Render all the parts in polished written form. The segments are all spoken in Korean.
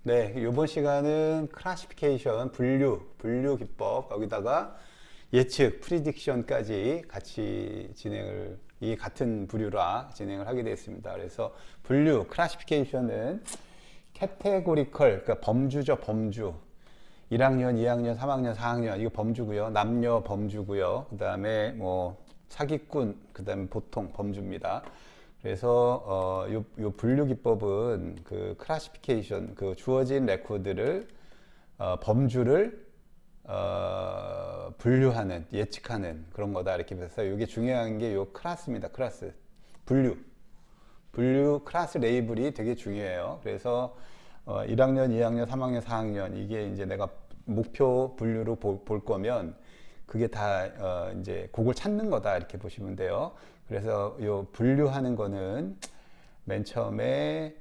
네, 이번 시간은 클래시피케이션, 분류 기법, 거기다가 예측, 프리딕션까지 같이 이 같은 부류라 진행을 하게 되었습니다. 그래서 클래시피케이션은 캐테고리컬, 그러니까 범주죠, 범주. 1학년, 2학년, 3학년, 4학년, 이거 범주고요. 남녀 범주고요. 그 다음에 뭐 사기꾼, 그 다음에 보통 범주입니다. 그래서 요 분류 기법은 그 클래시피케이션, 그 주어진 레코드를 범주를 분류하는, 예측하는 그런 거다 이렇게 해서 이게 중요한 게 요 클래스입니다. 클래스 분류 클래스 레이블이 되게 중요해요. 그래서 1학년, 2학년, 3학년, 4학년 이게 이제 내가 목표 분류로 볼 거면 그게 다 이제 그걸 찾는 거다 이렇게 보시면 돼요. 그래서 요 분류하는 거는 맨 처음에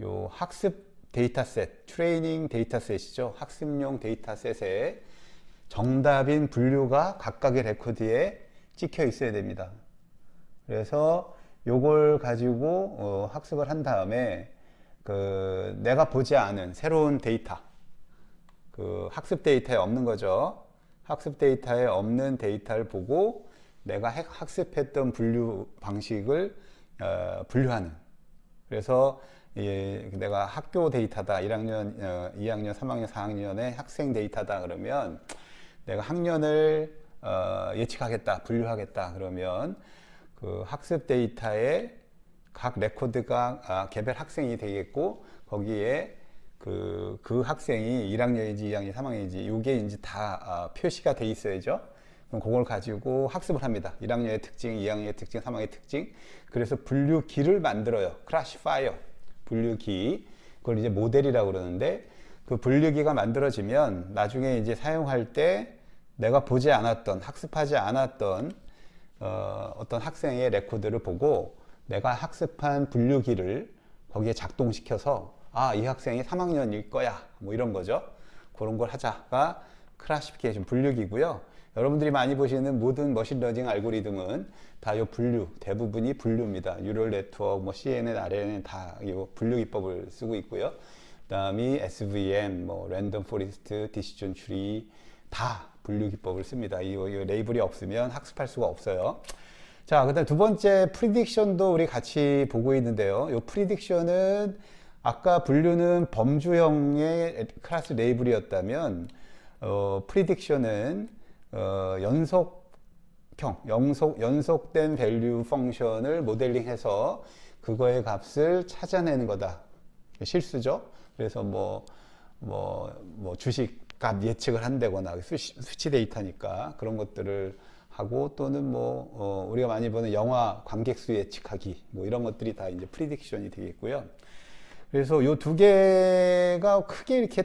요 학습 데이터셋, 트레이닝 데이터셋이죠. 학습용 데이터셋에 정답인 분류가 각각의 레코드에 찍혀 있어야 됩니다. 그래서 요걸 가지고 학습을 한 다음에 그 내가 보지 않은 새로운 데이터, 그 학습 데이터에 없는 거죠. 학습 데이터에 없는 데이터를 보고 내가 학습했던 분류 방식을 분류하는. 그래서 내가 학교 데이터다, 1학년, 2학년, 3학년, 4학년의 학생 데이터다 그러면 내가 학년을 예측하겠다, 분류하겠다 그러면 그 학습 데이터에 각 레코드가 개별 학생이 되겠고 거기에 그 학생이 1학년인지 2학년, 3학년인지 이게 이제 다 표시가 돼 있어야죠. 그럼 그걸 가지고 학습을 합니다. 1학년의 특징, 2학년의 특징, 3학년의 특징. 그래서 분류기를 만들어요. 클래시파이어, 분류기. 그걸 이제 모델이라고 그러는데 그 분류기가 만들어지면 나중에 이제 사용할 때 내가 보지 않았던, 학습하지 않았던 어떤 학생의 레코드를 보고 내가 학습한 분류기를 거기에 작동시켜서 이 학생이 3학년일 거야. 뭐 이런 거죠. 그런 걸 하자가 클래시피케이션 분류기고요. 여러분들이 많이 보시는 모든 머신러닝 알고리즘은 다 요 대부분이 분류입니다. 뉴럴 네트워크, 뭐 CNN, RNN 다 이 분류 기법을 쓰고 있고요. 그다음이 SVM, 뭐 랜덤 포레스트, 디시전 트리 다 분류 기법을 씁니다. 이 레이블이 없으면 학습할 수가 없어요. 자, 그다음 두 번째 프리딕션도 우리 같이 보고 있는데요. 요 프리딕션은 아까 분류는 범주형의 클래스 레이블이었다면 프리딕션은 연속된 밸류 펑션을 모델링해서 그거의 값을 찾아내는 거다. 실수죠. 그래서 뭐 주식 값 예측을 한다거나 수치 데이터니까 그런 것들을 하고 또는 우리가 많이 보는 영화 관객수 예측하기 뭐 이런 것들이 다 이제 프리딕션이 되겠고요. 그래서 요 두 개가 크게 이렇게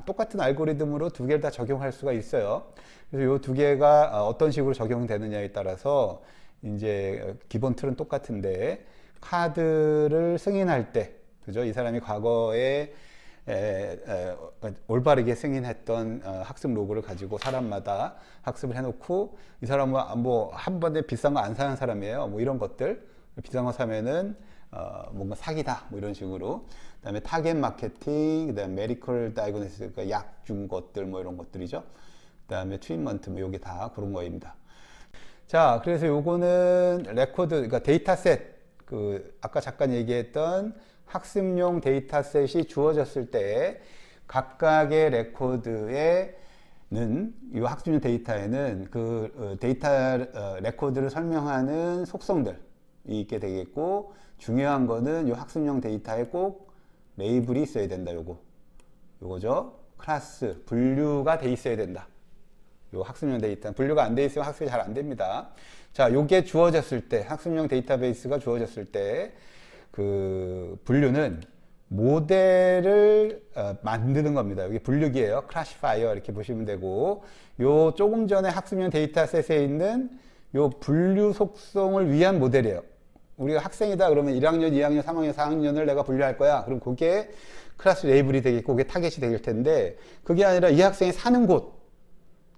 똑같은 알고리즘으로 두 개를 다 적용할 수가 있어요. 그래서 요 두 개가 어떤 식으로 적용되느냐에 따라서 이제 기본 틀은 똑같은데 카드를 승인할 때, 그죠? 이 사람이 과거에 올바르게 승인했던 학습 로그를 가지고 사람마다 학습을 해놓고 이 사람은 뭐 한 번에 비싼 거 안 사는 사람이에요. 뭐 이런 것들 비싼 거 사면은 뭔가 사기다 뭐 이런 식으로. 그다음에 타겟 마케팅, 그다음에 메디컬 다이그노시스, 그러니까 약 준 것들 뭐 이런 것들이죠. 그다음에 트리트먼트 뭐 요게 다 그런 거입니다. 자, 그래서 요거는 레코드, 그러니까 데이터셋, 그 아까 잠깐 얘기했던 학습용 데이터셋이 주어졌을 때 각각의 레코드에는 이 학습용 데이터에는 그 데이터 레코드를 설명하는 속성들이 있게 되겠고 중요한 거는 이 학습용 데이터에 꼭 레이블이 있어야 된다. 요거죠. 클래스 분류가 돼 있어야 된다. 요 학습용 데이터 분류가 안 돼 있으면 학습이 잘 안 됩니다. 자, 요게 주어졌을 때 학습용 데이터베이스가 주어졌을 때 그 분류는 모델을 만드는 겁니다. 여기 분류기예요. 클래시파이어 이렇게 보시면 되고 요 조금 전에 학습용 데이터셋에 있는 요 분류 속성을 위한 모델이에요. 우리가 학생이다 그러면 1학년, 2학년, 3학년, 4학년을 내가 분류할 거야. 그럼 그게 클래스 레이블이 되겠고 그게 타겟이 될 텐데 그게 아니라 이 학생이 사는 곳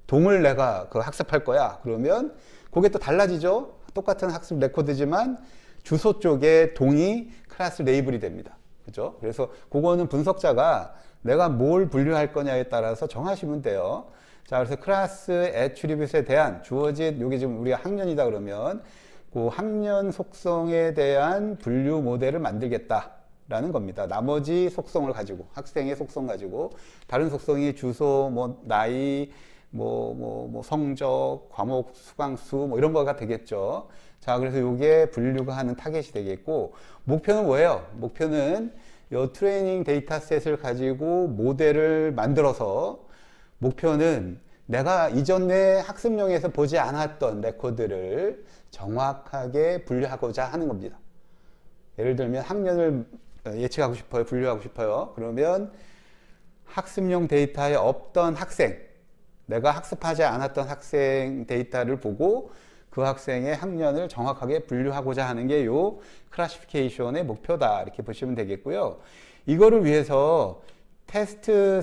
동을 내가 그 학습할 거야. 그러면 그게 또 달라지죠. 똑같은 학습 레코드지만 주소 쪽에 동이 클래스 레이블이 됩니다. 그죠? 그래서 그거는 분석자가 내가 뭘 분류할 거냐에 따라서 정하시면 돼요. 자, 그래서 클래스 애트리뷰트에 대한 주어진, 여기 지금 우리가 학년이다 그러면 그 학년 속성에 대한 분류 모델을 만들겠다라는 겁니다. 나머지 속성을 가지고, 학생의 속성 가지고, 다른 속성이 주소, 뭐, 나이, 뭐, 성적, 과목, 수강수, 뭐, 이런 거가 되겠죠. 자, 그래서 요게 분류가 하는 타겟이 되겠고, 목표는 뭐예요? 목표는 요 트레이닝 데이터셋을 가지고 모델을 만들어서 목표는 내가 이전에 학습용에서 보지 않았던 레코드를 정확하게 분류하고자 하는 겁니다. 예를 들면 학년을 예측하고 싶어요. 분류하고 싶어요. 그러면 학습용 데이터에 없던 학생, 내가 학습하지 않았던 학생 데이터를 보고 그 학생의 학년을 정확하게 분류하고자 하는 게 요 클래시피케이션의 목표다. 이렇게 보시면 되겠고요. 이거를 위해서 테스트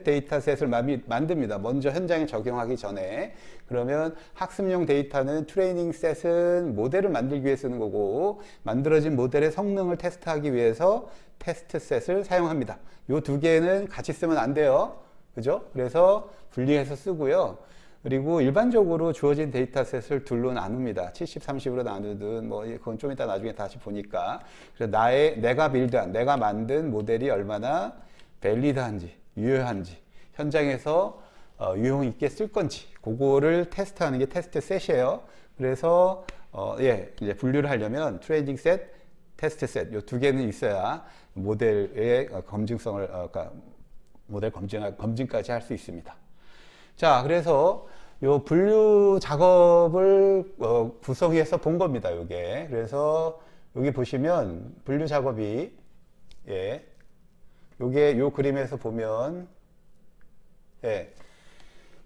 데이터셋을 만듭니다. 먼저 현장에 적용하기 전에. 그러면 학습용 데이터는 트레이닝 셋은 모델을 만들기 위해 쓰는 거고, 만들어진 모델의 성능을 테스트하기 위해서 테스트 셋을 사용합니다. 요 두 개는 같이 쓰면 안 돼요. 그죠? 그래서 분리해서 쓰고요. 그리고 일반적으로 주어진 데이터셋을 둘로 나눕니다. 70, 30으로 나누든 뭐 그건 좀 이따 나중에 다시 보니까. 그래서 내가 빌드한, 내가 만든 모델이 얼마나 밸리드한지, 유효한지, 현장에서 유용 있게 쓸 건지, 그거를 테스트하는 게 테스트 셋이에요. 그래서 이제 분류를 하려면 트레이닝 셋, 테스트 셋, 요 두 개는 있어야 모델의 검증성을, 그러니까 모델 검증까지 할 수 있습니다. 자, 그래서 요 분류 작업을 구성해서 본 겁니다. 요게. 그래서 여기 보시면 분류 작업이, 예, 요게 요 그림에서 보면, 예,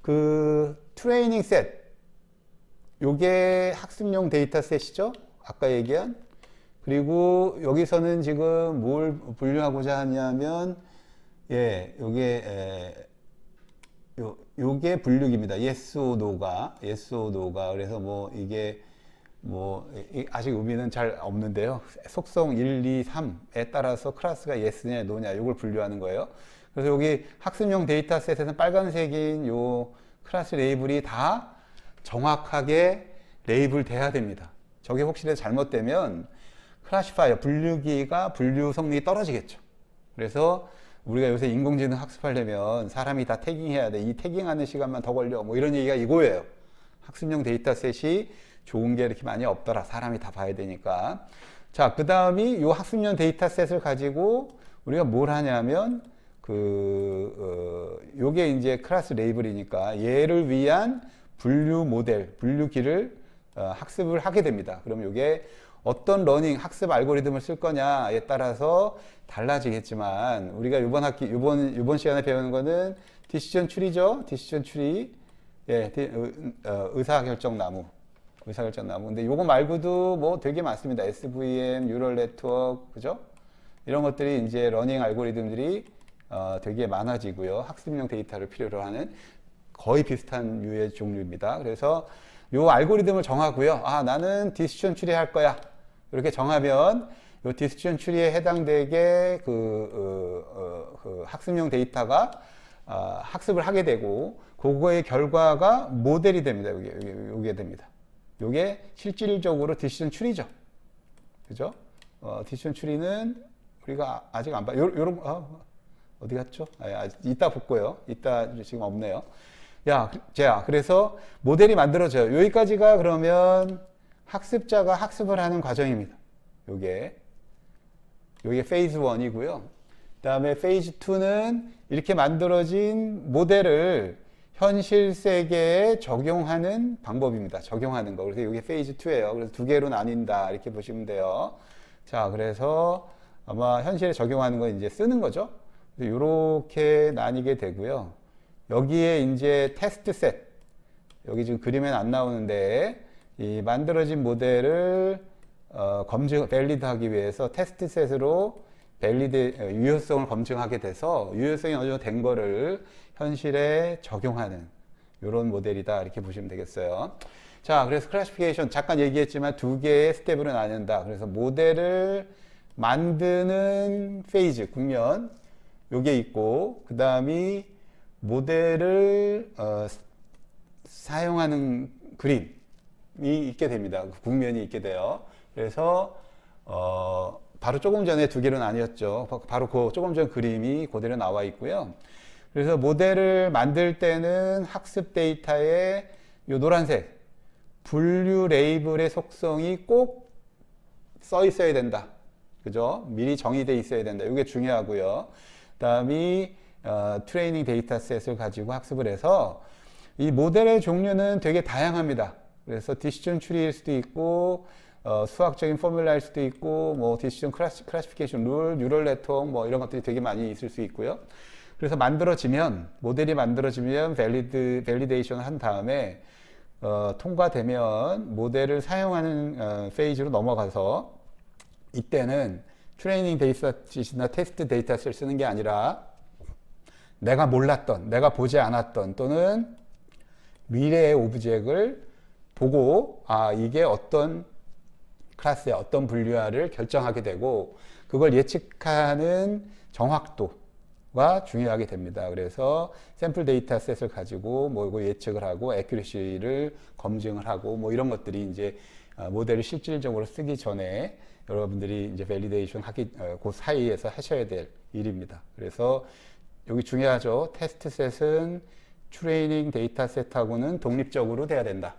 그 트레이닝 셋, 요게 학습용 데이터 셋이죠. 아까 얘기한. 그리고 여기서는 지금 뭘 분류하고자 하냐면, 예, 요게 분류기입니다. yes or no가. 그래서 뭐 이게 뭐 아직 의미는 잘 없는데요. 속성 1, 2, 3에 따라서 클래스가 yes냐 no냐 요걸 분류하는 거예요. 그래서 여기 학습용 데이터셋에서는 빨간색인 요 클래스 레이블이 다 정확하게 레이블 돼야 됩니다. 저게 혹시라도 잘못되면 클래시파이어 분류기가 분류 성능이 떨어지겠죠. 그래서 우리가 요새 인공지능 학습하려면 사람이 다 태깅해야 돼. 이 태깅하는 시간만 더 걸려. 뭐 이런 얘기가 이거예요. 학습용 데이터셋이 좋은 게 이렇게 많이 없더라. 사람이 다 봐야 되니까. 자, 그 다음이 요 학습용 데이터셋을 가지고 우리가 뭘 하냐면 요게 이제 클래스 레이블이니까 얘를 위한 분류 모델, 분류기를 학습을 하게 됩니다. 그럼 요게 어떤 러닝 학습 알고리즘을 쓸 거냐에 따라서 달라지겠지만 우리가 이번 시간에 배우는 거는 디시전 트리죠. 디시전 트리. 예, 의사결정 나무. 근데 요거 말고도 뭐 되게 많습니다. SVM, 뉴럴 네트워크, 그죠? 이런 것들이 이제 러닝 알고리즘들이 되게 많아지고요. 학습용 데이터를 필요로 하는 거의 비슷한 유의 종류입니다. 그래서 요 알고리즘을 정하고요. 아, 나는 디시전 트리 할 거야. 이렇게 정하면 요 디시전 트리에 해당되게 그 학습용 데이터가 학습을 하게 되고 그거의 결과가 모델이 됩니다. 요게 됩니다. 요게 실질적으로 디시전 트리죠. 그죠? 디시전 트리는 우리가 아직 안 봐. 요런 어디 갔죠? 이따 볼 거예요. 이따 지금 없네요. 자, 그래서 모델이 만들어져요. 여기까지가 그러면 학습자가 학습을 하는 과정입니다. 요게 페이즈 1이고요. 그 다음에 페이즈 2는 이렇게 만들어진 모델을 현실 세계에 적용하는 방법입니다. 적용하는 거. 그래서 이게 페이즈 2예요. 그래서 두 개로 나뉜다. 이렇게 보시면 돼요. 자, 그래서 아마 현실에 적용하는 건 이제 쓰는 거죠. 이렇게 나뉘게 되고요. 여기에 이제 테스트 셋. 여기 지금 그림에는 안 나오는데 이 만들어진 모델을 밸리드하기 위해서 테스트 셋으로 유효성을 검증하게 돼서 유효성이 어느 정도 된 거를 현실에 적용하는 이런 모델이다 이렇게 보시면 되겠어요. 자, 그래서 클래시피케이션 잠깐 얘기했지만 두 개의 스텝으로 나눈다. 그래서 모델을 만드는 페이즈, 국면, 요게 있고, 그 다음이 모델을 사용하는 그림이 있게 됩니다. 국면이 있게 돼요. 그래서 바로 조금 전에 두 개로 나뉘었죠. 바로 그 조금 전 그림이 그대로 나와 있고요. 그래서 모델을 만들 때는 학습 데이터에 요 노란색 분류 레이블의 속성이 꼭 써 있어야 된다. 그죠? 미리 정의되어 있어야 된다. 이게 중요하고요. 다음이 트레이닝 데이터셋을 가지고 학습을 해서 이 모델의 종류는 되게 다양합니다. 그래서 디시전 트리일 수도 있고 수학적인 포뮬라일 수도 있고 뭐 디시전 클래시피케이션 룰, 뉴럴 네트워크 뭐 이런 것들이 되게 많이 있을 수 있고요. 그래서 만들어지면 모델이 만들어지면 밸리데이션을 한 다음에 통과되면 모델을 사용하는 페이지로 넘어가서 이때는 트레이닝 데이터셋이나 테스트 데이터셋을 쓰는 게 아니라 내가 몰랐던, 내가 보지 않았던 또는 미래의 오브젝을 보고 이게 어떤 클래스의 어떤 분류화를 결정하게 되고 그걸 예측하는 정확도가 중요하게 됩니다. 그래서 샘플 데이터셋을 가지고 뭐 이거 예측을 하고 애큐리시를 검증을 하고 뭐 이런 것들이 이제 모델을 실질적으로 쓰기 전에 여러분들이 이제 밸리데이션 하기 그 사이에서 하셔야 될 일입니다. 그래서 여기 중요하죠. 테스트 셋은 트레이닝 데이터 셋하고는 독립적으로 돼야 된다.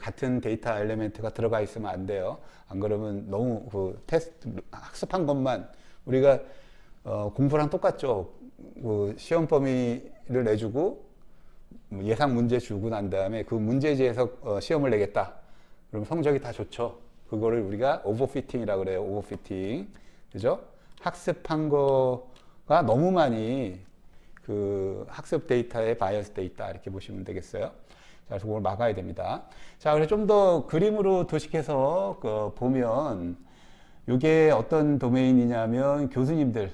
같은 데이터 엘리멘트가 들어가 있으면 안 돼요. 안 그러면 너무 그 테스트 학습한 것만 우리가 공부랑 똑같죠. 그 시험 범위를 내주고 예상 문제 주고 난 다음에 그 문제지에서 시험을 내겠다. 그럼 성적이 다 좋죠. 그거를 우리가 오버피팅이라고 그래요. 오버피팅. 그죠? 학습한 거가 너무 많이 그 학습 데이터에 바이어스 돼 있다. 이렇게 보시면 되겠어요. 자, 그래서 그걸 막아야 됩니다. 자, 그래서 좀 더 그림으로 도식해서 보면 이게 어떤 도메인이냐면 교수님들이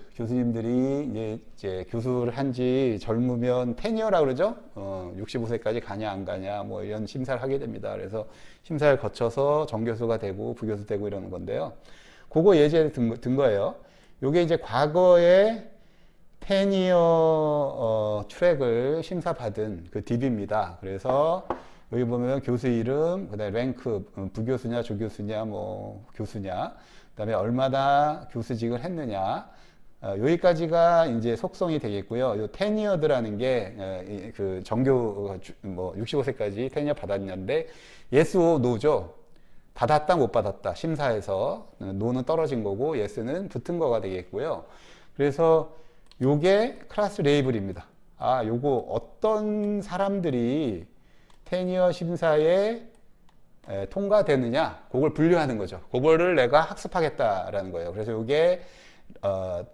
이제 교수를 한지 젊으면 테니어라고 그러죠. 65세까지 가냐 안 가냐 뭐 이런 심사를 하게 됩니다. 그래서 심사를 거쳐서 정교수가 되고 부교수 되고 이러는 건데요. 그거 예제를 든 거예요. 이게 이제 과거에 테니어 트랙을 심사받은 그 DB입니다. 그래서 여기 보면 교수 이름, 그다음에 랭크, 부교수냐, 조교수냐, 뭐 교수냐, 그다음에 얼마나 교수직을 했느냐, 여기까지가 이제 속성이 되겠고요. 요 테니어드라는 게 그 정교 뭐 65세까지 테니어 받았는데 yes or no죠. 받았다 못 받았다 심사에서 no는 떨어진 거고 yes는 붙은 거가 되겠고요. 그래서 요게 클래스 레이블입니다. 요거 어떤 사람들이 테니어 심사에 통과되느냐, 그걸 분류하는 거죠. 그거를 내가 학습하겠다라는 거예요. 그래서 요게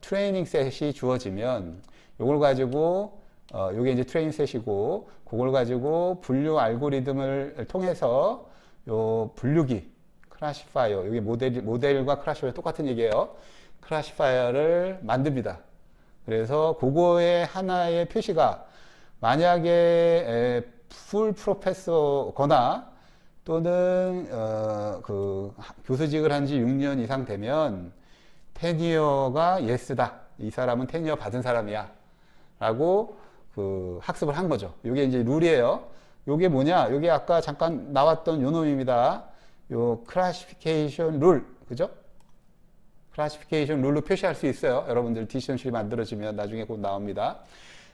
트레이닝 셋이 주어지면 요걸 가지고 요게 이제 트레이닝 셋이고 그걸 가지고 분류 알고리즘을 통해서 요 분류기 클래시파이어, 여기 모델과 클래시파이어 똑같은 얘기예요. 클래시파이어를 만듭니다. 그래서 그거의 하나의 표시가 만약에 풀 프로페서거나 또는 그 교수직을 한 지 6년 이상 되면 테니어가 예스다. 이 사람은 테니어 받은 사람이야. 라고 그 학습을 한 거죠. 이게 이제 룰이에요. 이게 뭐냐? 이게 아까 잠깐 나왔던 요 놈입니다. 요 클래시피케이션 룰. 그죠? 클래시피케이션 룰로 표시할 수 있어요. 여러분들 디시전 트리 만들어지면 나중에 곧 나옵니다.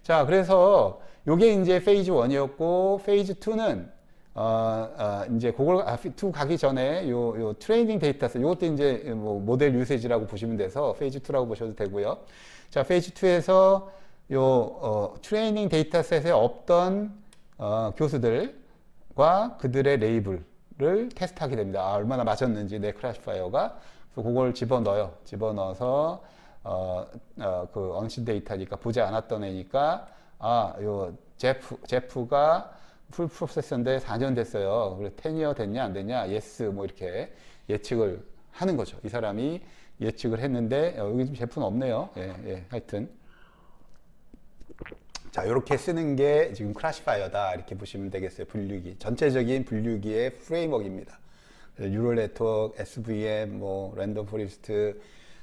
자, 그래서 요게 이제 페이즈 1이었고 페이즈 2는 이제 그걸 2 가기 전에 요 트레이닝 데이터셋 요것도 이제 뭐 모델 유세지라고 보시면 돼서 페이즈 2라고 보셔도 되고요. 자, 페이즈 2에서 요 트레이닝 데이터셋에 없던 교수들과 그들의 레이블을 테스트하게 됩니다. 얼마나 맞았는지 내 클래시파이어가. 그래서 그걸 집어넣어요. 집어넣어서 그 언신 데이터니까 보지 않았던 애니까 요 제프가 풀 프로세서인데 4년 됐어요. 그래 테니어 됐냐 안 됐냐? 예스 뭐 이렇게 예측을 하는 거죠. 이 사람이 예측을 했는데 여기 제프는 없네요. 하여튼 자, 이렇게 쓰는 게 지금 클래시파이어다 이렇게 보시면 되겠어요. 분류기 전체적인 분류기의 프레임워크입니다. 뉴럴 네트워크, SVM, 뭐 랜덤 포리스트,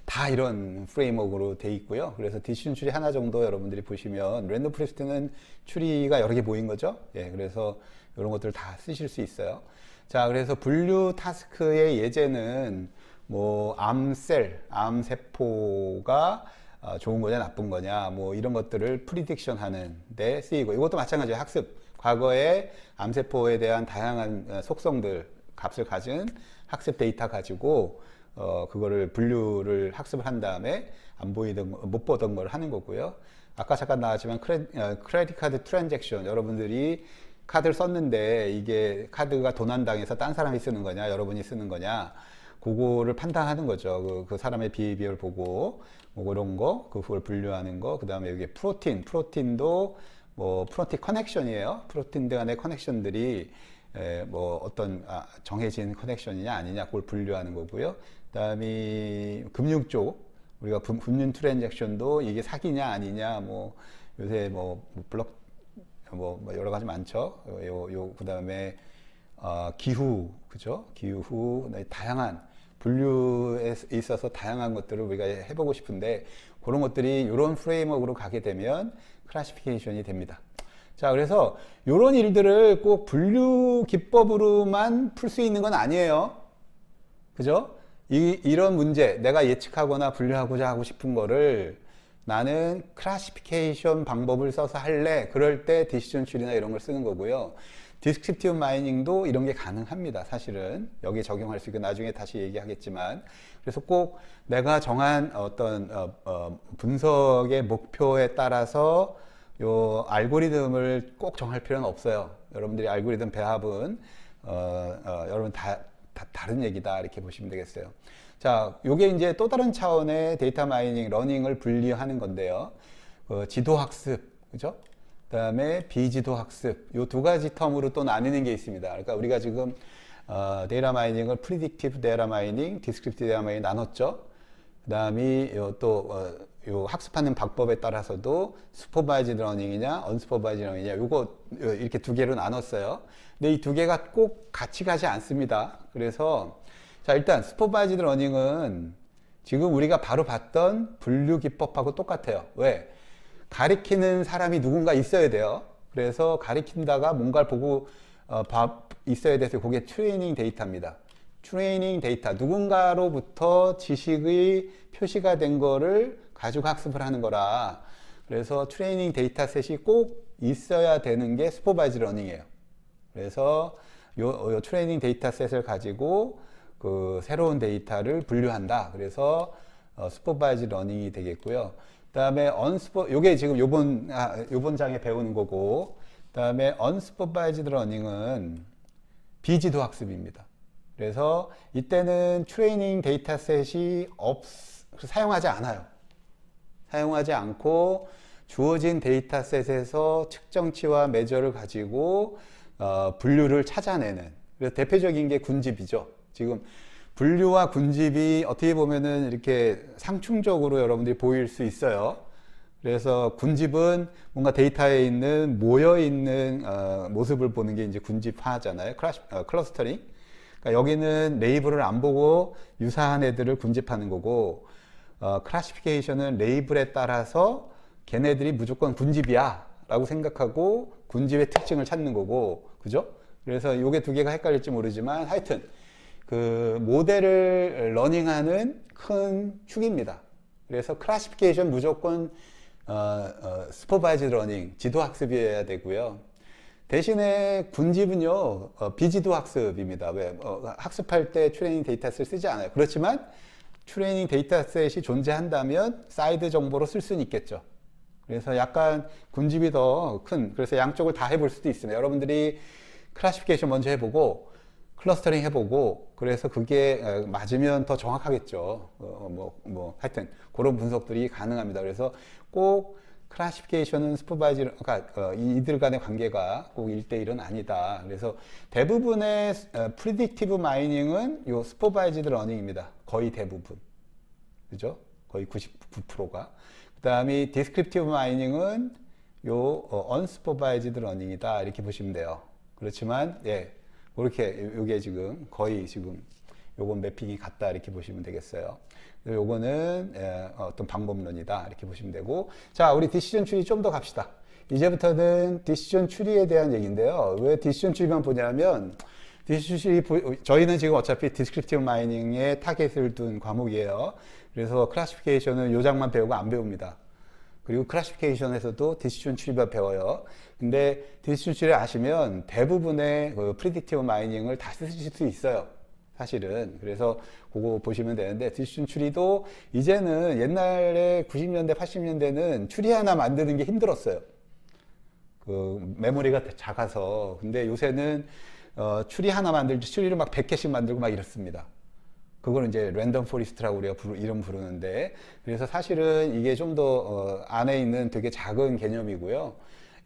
다 이런 프레임워크로 돼 있고요. 그래서 디시전 추리 하나 정도 여러분들이 보시면 랜덤 포레스트는 추리가 여러 개 모인 거죠. 예, 그래서 이런 것들 다 쓰실 수 있어요. 자, 그래서 분류 타스크의 예제는 뭐 암셀, 암세포가 좋은 거냐 나쁜 거냐 뭐 이런 것들을 프리딕션 하는 데 쓰이고, 이것도 마찬가지예요. 학습, 과거에 암세포에 대한 다양한 속성들, 값을 가진 학습 데이터 가지고 그거를 분류를 학습을 한 다음에 안 보이던 못 보던 걸 하는 거고요. 아까 잠깐 나왔지만 크레딧 카드 트랜잭션, 여러분들이 카드를 썼는데 이게 카드가 도난당해서 딴 사람이 쓰는 거냐 여러분이 쓰는 거냐, 그거를 판단하는 거죠. 그 사람의 비헤비어를 보고 뭐 그런 거, 그걸 분류하는 거. 그 다음에 여기 프로틴도 뭐 프로틴 커넥션이에요. 프로틴 간의 커넥션들이 뭐 어떤 정해진 커넥션이냐 아니냐, 그걸 분류하는 거고요. 그 다음에 금융 쪽, 우리가 금융 트랜잭션도 이게 사기냐 아니냐, 뭐 요새 뭐 블록 뭐 여러 가지 많죠. 그 다음에 기후, 그죠? 기후, 다양한 분류에 있어서 다양한 것들을 우리가 해보고 싶은데, 그런 것들이 이런 프레임워크로 가게 되면 클래시피케이션이 됩니다. 자, 그래서 이런 일들을 꼭 분류 기법으로만 풀 수 있는 건 아니에요. 그죠? 이런 문제, 내가 예측하거나 분류하고자 하고 싶은 거를 나는 클래시피케이션 방법을 써서 할래. 그럴 때 디시전 추리나 이런 걸 쓰는 거고요. 디스크립티브 마이닝도 이런 게 가능합니다. 사실은 여기에 적용할 수 있고, 나중에 다시 얘기하겠지만, 그래서 꼭 내가 정한 어떤 분석의 목표에 따라서 요 알고리즘을 꼭 정할 필요는 없어요. 여러분들이 알고리즘 배합은 여러분 다른 얘기다, 이렇게 보시면 되겠어요. 자, 요게 이제 또 다른 차원의 데이터 마이닝, 러닝을 분리하는 건데요. 지도 학습, 그죠? 그 다음에 비지도 학습, 요 두 가지 텀으로 또 나뉘는 게 있습니다. 그러니까 우리가 지금 데이터 마이닝을 프리딕티브 데이터 마이닝, 디스크립티브 데이터 마이닝 나눴죠. 그 다음에 요 학습하는 방법에 따라서도 슈퍼바이즈드 러닝이냐 언슈퍼바이즈드 러닝이냐, 요거 이렇게 두 개로 나눴어요. 근데 이 두 개가 꼭 같이 가지 않습니다. 그래서 자, 일단 슈퍼바이즈드 러닝은 지금 우리가 바로 봤던 분류 기법하고 똑같아요. 왜? 가리키는 사람이 누군가 있어야 돼요. 그래서 가리킨다가 뭔가를 보고 있어야 돼서 그게 트레이닝 데이터입니다. 트레이닝 데이터, 누군가로부터 지식의 표시가 된 거를 가지고 학습을 하는 거라. 그래서 트레이닝 데이터셋이 꼭 있어야 되는 게 슈퍼바이즈 러닝이에요. 그래서 요 트레이닝 데이터셋을 가지고 그 새로운 데이터를 분류한다. 그래서 슈퍼바이즈 러닝이 되겠고요. 그다음에 요게 지금 요번 장에 배우는 거고, 그다음에 unsupervised learning은 비지도 학습입니다. 그래서 이때는 트레이닝 데이터셋이 사용하지 않아요. 사용하지 않고 주어진 데이터셋에서 측정치와 매저를 가지고 분류를 찾아내는, 그래서 대표적인 게 군집이죠. 지금 분류와 군집이 어떻게 보면은 이렇게 상충적으로 여러분들이 보일 수 있어요. 그래서 군집은 뭔가 데이터에 있는 모여있는 모습을 보는 게 이제 군집화잖아요. 클러스터링. 그러니까 여기는 레이블을 안 보고 유사한 애들을 군집하는 거고, 클래시피케이션은 레이블에 따라서 걔네들이 무조건 군집이야 라고 생각하고 군집의 특징을 찾는 거고, 그죠? 그래서 요게 두 개가 헷갈릴지 모르지만 하여튼 그 모델을 러닝하는 큰 축입니다. 그래서 클래시피케이션 무조건 슈퍼바이즈 러닝, 지도 학습이어야 되고요. 대신에 군집은요, 비지도 학습입니다. 왜? 학습할 때 트레이닝 데이터셋을 쓰지 않아요. 그렇지만 트레이닝 데이터셋이 존재한다면 사이드 정보로 쓸 수는 있겠죠. 그래서 약간 군집이 더 큰, 그래서 양쪽을 다 해볼 수도 있습니다. 여러분들이 클래시피케이션 먼저 해보고 클러스터링 해보고, 그래서 그게 맞으면 더 정확하겠죠. 하여튼 그런 분석들이 가능합니다. 그래서 꼭 클래시피케이션은 슈퍼바이저, 그러니까 이들 간의 관계가 꼭 1대1은 아니다. 그래서 대부분의 프리딕티브 마이닝은 요 슈퍼바이즈드 러닝입니다. 거의 대부분. 그죠? 거의 99%가. 그 다음에 디스크립티브 마이닝은 요 언슈퍼바이즈드 러닝이다. 이렇게 보시면 돼요. 그렇지만, 예. 그렇게 요게 지금 거의 지금 요건 매픽이 같다, 이렇게 보시면 되겠어요. 요거는 어떤 방법론이다 이렇게 보시면 되고, 자, 우리 디시전 트리 좀 더 갑시다. 이제부터는 디시전 트리에 대한 얘기인데요. 왜 디시전 트리만 보냐면, 디시전 트리 저희는 지금 어차피 디스크립티브 마이닝에 타겟을 둔 과목이에요. 그래서 클래시피케이션은 요장만 배우고 안 배웁니다. 그리고 클래시피케이션에서도 디시전 트리만 배워요. 근데 디시전 트리 아시면 대부분의 그 프리딕티브 마이닝을 다 쓰실 수 있어요. 사실은. 그래서 그거 보시면 되는데, 디시전 트리도 이제는 옛날에 90년대, 80년대는 트리 하나 만드는 게 힘들었어요. 그 메모리가 작아서. 근데 요새는 트리 하나 만들지 트리를 막 100개씩 만들고 막 이렇습니다. 그거는 이제 랜덤 포리스트라고 우리가 이름 부르는데, 그래서 사실은 이게 좀 더 안에 있는 되게 작은 개념이고요.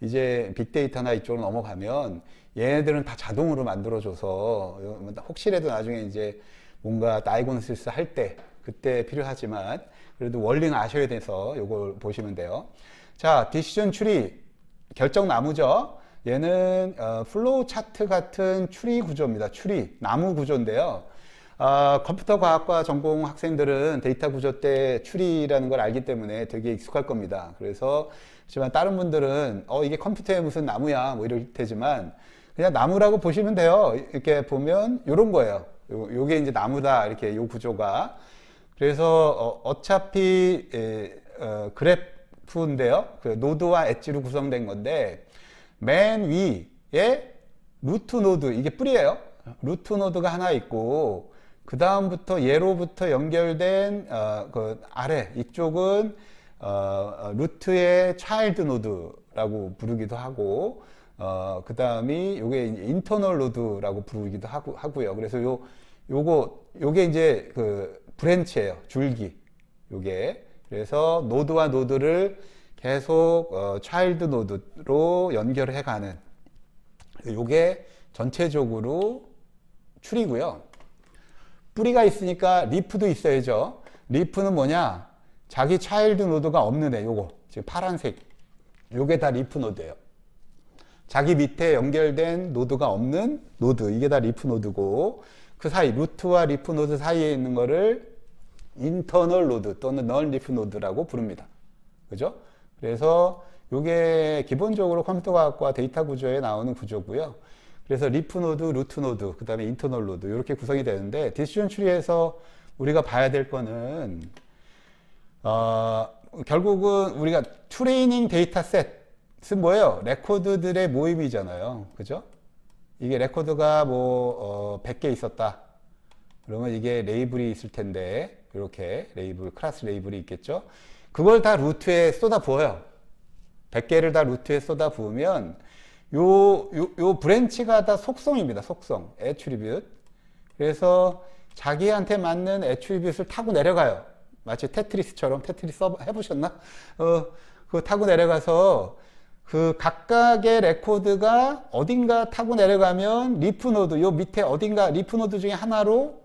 이제 빅데이터나 이쪽으로 넘어가면 얘네들은 다 자동으로 만들어줘서 혹시라도 나중에 이제 뭔가 다이고노시스 할 때 그때 필요하지만 그래도 원리는 아셔야 돼서 이걸 보시면 돼요. 자, 디시전 트리 결정 나무죠. 얘는 플로우 차트 같은 추리 구조입니다. 추리 나무 구조인데요. 컴퓨터 과학과 전공 학생들은 데이터 구조 때 추리라는 걸 알기 때문에 되게 익숙할 겁니다. 그래서 하지만 다른 분들은 이게 컴퓨터에 무슨 나무야 뭐 이럴 테지만 그냥 나무라고 보시면 돼요. 이렇게 보면 요런 거예요. 요게 이제 나무다 이렇게 요 구조가. 그래서 어차피 그래프인데요. 그 노드와 엣지로 구성된 건데 맨 위에 루트 노드, 이게 뿌리예요. 루트 노드가 하나 있고 그 다음부터 얘로부터 연결된 그 아래 이쪽은 루트의 차일드 노드라고 부르기도 하고 그 다음이 요게 인터널 노드라고 부르기도 하고요. 그래서 요게 이제 그 브랜치예요. 줄기. 요게. 그래서 노드와 노드를 계속 차일드 노드로 연결해 가는, 요게 전체적으로 추리고요. 뿌리가 있으니까 리프도 있어야죠. 리프는 뭐냐? 자기 차일드 노드가 없는 애, 요거 지금 파란색, 요게 다 리프 노드예요. 자기 밑에 연결된 노드가 없는 노드, 이게 다 리프 노드고, 그 사이 루트와 리프 노드 사이에 있는 거를 인터널 노드 또는 널 리프 노드라고 부릅니다. 그죠? 그래서 이게 기본적으로 컴퓨터 과학과 데이터 구조에 나오는 구조고요. 그래서 리프 노드, 루트 노드, 그 다음에 인터널 노드 이렇게 구성이 되는데, 디시전 트리에서 우리가 봐야 될 거는 결국은 우리가 트레이닝 데이터 셋은 뭐예요? 레코드들의 모임이잖아요. 그죠? 이게 레코드가 뭐 100개 있었다. 그러면 이게 레이블이 있을 텐데, 이렇게 레이블, 클래스 레이블이 있겠죠? 그걸 다 루트에 쏟아 부어요. 100개를 다 루트에 쏟아 부으면 요 브랜치가 다 속성입니다. 속성, 애트리뷰트. 그래서 자기한테 맞는 애트리뷰트를 타고 내려가요. 마치 테트리스처럼. 테트리스 해보셨나? 그거 타고 내려가서 그 각각의 레코드가 어딘가 타고 내려가면 리프 노드, 요 밑에 어딘가 리프 노드 중에 하나로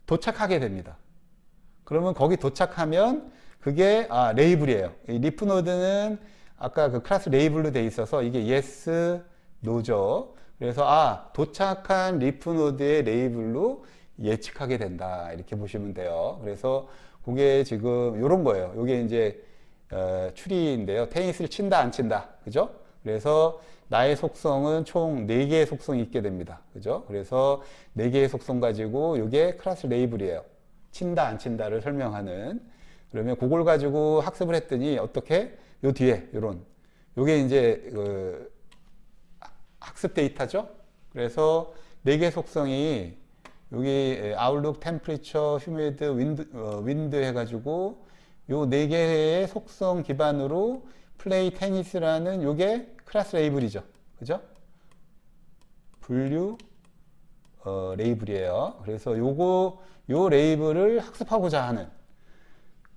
도착하게 됩니다. 그러면 거기 도착하면 그게 레이블이에요. 이 리프 노드는 아까 그 클래스 레이블로 돼 있어서 이게 yes, no죠. 그래서 도착한 리프 노드의 레이블로 예측하게 된다. 이렇게 보시면 돼요. 그래서 그게 지금 요런 거예요. 요게 이제 추리인데요. 테니스를 친다 안 친다. 그죠? 그래서 나의 속성은 총 4개의 속성이 있게 됩니다. 그죠? 그래서 4개의 속성 가지고 요게 클래스 레이블이에요. 친다 안 친다를 설명하는. 그러면 그걸 가지고 학습을 했더니 어떻게? 요 뒤에 요런 요게 이제 그 학습 데이터죠. 그래서 4개 속성이 여기 아웃룩, 템퍼리처, 휴미드, 윈드 해가지고 요 4개의 속성 기반으로 플레이 테니스라는 요게 클래스 레이블이죠. 그죠? 분류 레이블이에요. 그래서 요 레이블을 학습하고자 하는.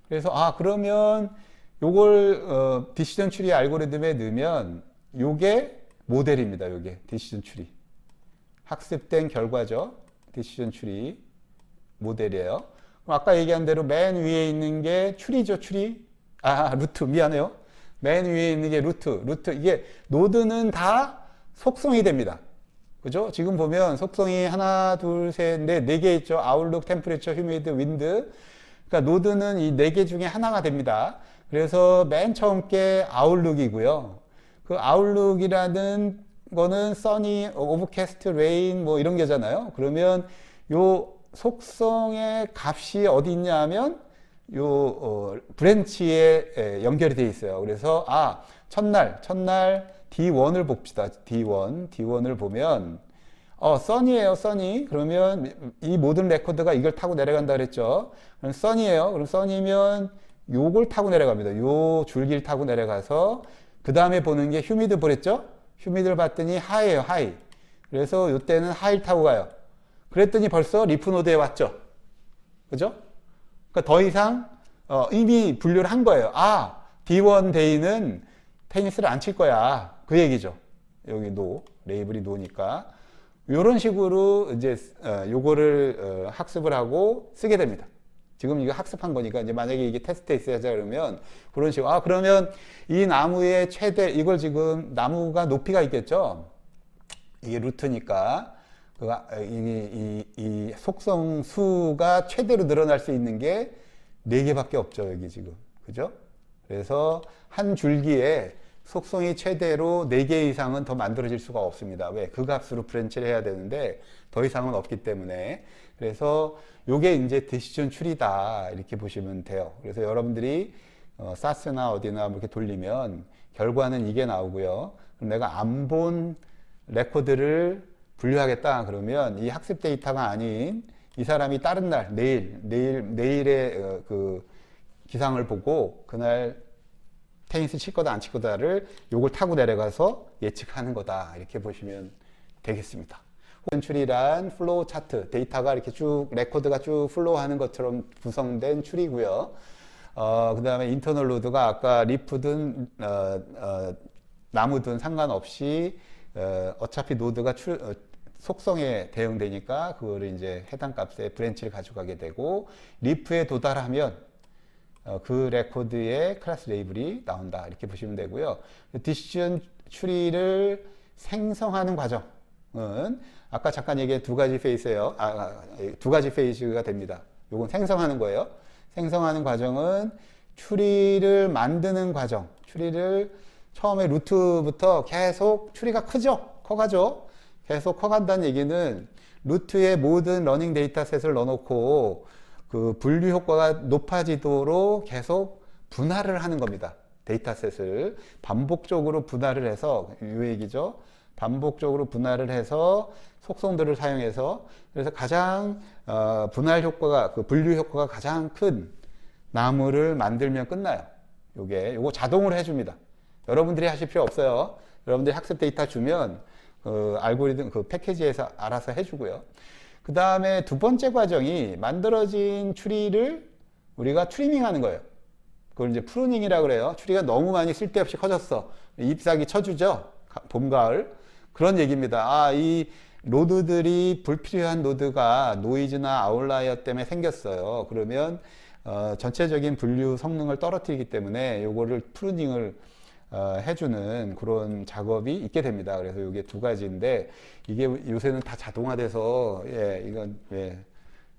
그래서 그러면 요걸 디시전 추리 알고리즘에 넣으면 요게 모델입니다. 요게 디시전 추리. 학습된 결과죠. 디시전 추리 모델이에요. 그럼 아까 얘기한 대로 맨 위에 있는 게 추리죠. 추리. 루트. 미안해요. 맨 위에 있는 게 루트. 이게 노드는 다 속성이 됩니다. 그죠? 지금 보면 속성이 하나, 둘, 셋, 넷, 4개 있죠. 아웃룩, 템퍼리처, 휴미드, 윈드. 그러니까 노드는 이 네 개 중에 하나가 됩니다. 그래서 맨 처음 게 아웃룩이고요. 그 아웃룩이라는 거는 써니, 오브캐스트, 레인 뭐 이런 게잖아요. 그러면 요 속성의 값이 어디 있냐 하면 요 브랜치에 연결이 되어 있어요. 그래서 첫날 D1을 봅시다. D1을 보면 써니예요, 써니. 그러면 이 모든 레코드가 이걸 타고 내려간다 그랬죠. 그럼 써니예요. 그럼 써니면 요걸 타고 내려갑니다. 요 줄기를 타고 내려가서 그 다음에 보는 게 휴미드 보랬죠? 휴미드를 봤더니 하이예요, 하이. 그래서 요때는 하이를 타고 가요. 그랬더니 벌써 리프 노드에 왔죠. 그죠? 그러니까 더 이상 이미 분류를 한 거예요. D1 데이는 테니스를 안 칠 거야. 그 얘기죠. 여기 레이블이 노니까. 이런 식으로 이제 요거를 학습을 하고 쓰게 됩니다. 지금 이거 학습한 거니까 이제 만약에 이게 테스트에 있어야지 그러면 그런 식으로 그러면 이 나무의 최대 이걸 지금 나무가 높이가 있겠죠. 이게 루트니까 이 속성 수가 최대로 늘어날 수 있는 게 4개밖에 없죠, 여기 지금. 그죠? 그래서 한 줄기에 속성이 최대로 4개 이상은 더 만들어질 수가 없습니다. 왜? 그 값으로 브랜치를 해야 되는데 더 이상은 없기 때문에. 그래서 요게 이제 디시전 트리다 이렇게 보시면 돼요. 그래서 여러분들이 사스나 어디나 이렇게 돌리면 결과는 이게 나오고요. 그럼 내가 안 본 레코드를 분류하겠다 그러면 이 학습 데이터가 아닌 이 사람이 다른 날 내일의 그 기상을 보고 그날 테니스 칠 거다 안 칠 거다를 요걸 타고 내려가서 예측하는 거다 이렇게 보시면 되겠습니다. 추리란 플로우 차트 데이터가 이렇게 쭉 레코드가 쭉 플로우하는 것처럼 구성된 추리고요. 그 다음에 인터널 로드가 아까 리프든 나무든 상관없이 어차피 노드가 속성에 대응되니까 그거를 이제 해당 값에 브랜치를 가져가게 되고 리프에 도달하면 그 레코드의 클래스 레이블이 나온다 이렇게 보시면 되고요. 디시전 추리를 생성하는 과정은 아까 잠깐 얘기한 두 가지 페이스예요. 두 가지 페이스가 됩니다. 요건 생성하는 거예요. 생성하는 과정은 추리를 만드는 과정. 추리를 처음에 루트부터 계속 추리가 커가죠. 계속 커간다는 얘기는 루트에 모든 러닝 데이터셋을 넣어놓고 그 분류 효과가 높아지도록 계속 분할을 하는 겁니다. 데이터셋을 반복적으로 분할을 해서 이 얘기죠. 반복적으로 분할을 해서 속성들을 사용해서 그래서 가장 분할 효과가 그 분류 효과가 가장 큰 나무를 만들면 끝나요. 요거 자동으로 해줍니다. 여러분들이 하실 필요 없어요. 여러분들이 학습 데이터 주면 알고리즘 그 패키지에서 알아서 해주고요. 그 다음에 두 번째 과정이 만들어진 추리를 우리가 트리밍 하는 거예요. 그걸 이제 프루닝이라고 그래요. 추리가 너무 많이 쓸데없이 커졌어. 잎사귀 쳐주죠. 봄, 가을. 그런 얘기입니다. 이 노드들이 불필요한 노드가 노이즈나 아웃라이어 때문에 생겼어요. 그러면 전체적인 분류 성능을 떨어뜨리기 때문에 요거를 프루닝을 해주는 그런 작업이 있게 됩니다. 그래서 이게 두 가지인데 이게 요새는 다 자동화돼서 이건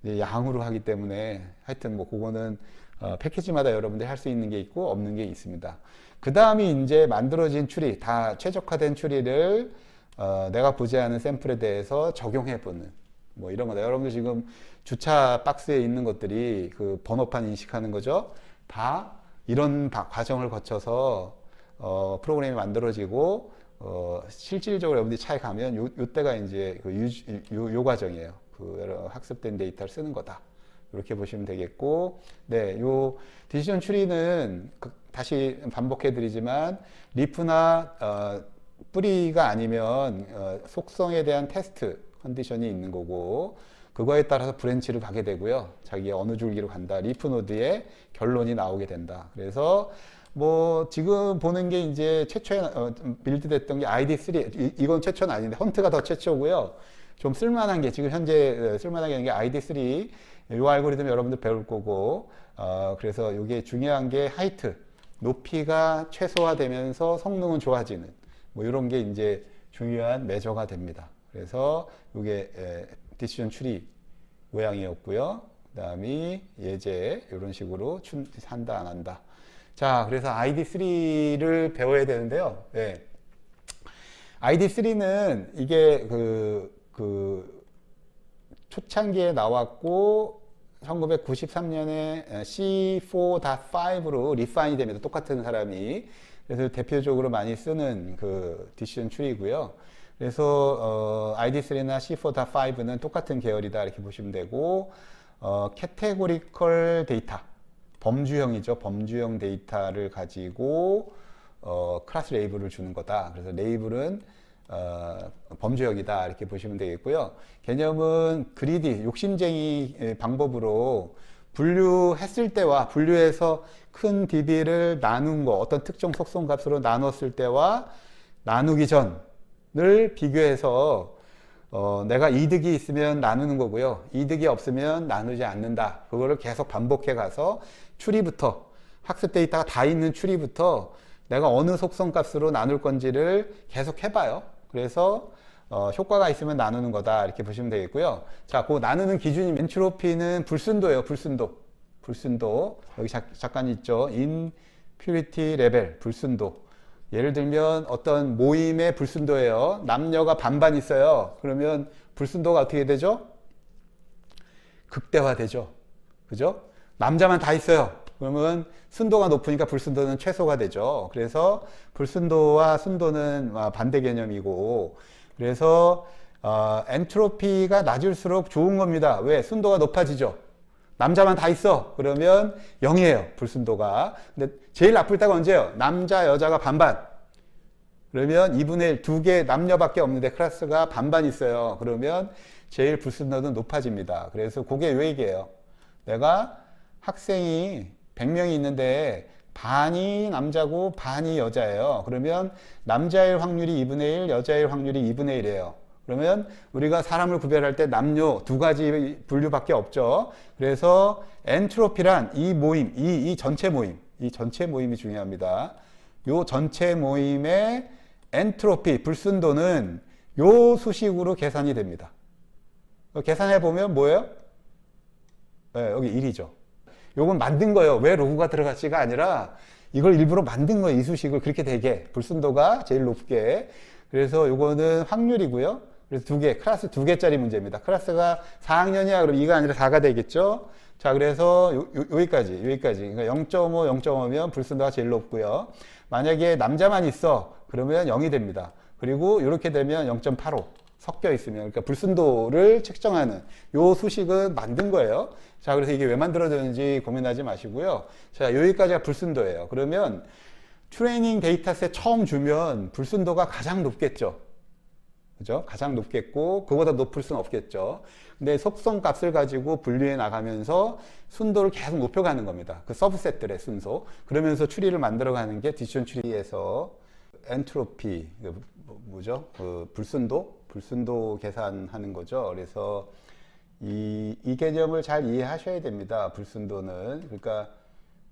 양으로 하기 때문에 하여튼 뭐 그거는 패키지마다 여러분들이 할 수 있는 게 있고 없는 게 있습니다. 그 다음이 이제 만들어진 추리, 다 최적화된 추리를 내가 보지 않은 샘플에 대해서 적용해 보는 뭐 이런 거다. 여러분들 지금 주차 박스에 있는 것들이 그 번호판 인식하는 거죠. 다 이런 과정을 거쳐서 프로그램이 만들어지고 실질적으로 여러분들이 차에 가면 요때가 이제 요 과정이에요. 그 학습된 데이터를 쓰는 거다. 이렇게 보시면 되겠고, 네, 요 디시전 추리는 다시 반복해 드리지만 리프나 뿌리가 아니면 속성에 대한 테스트 컨디션이 있는 거고 그거에 따라서 브랜치를 가게 되고요. 자기가 어느 줄기로 간다. 리프 노드의 결론이 나오게 된다. 그래서 뭐 지금 보는 게 이제 최초에 빌드됐던 게 ID3 이건 최초는 아닌데 헌트가 더 최초고요. 좀 쓸만한 게 지금 현재 쓸만하게 있는 게 ID3 이 알고리즘 여러분들 배울 거고 그래서 이게 중요한 게 하이트 높이가 최소화되면서 성능은 좋아지는 뭐 이런 게 이제 중요한 매저가 됩니다. 그래서 이게 디시전 추리 모양이었고요. 그다음이 예제 이런 식으로 한다 안 한다. 자, 그래서 ID3를 배워야 되는데요. 네. ID3는 이게 그 초창기에 나왔고 1993년에 C4.5로 리파인이 됩니다. 똑같은 사람이. 그래서 대표적으로 많이 쓰는 그 디시전 트리고요. 그래서 ID3나 C4.5는 똑같은 계열이다 이렇게 보시면 되고, 캐테고리컬 데이터, 범주형이죠. 범주형 데이터를 가지고 클래스 레이블을 주는 거다. 그래서 레이블은 범주형이다 이렇게 보시면 되겠고요. 개념은 그리디, 욕심쟁이 방법으로 분류했을 때와 분류해서 큰 DB를 나눈 거, 어떤 특정 속성 값으로 나눴을 때와 나누기 전을 비교해서 내가 이득이 있으면 나누는 거고요. 이득이 없으면 나누지 않는다. 그거를 계속 반복해 가서 추리부터, 학습 데이터가 다 있는 추리부터 내가 어느 속성 값으로 나눌 건지를 계속 해봐요. 그래서 효과가 있으면 나누는 거다 이렇게 보시면 되겠고요. 자, 그 나누는 기준이 엔트로피는 불순도예요. 불순도. 여기 잠깐 있죠. impurity level, 불순도. 예를 들면 어떤 모임의 불순도예요. 남녀가 반반 있어요. 그러면 불순도가 어떻게 되죠? 극대화되죠. 그죠? 남자만 다 있어요. 그러면 순도가 높으니까 불순도는 최소가 되죠. 그래서 불순도와 순도는 반대 개념이고, 그래서 엔트로피가 낮을수록 좋은 겁니다. 왜? 순도가 높아지죠. 남자만 다 있어. 그러면 0이에요. 불순도가. 근데 제일 나쁠 때가 언제예요? 남자, 여자가 반반. 그러면 2분의 1, 두 개 남녀밖에 없는데 클래스가 반반 있어요. 그러면 제일 불순도는 높아집니다. 그래서 그게 요 얘기예요. 내가 학생이 100명이 있는데 반이 남자고 반이 여자예요. 그러면 남자일 확률이 2분의 1, 여자일 확률이 2분의 1이에요. 그러면 우리가 사람을 구별할 때 남녀 두 가지 분류밖에 없죠. 그래서 엔트로피란 이 모임, 이 전체 모임이 중요합니다. 요 전체 모임의 엔트로피, 불순도는 요 수식으로 계산이 됩니다. 계산해 보면 뭐예요? 네, 여기 1이죠. 요건 만든 거예요. 왜 로그가 들어갔지가 아니라 이걸 일부러 만든 거예요. 이 수식을 그렇게 되게, 불순도가 제일 높게. 그래서 요거는 확률이고요. 그래서 클래스 2개짜리 문제입니다. 클래스가 4학년이야. 그럼 2가 아니라 4가 되겠죠. 자, 그래서 여기까지. 그러니까 0.5, 0.5면 불순도가 제일 높고요. 만약에 남자만 있어. 그러면 0이 됩니다. 그리고 이렇게 되면 0.85 섞여 있으면, 그러니까 불순도를 측정하는 요 수식은 만든 거예요. 자, 그래서 이게 왜 만들어졌는지 고민하지 마시고요. 자, 여기까지가 불순도예요. 그러면 트레이닝 데이터셋 처음 주면 불순도가 가장 높겠죠. 그죠? 가장 높겠고, 그보다 높을 수는 없겠죠. 근데 속성 값을 가지고 분류해 나가면서 순도를 계속 높여가는 겁니다. 그 서브셋들의 순서. 그러면서 추리를 만들어가는 게 디시전 추리에서 엔트로피, 뭐죠? 불순도 계산하는 거죠. 그래서 이 개념을 잘 이해하셔야 됩니다. 불순도는. 그러니까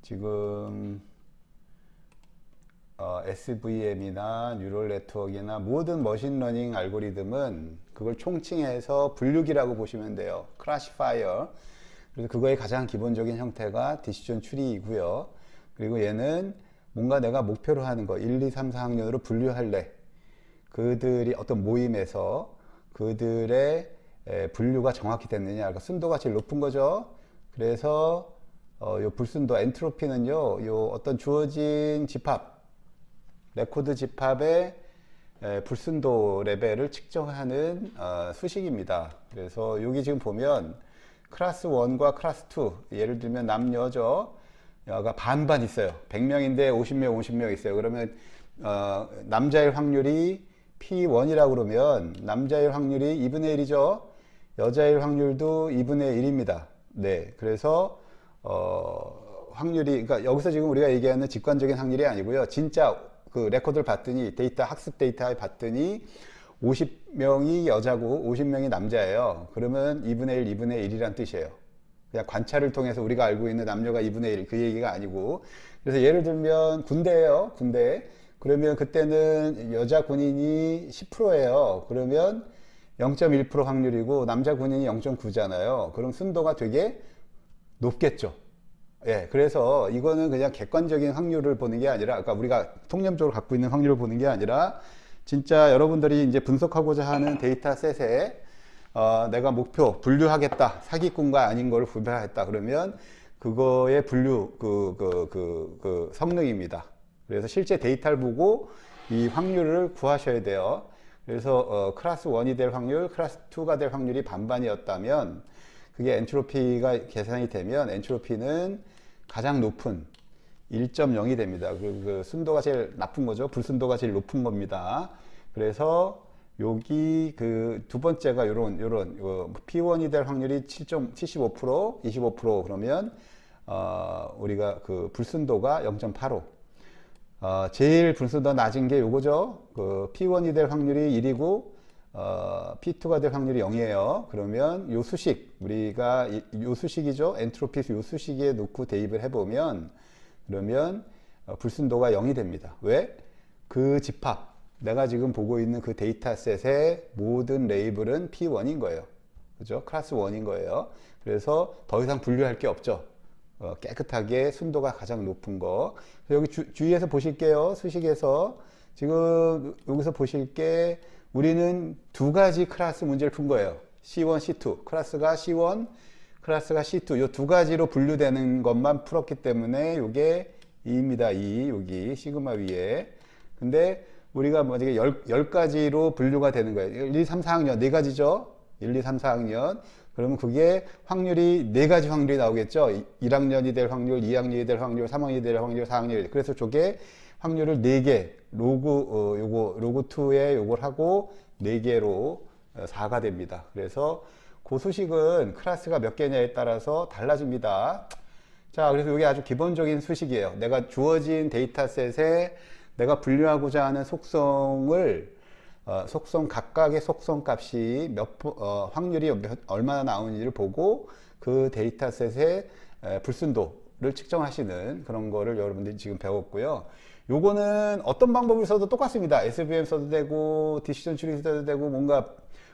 지금 SVM이나 뉴럴 네트워크나 모든 머신러닝 알고리즘은 그걸 총칭해서 분류기라고 보시면 돼요. 클래시파이어. 그래서 그거의 가장 기본적인 형태가 디시전 추리이고요. 그리고 얘는 뭔가 내가 목표로 하는 거 1, 2, 3, 4학년으로 분류할래. 그들이 어떤 모임에서 그들의 분류가 정확히 됐느냐. 그러니까 순도가 제일 높은 거죠. 그래서 요 불순도 엔트로피는요, 요 어떤 주어진 집합, 레코드 집합의 불순도 레벨을 측정하는 수식입니다. 그래서 여기 지금 보면 클래스 1과 클래스 2, 예를 들면 남녀죠. 가 반반 있어요. 100명인데 50명 있어요. 그러면 남자일 확률이 P1이라고 그러면 남자일 확률이 2분의 1이죠. 여자일 확률도 2분의 1입니다. 네, 그래서 확률이, 그러니까 여기서 지금 우리가 얘기하는 직관적인 확률이 아니고요. 진짜 그 레코드를 봤더니, 학습 데이터에 봤더니 50명이 여자고 50명이 남자예요. 그러면 2분의 1, 2분의 1이란 뜻이에요. 그냥 관찰을 통해서 우리가 알고 있는 남녀가 2분의 1, 그 얘기가 아니고. 그래서 예를 들면 군대예요. 군대. 그러면 그때는 여자 군인이 10%예요. 그러면 0.1% 확률이고 남자 군인이 0.9잖아요. 그럼 순도가 되게 높겠죠. 예, 그래서 이거는 그냥 객관적인 확률을 보는 게 아니라, 아까 우리가 통념적으로 갖고 있는 확률을 보는 게 아니라, 진짜 여러분들이 이제 분석하고자 하는 데이터셋에 내가 목표 분류하겠다, 사기꾼과 아닌 걸 구별하겠다 그러면 그거의 분류 그 성능입니다. 그래서 실제 데이터를 보고 이 확률을 구하셔야 돼요. 그래서 클래스 1이 될 확률, 클래스 2가 될 확률이 반반이었다면 그게 엔트로피가 계산이 되면 엔트로피는 가장 높은 1.0이 됩니다. 그 순도가 제일 나쁜 거죠. 불순도가 제일 높은 겁니다. 그래서 여기 그 두 번째가 요런 P1이 될 확률이 75%, 25% 그러면 우리가 그 불순도가 0.85. 제일 불순도 낮은 게 요거죠. 그 P1이 될 확률이 1이고 P2가 될 확률이 0이에요. 그러면 요 수식, 우리가 요 수식이죠. 엔트로피 요 수식에 놓고 대입을 해보면 그러면 불순도가 0이 됩니다. 왜? 그 집합, 내가 지금 보고 있는 그 데이터셋의 모든 레이블은 P1인 거예요. 그죠? 클래스 1인 거예요. 그래서 더 이상 분류할 게 없죠. 깨끗하게 순도가 가장 높은 거. 여기 주위에서 보실게요. 수식에서 지금 여기서 보실 게 우리는 두 가지 클래스 문제를 푼 거예요. C1, C2. 클래스가 C1, 클래스가 C2. 이 두 가지로 분류되는 것만 풀었기 때문에 이게 2입니다. 2. 여기 시그마 위에. 근데 우리가 만약에 10가지로 분류가 되는 거예요. 1, 2, 3, 4학년 네 가지죠. 1, 2, 3, 4학년. 그러면 그게 확률이 네 가지 확률이 나오겠죠. 1학년이 될 확률, 2학년이 될 확률, 3학년이 될 확률, 4학년이. 그래서 저게 확률을 4개, 로그 2에 요걸 하고 4개로 4가 됩니다. 그래서 그 수식은 클래스가 몇 개냐에 따라서 달라집니다. 자, 그래서 이게 아주 기본적인 수식이에요. 내가 주어진 데이터셋에 내가 분류하고자 하는 속성을 각각의 속성 값이 확률이 얼마나 나오는지를 보고 그 데이터셋의 불순도를 측정하시는 그런 거를 여러분들이 지금 배웠고요. 요거는 어떤 방법을 써도 똑같습니다. SVM 써도 되고, 디시전 트리 써도 되고, 뭔가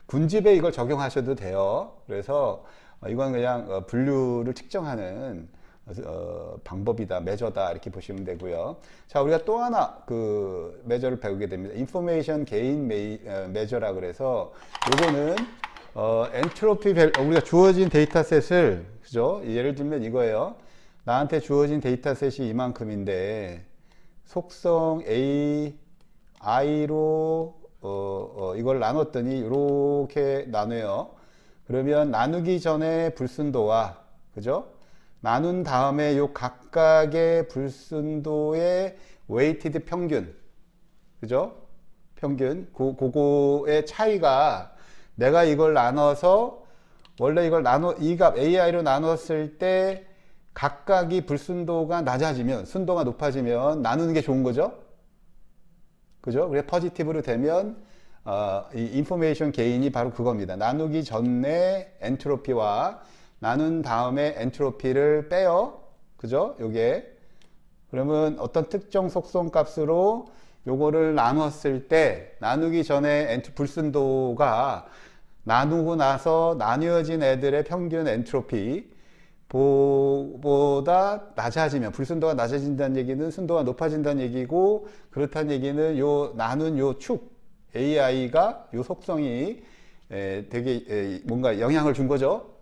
군집에 이걸 적용하셔도 돼요. 그래서 이건 그냥 분류를 측정하는 방법이다, 메저다 이렇게 보시면 되고요. 자, 우리가 또 하나 그 메저를 배우게 됩니다. 인포메이션 게인 메저라 그래서 요거는 엔트로피 우리가 주어진 데이터셋을, 그죠? 예를 들면 이거예요. 나한테 주어진 데이터셋이 이만큼인데 속성 A, I로 이걸 나눴더니 이렇게 나눠요. 그러면 나누기 전에 불순도와, 그죠? 나눈 다음에 요 각각의 불순도의 웨이티드 평균, 그죠? 평균, 그거의 차이가 내가 이걸 나눠서 원래 이걸 이 값 AI로 나눴을 때 각각이 불순도가 낮아지면, 순도가 높아지면 나누는 게 좋은 거죠. 그죠? 그래 포지티브로 되면 이 인포메이션 게인이 바로 그겁니다. 나누기 전에 엔트로피와 나눈 다음에 엔트로피를 빼요. 그죠? 요게. 그러면 어떤 특정 속성 값으로 요거를 나눴을 때 나누기 전에 불순도가 나누고 나서 나뉘어진 애들의 평균 엔트로피 보다 낮아지면, 불순도가 낮아진다는 얘기는 순도가 높아진다는 얘기고, 그렇다는 얘기는 요 나눈 요 축 AI가 요 속성이 되게 뭔가 영향을 준 거죠.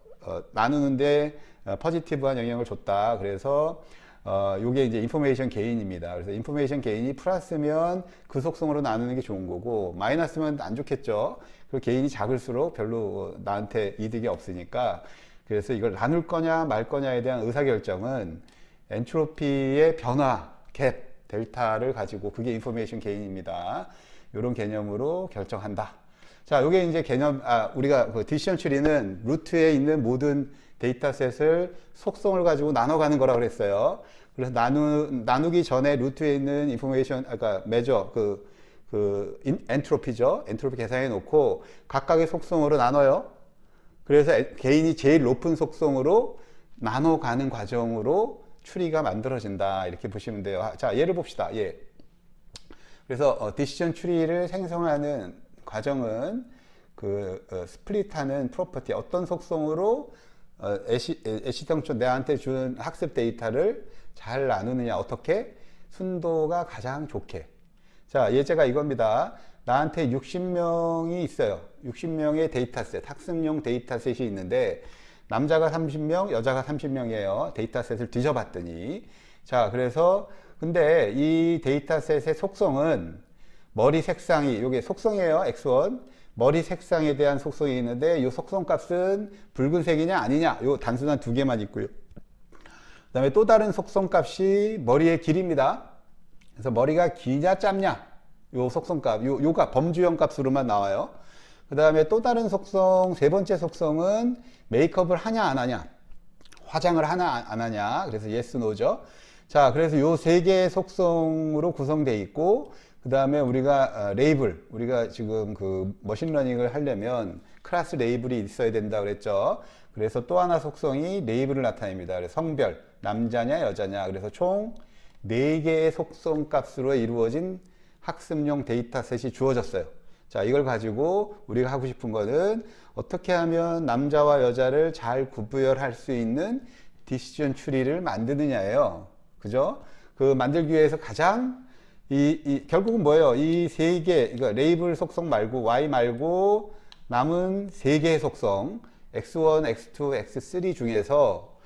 나누는데 포지티브한 영향을 줬다. 그래서 요게 이제 인포메이션 게인입니다. 그래서 인포메이션 게인이 플러스면 그 속성으로 나누는 게 좋은 거고, 마이너스면 안 좋겠죠. 그리고 게인이 작을수록 별로 나한테 이득이 없으니까. 그래서 이걸 나눌 거냐 말 거냐에 대한 의사결정은 엔트로피의 변화, 갭, 델타를 가지고, 그게 인포메이션 게인입니다. 이런 개념으로 결정한다. 자, 요게 이제 개념, 우리가 그 디시전 트리는 루트에 있는 모든 데이터셋을 속성을 가지고 나눠가는 거라고 그랬어요. 그래서 나누기 전에 루트에 있는 인포메이션, 메저, 엔트로피죠. 엔트로피 계산해 놓고 각각의 속성으로 나눠요. 그래서 개인이 제일 높은 속성으로 나눠가는 과정으로 추리가 만들어진다. 이렇게 보시면 돼요. 자, 예를 봅시다. 예. 그래서 디시전 트리를 생성하는 과정은 스플릿하는 프로퍼티, 어떤 속성으로 애시당초 내한테 준 학습 데이터를 잘 나누느냐, 어떻게? 순도가 가장 좋게. 자, 예제가 이겁니다. 나한테 60명이 있어요. 60명의 데이터셋, 학습용 데이터셋이 있는데 남자가 30명, 여자가 30명이에요. 데이터셋을 뒤져봤더니. 자, 그래서 근데 이 데이터셋의 속성은 머리 색상이, 요게 속성이에요. X1. 머리 색상에 대한 속성이 있는데 이 속성 값은 붉은색이냐 아니냐, 요 단순한 두 개만 있고요. 그 다음에 또 다른 속성 값이 머리의 길이입니다. 그래서 머리가 기냐 짧냐, 요 속성 값, 요가 범주형 값으로만 나와요. 그 다음에 또 다른 속성, 세 번째 속성은 메이크업을 하냐 안 하냐, 화장을 하냐 안 하냐. 그래서 yes, no죠. 자, 그래서 요 세 개의 속성으로 구성되어 있고, 그 다음에 우리가 레이블, 우리가 지금 그 머신러닝을 하려면 클래스 레이블이 있어야 된다 그랬죠. 그래서 또 하나 속성이 레이블을 나타냅니다. 그래서 성별, 남자냐 여자냐. 그래서 총 4개의 속성 값으로 이루어진 학습용 데이터셋이 주어졌어요. 자, 이걸 가지고 우리가 하고 싶은 거는 어떻게 하면 남자와 여자를 잘 구분할 수 있는 디시전 추리를 만드느냐예요. 그죠? 그 만들기 위해서 가장 결국은 뭐예요? 이 세 개, 그러니까 레이블 속성 말고, Y 말고 남은 세 개의 속성, X1, X2, X3 중에서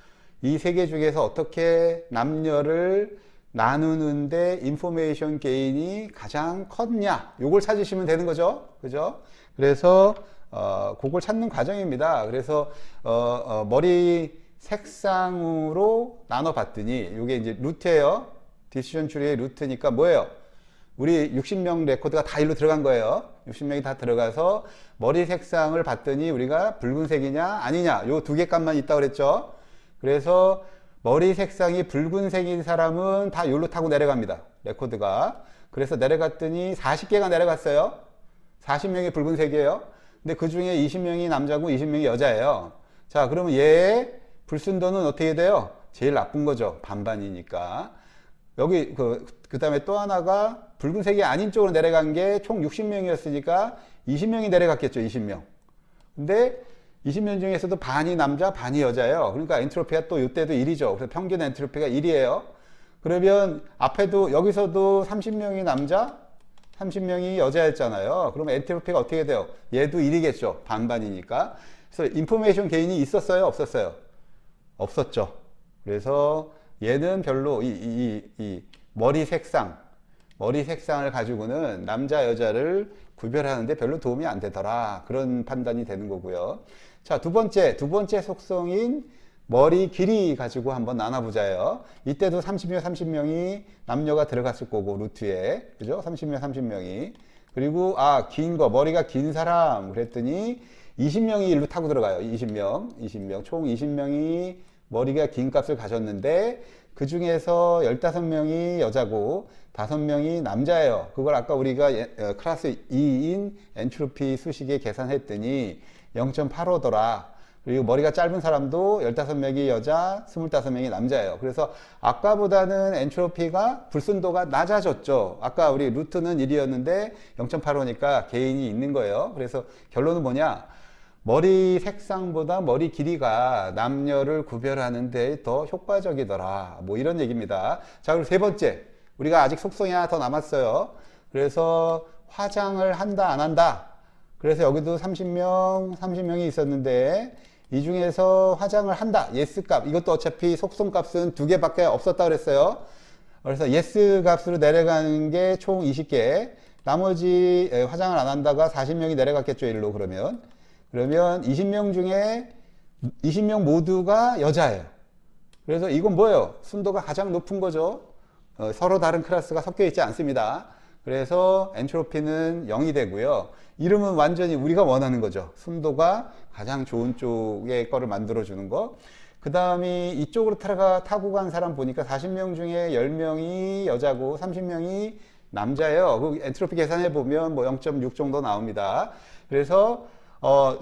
이 세 개 중에서 어떻게 남녀를 나누는데 인포메이션 게인이 가장 컸냐, 요걸 찾으시면 되는 거죠. 그죠? 그래서 그걸 찾는 과정입니다. 그래서 머리 색상으로 나눠 봤더니 이게 이제 루트예요. 디시전 추리의 루트니까 뭐예요? 우리 60명 레코드가 다 일로 들어간 거예요. 60명이 다 들어가서 머리 색상을 봤더니 우리가 붉은색이냐 아니냐, 요 두 개 값만 있다고 그랬죠. 그래서 머리 색상이 붉은색인 사람은 다 요로 타고 내려갑니다. 레코드가. 그래서 내려갔더니 40개가 내려갔어요. 40명이 붉은색이에요. 근데 그 중에 20명이 남자고 20명이 여자예요. 자, 그러면 얘의 불순도는 어떻게 돼요? 제일 나쁜 거죠. 반반이니까. 여기 그 다음에 또 하나가 붉은색이 아닌 쪽으로 내려간 게 총 60명이었으니까 20명이 내려갔겠죠. 20명. 근데 20명 중에서도 반이 남자, 반이 여자예요. 그러니까 엔트로피가 또 이때도 1이죠. 그래서 평균 엔트로피가 1이에요. 그러면 앞에도 여기서도 30명이 남자, 30명이 여자였잖아요. 그러면 엔트로피가 어떻게 돼요? 얘도 1이겠죠. 반반이니까. 그래서 인포메이션 게인이 있었어요? 없었어요? 없었죠. 그래서 얘는 별로 이 머리 색상을 가지고는 남자 여자를 구별하는데 별로 도움이 안 되더라, 그런 판단이 되는 거고요. 자, 두 번째 속성인 머리 길이 가지고 한번 나눠보자요. 이때도 30명이 남녀가 들어갔을 거고, 루트에. 그죠? 30명이. 그리고, 긴 거, 머리가 긴 사람. 그랬더니 20명이 일로 타고 들어가요. 20명. 총 20명이 머리가 긴 값을 가졌는데, 그 중에서 15명이 여자고 5명이 남자예요. 그걸 아까 우리가 클래스 2인 엔트로피 수식에 계산했더니 0.85더라. 그리고 머리가 짧은 사람도 15명이 여자, 25명이 남자예요. 그래서 아까보다는 엔트로피가 불순도가 낮아졌죠. 아까 우리 루트는 1이었는데 0.85니까 개인이 있는 거예요. 그래서 결론은 뭐냐? 머리 색상보다 머리 길이가 남녀를 구별하는 데 더 효과적이더라, 뭐 이런 얘기입니다. 자, 그리고 세 번째, 우리가 아직 속성이 하나 더 남았어요. 그래서 화장을 한다 안 한다. 그래서 여기도 30명이 있었는데 이 중에서 화장을 한다, yes 값, 이것도 어차피 속성 값은 2개밖에 없었다 그랬어요. 그래서 yes 값으로 내려가는 게 총 20개, 나머지 화장을 안 한다가 40명이 내려갔겠죠, 일로. 그러면 20명 중에 20명 모두가 여자예요. 그래서 이건 뭐예요? 순도가 가장 높은 거죠. 서로 다른 클래스가 섞여 있지 않습니다. 그래서 엔트로피는 0이 되고요. 이름은 완전히 우리가 원하는 거죠. 순도가 가장 좋은 쪽의 거를 만들어 주는 거. 그 다음이 이쪽으로 타고 간 사람 보니까 40명 중에 10명이 여자고 30명이 남자예요. 그 엔트로피 계산해 보면 뭐 0.6 정도 나옵니다. 그래서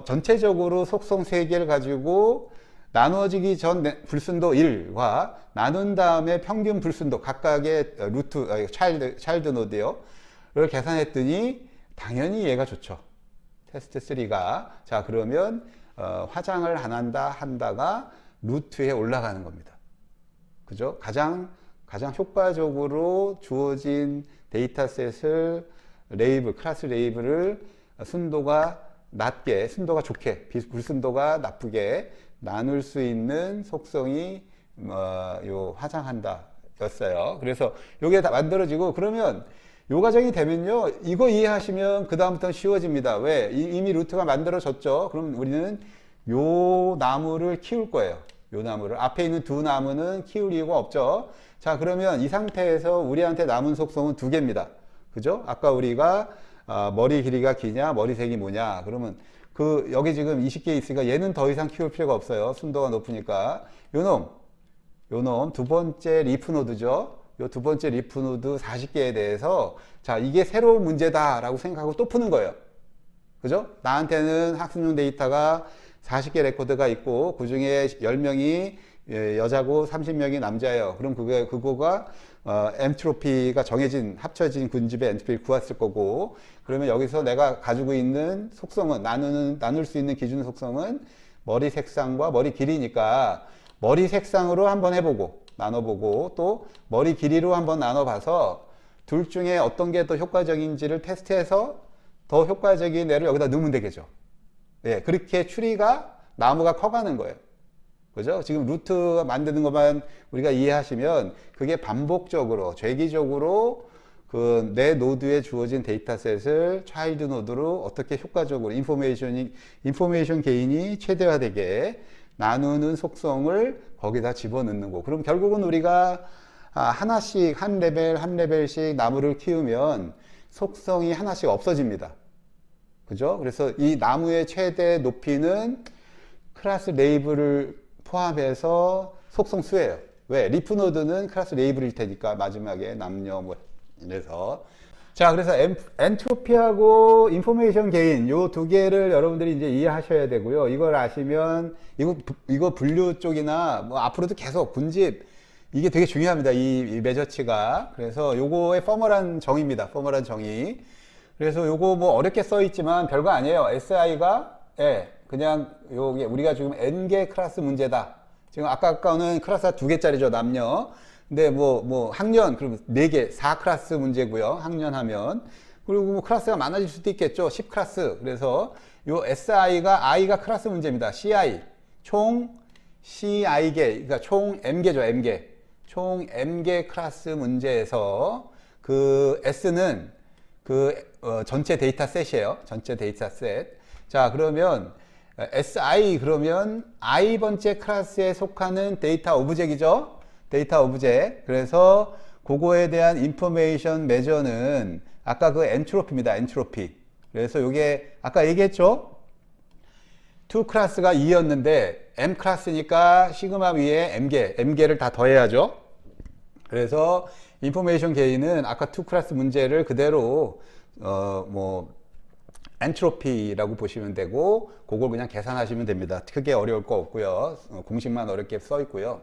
전체적으로 속성 3개를 가지고 나누어지기 전 불순도 1과 나눈 다음에 평균 불순도, 각각의 루트, 차일드 노드요. 를 계산했더니 당연히 얘가 좋죠. 테스트 3가. 자, 그러면 화장을 안 한다 한다가 루트에 올라가는 겁니다. 그죠? 가장 효과적으로 주어진 데이터셋을 클래스 레이블을 순도가 낮게, 순도가 좋게, 불순도가 나쁘게 나눌 수 있는 속성이 요 화장한다 였어요. 그래서 요게 다 만들어지고, 그러면 요 과정이 되면요, 이거 이해하시면 그 다음부터는 쉬워집니다. 왜? 이미 루트가 만들어졌죠. 그럼 우리는 요 나무를 키울 거예요. 요 나무를. 앞에 있는 두 나무는 키울 이유가 없죠. 자, 그러면 이 상태에서 우리한테 남은 속성은 두 개입니다. 그죠? 아까 우리가 머리 길이가 기냐, 머리 색이 뭐냐. 그러면 여기 지금 20개 있으니까 얘는 더 이상 키울 필요가 없어요. 순도가 높으니까. 요 놈 두 번째 리프 노드죠. 요 두 번째 리프 노드 40개에 대해서, 자, 이게 새로운 문제다라고 생각하고 또 푸는 거예요. 그죠? 나한테는 학습용 데이터가 40개 레코드가 있고, 그 중에 10명이 여자고 30명이 남자예요. 그럼 그거가 엔트로피가 합쳐진 군집의 엔트로피를 구했을 거고, 그러면 여기서 내가 가지고 있는 속성은, 나눌 수 있는 기준 속성은 머리 색상과 머리 길이니까, 머리 색상으로 한번 해보고, 나눠보고, 또 머리 길이로 한번 나눠봐서 둘 중에 어떤 게 더 효과적인지를 테스트해서 더 효과적인 애를 여기다 넣으면 되겠죠. 예, 그렇게 나무가 커가는 거예요. 그죠? 지금 루트 만드는 것만 우리가 이해하시면 그게 반복적으로, 죄기적으로 내 노드에 주어진 데이터셋을 차일드 노드로 어떻게 효과적으로 인포메이션 게인이 최대화되게 나누는 속성을 거기다 집어넣는 거. 그럼 결국은 우리가 하나씩, 한 레벨씩 나무를 키우면 속성이 하나씩 없어집니다. 그죠? 그래서 이 나무의 최대 높이는 클래스 레이블을 포함해서 속성 수예요. 왜? 리프 노드는 클래스 레이블일 테니까, 마지막에 남녀 이래서. 자, 그래서 엔트로피하고 인포메이션 게인, 요 두 개를 여러분들이 이제 이해하셔야 되고요. 이걸 아시면 이거 분류 쪽이나 뭐 앞으로도 계속 군집, 이게 되게 중요합니다. 이 메저치가. 그래서 요거의 포멀한 정의입니다. 포멀한 정의. 그래서 요거 뭐 어렵게 써 있지만 별거 아니에요. SI가 그냥 요게 우리가 지금 N개 클래스 문제다. 지금 아까 거는 클래스가 2개짜리죠, 남녀. 근데 뭐 학년, 그러면 4개, 4클래스 문제고요. 학년하면. 그리고 뭐 클래스가 많아질 수도 있겠죠. 10클래스. 그래서 요 I가 클래스 문제입니다. CI. 총 CI개, 그러니까 총 M개죠, M개. 총 M개 클래스 문제에서 그 S는 전체 데이터 셋이에요. 전체 데이터 셋. 자, 그러면 SI, 그러면 I번째 클래스에 속하는 데이터 오브젝이죠. 데이터 오브젝. 그래서 그거에 대한 인포메이션 매저는 아까 그 엔트로피입니다. 엔트로피. 그래서 요게 아까 얘기했죠. 2 클래스가 2였는데 M 클래스니까 시그마 위에 M개를 다 더해야죠. 그래서 인포메이션 게인은 아까 2 클래스 문제를 그대로 엔트로피라고 보시면 되고, 그걸 그냥 계산하시면 됩니다. 크게 어려울 거 없고요. 공식만 어렵게 써 있고요.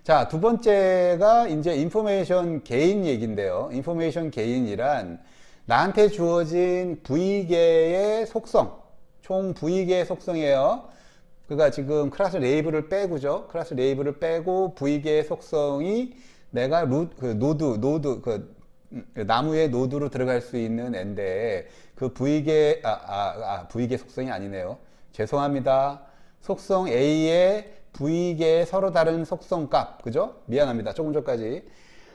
자, 두 번째가 이제 인포메이션 게인 얘기인데요. 인포메이션 게인이란 나한테 주어진 V개의 속성, 총 V개의 속성이에요. 그러니까 지금 클래스 레이블을 빼고죠. 클래스 레이블을 빼고 V개의 속성이 내가 나무의 노드로 들어갈 수 있는 앤데, 그 V개, V개 속성이 아니네요. 죄송합니다. 속성 A의 V개의 서로 다른 속성 값, 그죠? 미안합니다. 조금 전까지.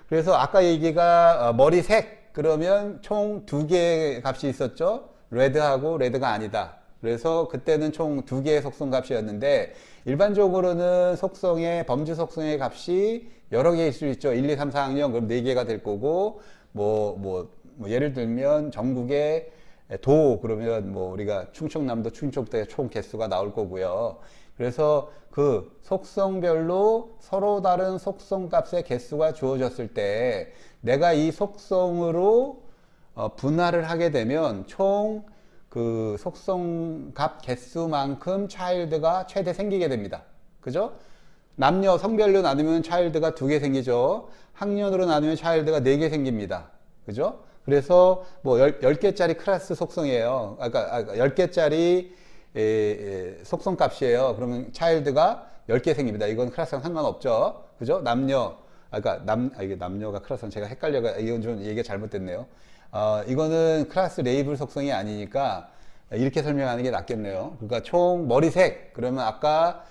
그래서 아까 얘기가 머리색, 그러면 총 2개의 값이 있었죠? 레드하고 레드가 아니다. 그래서 그때는 총 2개의 속성 값이었는데, 일반적으로는 범주 속성의 값이 여러 개일 수 있죠. 1, 2, 3, 4학년, 그럼 4개가 될 거고, 예를 들면 전국에 그러면 우리가 충청남도 충청도의 총 개수가 나올 거고요. 그래서 그 속성별로 서로 다른 속성 값의 개수가 주어졌을 때 내가 이 속성으로 분할을 하게 되면 총 그 속성 값 개수만큼 차일드가 최대 생기게 됩니다. 그죠? 남녀 성별로 나누면 차일드가 2개 생기죠. 학년으로 나누면 차일드가 4개 생깁니다. 그죠? 그래서 10개짜리 클래스 속성이에요. 10개짜리 속성값이에요. 그러면 child가 10개 생깁니다. 이건 클래스랑 상관없죠. 그죠? 남녀. 이게 남녀가 클래스는 제가 헷갈려가, 이건 좀 얘기가 잘못됐네요. 이거는 클래스 레이블 속성이 아니니까 이렇게 설명하는 게 낫겠네요. 그러니까 총 머리색. 그러면 아까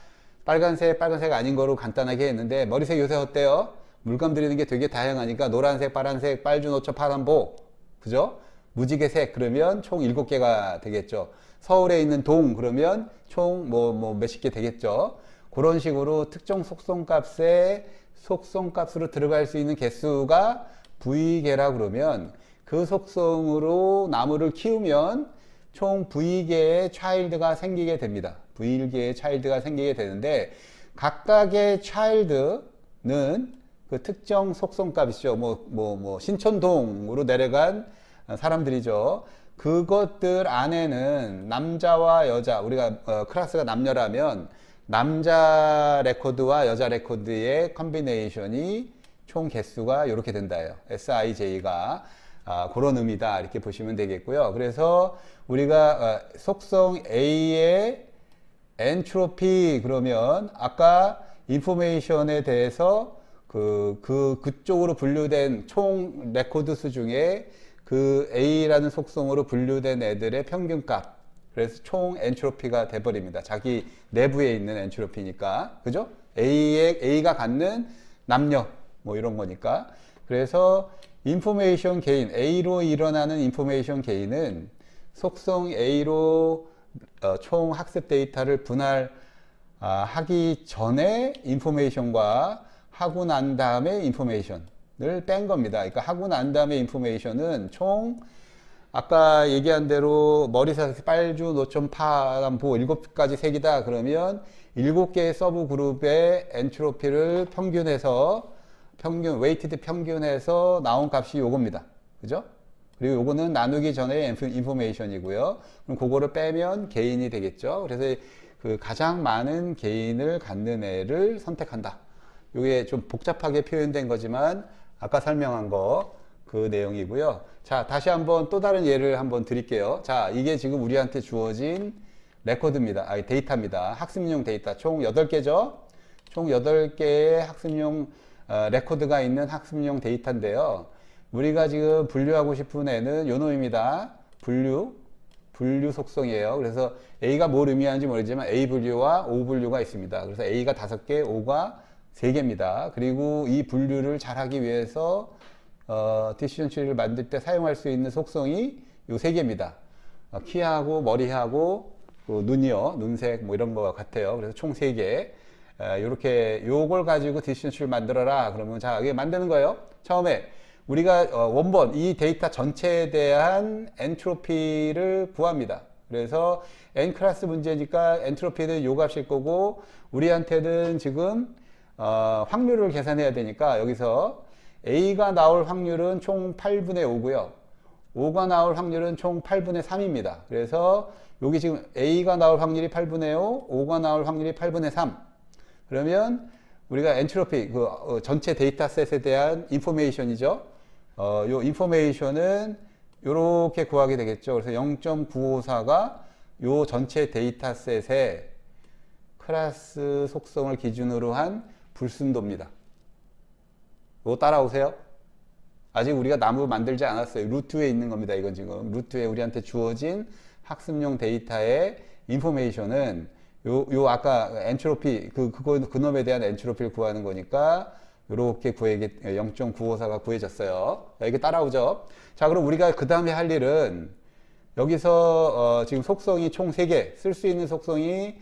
빨간색 아닌 거로 간단하게 했는데, 머리색 요새 어때요? 물감 들이는 게 되게 다양하니까 노란색, 파란색, 빨주노초, 파란보. 그죠? 무지개색 그러면 총 7개가 되겠죠. 서울에 있는 동 그러면 총 몇십 개 되겠죠. 그런 식으로 특정 속성값으로 들어갈 수 있는 개수가 V개라 그러면 그 속성으로 나무를 키우면 총 V개의 child가 생기게 됩니다. V개의 child가 생기게 되는데, 각각의 child는 그 특정 속성값이죠. 신촌동으로 내려간 사람들이죠. 그것들 안에는 남자와 여자, 우리가 클래스가 남녀라면 남자 레코드와 여자 레코드의 컨비네이션이 총 개수가 이렇게 된다요. SIJ가 그런 의미다 이렇게 보시면 되겠고요. 그래서 우리가 속성 A의 엔트로피 그러면 아까 인포메이션에 대해서 그쪽으로 분류된 총 레코드 수 중에 그 A라는 속성으로 분류된 애들의 평균값, 그래서 총 엔트로피가 돼버립니다. 자기 내부에 있는 엔트로피니까. 그죠? A가 갖는 남녀 이런 거니까. 그래서 인포메이션 게인, A로 일어나는 인포메이션 게인은 속성 A로 총 학습 데이터를 분할하기 전에 인포메이션과 하고 난 다음에 인포메이션을 뺀 겁니다. 그러니까 하고 난 다음에 인포메이션은 총 아까 얘기한 대로 머리색, 빨주, 노천, 파란보 7가지 색이다 그러면 7개의 서브 그룹의 엔트로피를 웨이티드 평균해서 나온 값이 요겁니다. 그죠? 그리고 요거는 나누기 전에 인포메이션이고요. 그럼 그거를 빼면 개인이 되겠죠. 그래서 그 가장 많은 개인을 갖는 애를 선택한다. 이게 좀 복잡하게 표현된 거지만 아까 설명한 거 그 내용이고요. 자, 다시 한번 또 다른 예를 한번 드릴게요. 자, 이게 지금 우리한테 주어진 레코드입니다. 데이터입니다. 학습용 데이터 총 8개죠. 총 8개의 학습용 레코드가 있는 학습용 데이터인데요. 우리가 지금 분류하고 싶은 애는 요 놈입니다. 분류 속성이에요. 그래서 A가 뭘 의미하는지 모르지만 A 분류와 O 분류가 있습니다. 그래서 A가 5개, O가 3개입니다. 그리고 이 분류를 잘하기 위해서 디시전 트리를 만들 때 사용할 수 있는 속성이 요 3개입니다. 키하고 머리하고 눈이요. 눈색 이런 거 같아요. 그래서 총 3개. 요렇게 요걸 가지고 디시전 트리를 만들어라. 그러면 자, 이게 만드는 거예요. 처음에 우리가 원본 이 데이터 전체에 대한 엔트로피를 구합니다. 그래서 n 클래스 문제니까 엔트로피는 요 값일 거고, 우리한테는 지금 확률을 계산해야 되니까 여기서 A가 나올 확률은 총 8분의 5고요. O가 나올 확률은 총 8분의 3입니다. 그래서 여기 지금 A가 나올 확률이 8분의 5, O가 나올 확률이 8분의 3. 그러면 우리가 엔트로피, 전체 데이터셋에 대한 인포메이션이죠. 요 인포메이션은 요렇게 구하게 되겠죠. 그래서 0.954가 요 전체 데이터셋의 클래스 속성을 기준으로 한 불순도입니다. 이거 따라오세요. 아직 우리가 나무 만들지 않았어요. 루트에 있는 겁니다. 이건 지금 루트에 우리한테 주어진 학습용 데이터의 인포메이션은 요 아까 엔트로피 그놈에 대한 엔트로피를 구하는 거니까 요렇게 0.954가 구해졌어요. 이게 따라오죠. 자, 그럼 우리가 그 다음에 할 일은 여기서 지금 속성이 총 3개, 쓸 수 있는 속성이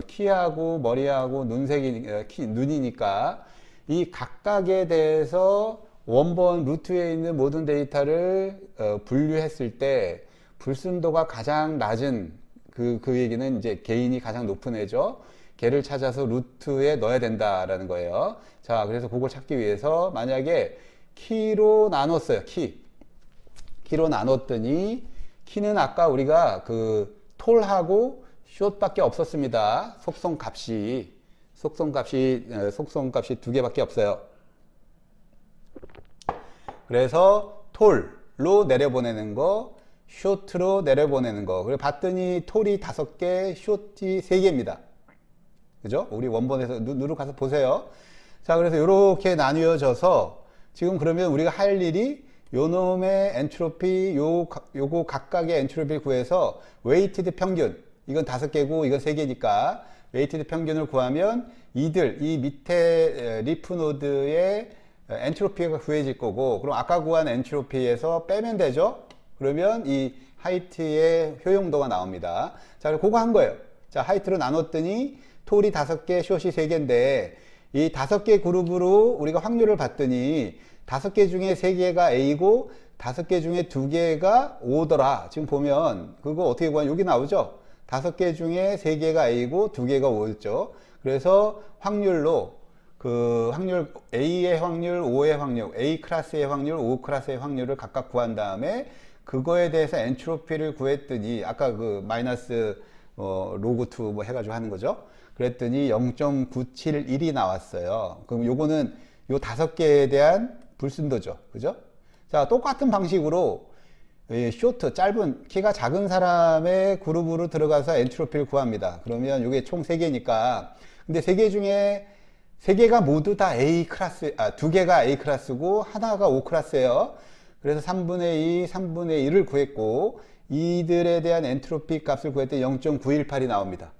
키하고 머리하고 눈이니까 이 각각에 대해서 원본 루트에 있는 모든 데이터를 분류했을 때 불순도가 가장 낮은 그 얘기는 이제 개인이 가장 높은 애죠. 걔를 찾아서 루트에 넣어야 된다라는 거예요. 자, 그래서 그걸 찾기 위해서 만약에 키로 나눴어요. 키로 나눴더니 키는 아까 우리가 톨하고 숏밖에 없었습니다. 속성값이 2개밖에 없어요. 그래서 톨로 내려보내는 거, 쇼트로 내려보내는 거. 그리고 봤더니 톨이 5개, 쇼트 3개입니다. 그죠? 우리 원본에서 누르 가서 보세요. 자, 그래서 이렇게 나뉘어져서 지금 그러면 우리가 할 일이 요 놈의 엔트로피, 요거 각각의 엔트로피를 구해서 웨이티드 평균, 이건 5개고 이건 3개니까 웨이티드 평균을 구하면 이 밑에 리프 노드의 엔트로피가 구해질 거고, 그럼 아까 구한 엔트로피에서 빼면 되죠? 그러면 이 하이트의 효용도가 나옵니다. 자, 그럼 그거 한 거예요. 자, 하이트로 나눴더니 톨이 5개, 숏이 3개인데 이 5개 그룹으로 우리가 확률을 봤더니 5개 중에 3개가 A고 5개 중에 2개가 O더라. 지금 보면 그거 어떻게 구하냐? 여기 나오죠? 5개 중에 3개가 A고 2개가 O였죠. 그래서 확률로 그 확률 A의 확률, O의 확률, A 클래스의 확률, O 클래스의 확률을 각각 구한 다음에 그거에 대해서 엔트로피를 구했더니 아까 그 마이너스 로그 2 뭐 해가지고 하는 거죠. 그랬더니 0.971이 나왔어요. 그럼 요거는 요 5개에 대한 불순도죠. 그죠? 자, 똑같은 방식으로 쇼트, 짧은, 키가 작은 사람의 그룹으로 들어가서 엔트로피를 구합니다. 그러면 요게 총 3개니까. 근데 3개 중에 3개가 모두 다 A 클래스, 2개가 A 클래스고 하나가 O 클래스예요. 그래서 3분의 2, 3분의 1을 구했고 이들에 대한 엔트로피 값을 구했더니 0.918이 나옵니다.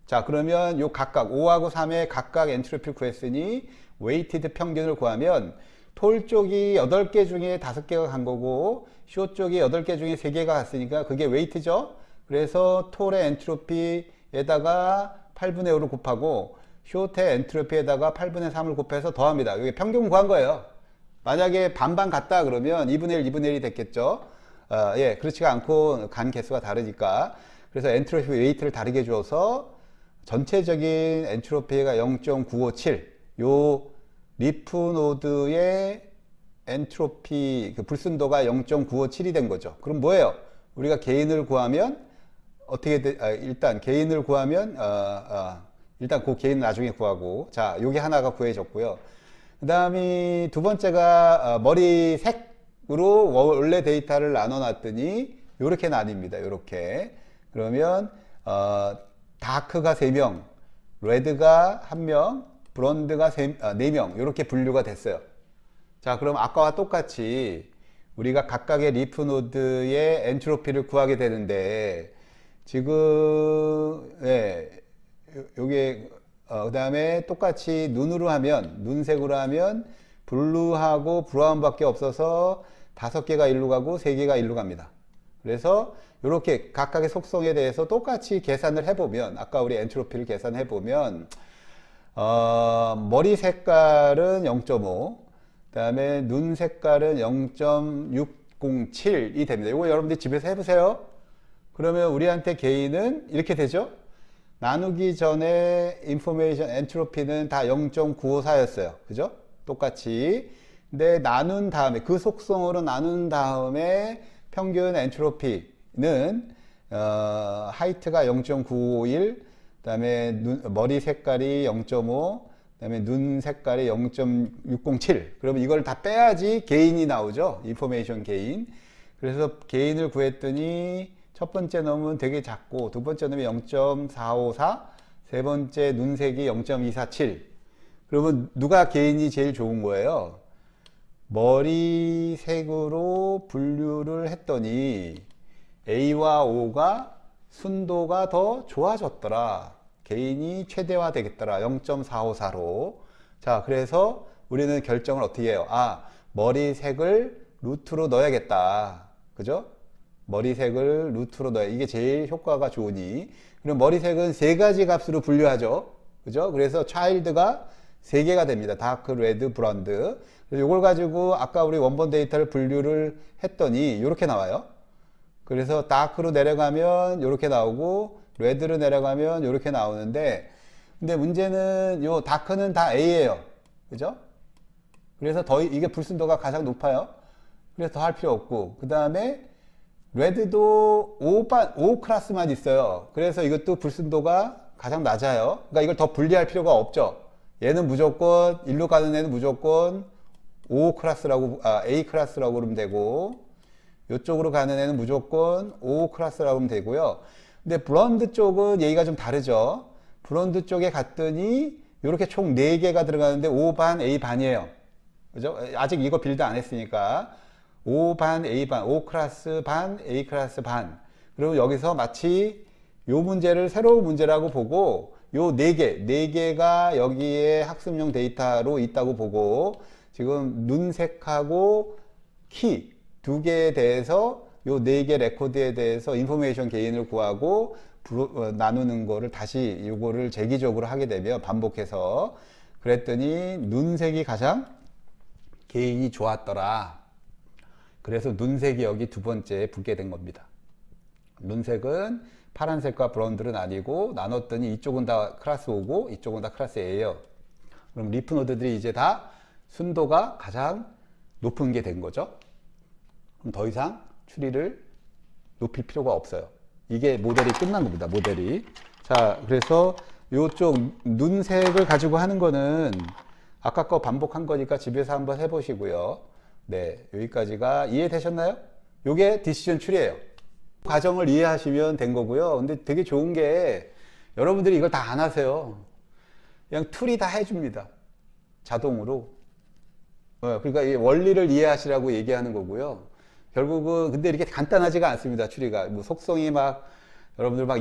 자, 그러면 요 각각 5하고 3의 각각 엔트로피를 구했으니 웨이티드 평균을 구하면 톨 쪽이 8개 중에 5개가 간 거고 쇼 쪽이 8개 중에 3개가 갔으니까 그게 웨이트죠. 그래서 톨의 엔트로피에다가 8분의 5를 곱하고 숏의 엔트로피에다가 8분의 3을 곱해서 더합니다. 이게 평균 구한 거예요. 만약에 반반 같다 그러면 2분의 1, 2분의 1이 됐겠죠. 예, 그렇지가 않고 간 개수가 다르니까. 그래서 엔트로피 웨이트를 다르게 줘서 전체적인 엔트로피가 0.957. 요 리프 노드의 엔트로피 그 불순도가 0.957이 된 거죠. 그럼 뭐예요? 우리가 개인을 구하면 어떻게 일단 개인을 구하면 일단 그 개인 나중에 구하고, 자, 요게 하나가 구해졌고요. 그 다음이 두 번째가 머리 색으로 원래 데이터를 나눠 놨더니 요렇게 나뉩니다. 요렇게. 그러면 다크가 3명, 레드가 1명, 브론드가 4명 요렇게 분류가 됐어요. 자, 그럼 아까와 똑같이 우리가 각각의 리프 노드의 엔트로피를 구하게 되는데 지금 요게 그 다음에 똑같이 눈으로 하면, 눈색으로 하면 블루하고 브라운 밖에 없어서 5개가 일로 가고 3개가 일로 갑니다. 그래서 이렇게 각각의 속성에 대해서 똑같이 계산을 해보면, 아까 우리 엔트로피를 계산해 보면 머리 색깔은 0.5, 그 다음에 눈 색깔은 0.607이 됩니다. 이거 여러분들 집에서 해보세요. 그러면 우리한테 개인은 이렇게 되죠. 나누기 전에 인포메이션 엔트로피는 다 0.954였어요. 그죠? 똑같이. 근데 나눈 다음에, 그 속성으로 나눈 다음에 평균 엔트로피는 하이트가 0.951, 그 다음에 머리 색깔이 0.5, 그 다음에 눈 색깔이 0.607. 그러면 이걸 다 빼야지 개인이 나오죠. 인포메이션 개인. 그래서 개인을 구했더니 첫 번째 놈은 되게 작고, 두 번째 놈이 0.454, 세 번째 눈색이 0.247. 그러면 누가 개인이 제일 좋은 거예요? 머리색으로 분류를 했더니 A와 O가 순도가 더 좋아졌더라. 개인이 최대화 되겠더라. 0.454로. 자, 그래서 우리는 결정을 어떻게 해요? 머리색을 루트로 넣어야겠다. 그죠? 머리색을 루트로 넣어야, 이게 제일 효과가 좋으니. 그럼 머리색은 3가지 값으로 분류하죠. 그죠? 그래서 차일드가 3개가 됩니다. 다크, 레드, 브론드. 그래서 이걸 가지고 아까 우리 원본 데이터를 분류를 했더니 이렇게 나와요. 그래서 다크로 내려가면 이렇게 나오고, 레드로 내려가면 이렇게 나오는데, 근데 문제는 요 다크는 다 A예요. 그죠? 그래서 이게 불순도가 가장 높아요. 그래서 더 할 필요 없고, 그 다음에 레드도 O 클래스만 있어요. 그래서 이것도 불순도가 가장 낮아요. 그러니까 이걸 더 분리할 필요가 없죠. 얘는 무조건, 일로 가는 애는 무조건 O 클래스라고, A 클래스라고 그러면 되고, 이쪽으로 가는 애는 무조건 O 클래스라고 하면 되고요. 근데 블론드 쪽은 얘기가 좀 다르죠. 블론드 쪽에 갔더니 이렇게 총 4개가 들어가는데 O 반, A 반이에요. 그죠? 아직 이거 빌드 안 했으니까 O 반, A 반, O 클래스 반, A 클래스 반. 그리고 여기서 마치 요 문제를 새로운 문제라고 보고 요 4개가 여기에 학습용 데이터로 있다고 보고 지금 눈색하고 키 2개에 대해서 요 4개 레코드에 대해서 인포메이션 게인을 구하고 나누는 거를 다시 요거를 재기적으로 하게 되면 반복해서 그랬더니 눈색이 가장 게인이 좋았더라. 그래서 눈색이 여기 두 번째에 붙게 된 겁니다. 눈색은 파란색과 브라운들은 아니고 나눴더니 이쪽은 다 클래스 O고 이쪽은 다 클래스 A예요. 그럼 리프 노드들이 이제 다 순도가 가장 높은 게 된 거죠. 그럼 더 이상 추리를 높일 필요가 없어요. 이게 모델이 끝난 겁니다. 모델이. 자, 그래서 이쪽 눈색을 가지고 하는 거는 아까 거 반복한 거니까 집에서 한번 해보시고요. 네, 여기까지가 이해되셨나요? 요게 디시전 추리예요. 과정을 이해하시면 된 거고요. 근데 되게 좋은 게 여러분들이 이걸 다 안 하세요. 그냥 툴이 다 해줍니다. 자동으로. 그러니까 이 원리를 이해하시라고 얘기하는 거고요. 결국은 근데 이렇게 간단하지가 않습니다. 추리가 뭐 속성이 막 여러분들 막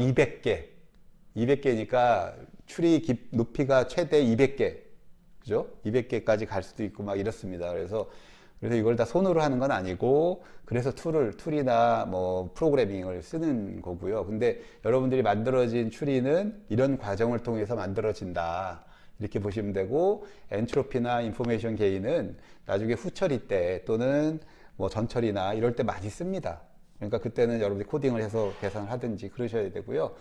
200개니까 추리 높이가 최대 200개, 그죠? 200개까지 갈 수도 있고 막 이렇습니다. 그래서 이걸 다 손으로 하는 건 아니고 그래서 툴이나 뭐 프로그래밍을 쓰는 거고요. 근데 여러분들이 만들어진 추리는 이런 과정을 통해서 만들어진다. 이렇게 보시면 되고 엔트로피나 인포메이션 게인은 나중에 후처리 때 또는 뭐 전처리나 이럴 때 많이 씁니다. 그러니까 그때는 여러분들이 코딩을 해서 계산을 하든지 그러셔야 되고요.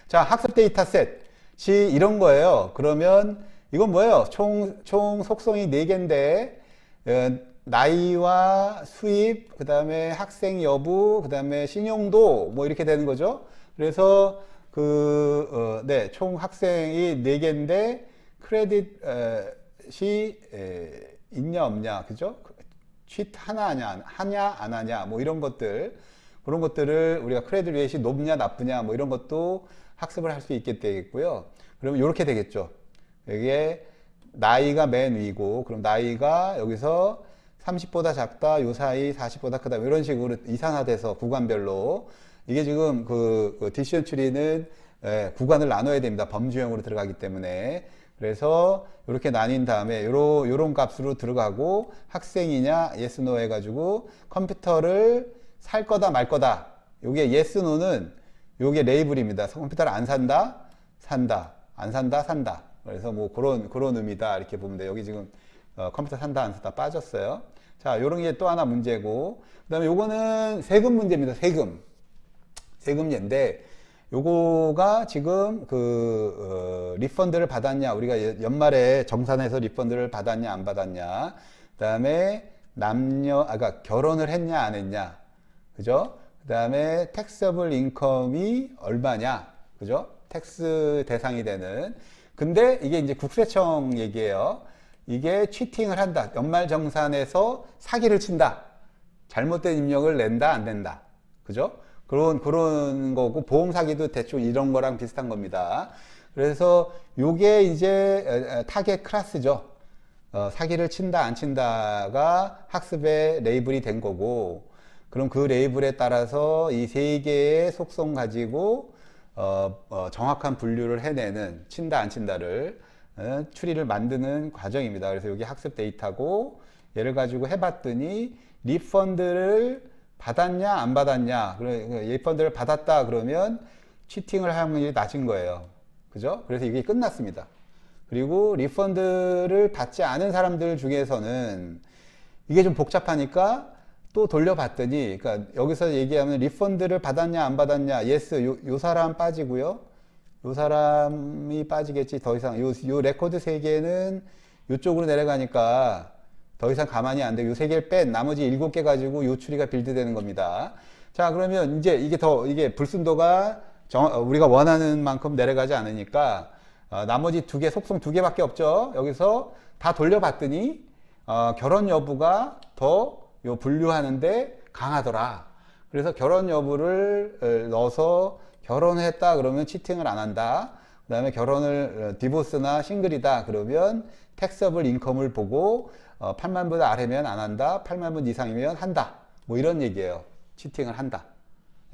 자, 학습 데이터 셋이 이런 거예요. 그러면 이건 뭐예요? 총 속성이 4개인데 나이와 수입, 그 다음에 학생 여부, 그 다음에 신용도 뭐 이렇게 되는 거죠. 그래서 총 학생이 4개인데 크레딧이 있냐 없냐, 그죠? 취트 하냐 안 하냐, 뭐 이런 것들, 그런 것들을 우리가 크레딧 레이트이 높냐 나쁘냐 뭐 이런 것도 학습을 할 수 있게 되겠고요. 그러면 이렇게 되겠죠. 이게 나이가 맨 위고, 그럼 나이가 여기서 30보다 작다, 요 사이 40보다 크다, 이런 식으로 이산화돼서 구간별로. 이게 지금 디시전 추리는 구간을 나눠야 됩니다. 범주형으로 들어가기 때문에. 그래서 이렇게 나뉜 다음에 요런 값으로 들어가고 학생이냐 yes no 해가지고 컴퓨터를 살 거다 말 거다. 요게 yes no는 요게 레이블입니다. 컴퓨터를 안 산다, 산다, 안 산다, 산다. 그래서 뭐 그런 의미다 이렇게 보면 돼요. 여기 지금 컴퓨터 산다 안 산다 빠졌어요. 자, 요런 게 또 하나 문제고, 그 다음에 요거는 세금 문제입니다. 세금인데 요거가 지금 리펀드를 받았냐, 우리가 연말에 정산해서 리펀드를 받았냐 안 받았냐, 그 다음에 그러니까 결혼을 했냐 안 했냐, 그죠? 그 다음에 택서블 인컴이 얼마냐, 그죠? 텍스 대상이 되는. 근데 이게 이제 국세청 얘기예요. 이게 치팅을 한다. 연말정산에서 사기를 친다. 잘못된 입력을 낸다, 안 낸다. 그죠? 그런 거고, 보험 사기도 대충 이런 거랑 비슷한 겁니다. 그래서 요게 이제 타겟 클래스죠. 사기를 친다, 안 친다가 학습의 레이블이 된 거고, 그럼 그 레이블에 따라서 이 3개의 속성 가지고 정확한 분류를 해내는, 친다 안 친다를 추리를 만드는 과정입니다. 그래서 여기 학습 데이터고, 얘를 가지고 해봤더니 리펀드를 받았냐 안 받았냐, 리펀드를 받았다 그러면 치팅을 할 확률이 낮은 거예요. 그죠? 그래서 이게 끝났습니다. 그리고 리펀드를 받지 않은 사람들 중에서는 이게 좀 복잡하니까 또 돌려봤더니, 그러니까 여기서 얘기하면 리펀드를 받았냐 안 받았냐, 예스, 요 사람 빠지고요. 요 사람이 빠지겠지. 더 이상 요 레코드 3개는 요쪽으로 내려가니까 더 이상 가만히 안 되고 요 3개를 뺀 나머지 7개 가지고 요 추리가 빌드되는 겁니다. 자, 그러면 이제 이게 불순도가 우리가 원하는 만큼 내려가지 않으니까 나머지 2개, 속성 2개밖에 없죠. 여기서 다 돌려봤더니 결혼 여부가 더 요 분류하는데 강하더라. 그래서 결혼 여부를 넣어서 결혼했다 그러면 치팅을 안 한다. 그 다음에 결혼을 디보스나 싱글이다 그러면 택서블 인컴을 보고 8만 분 아래면 안 한다. 8만 분 이상이면 한다. 뭐 이런 얘기예요. 치팅을 한다.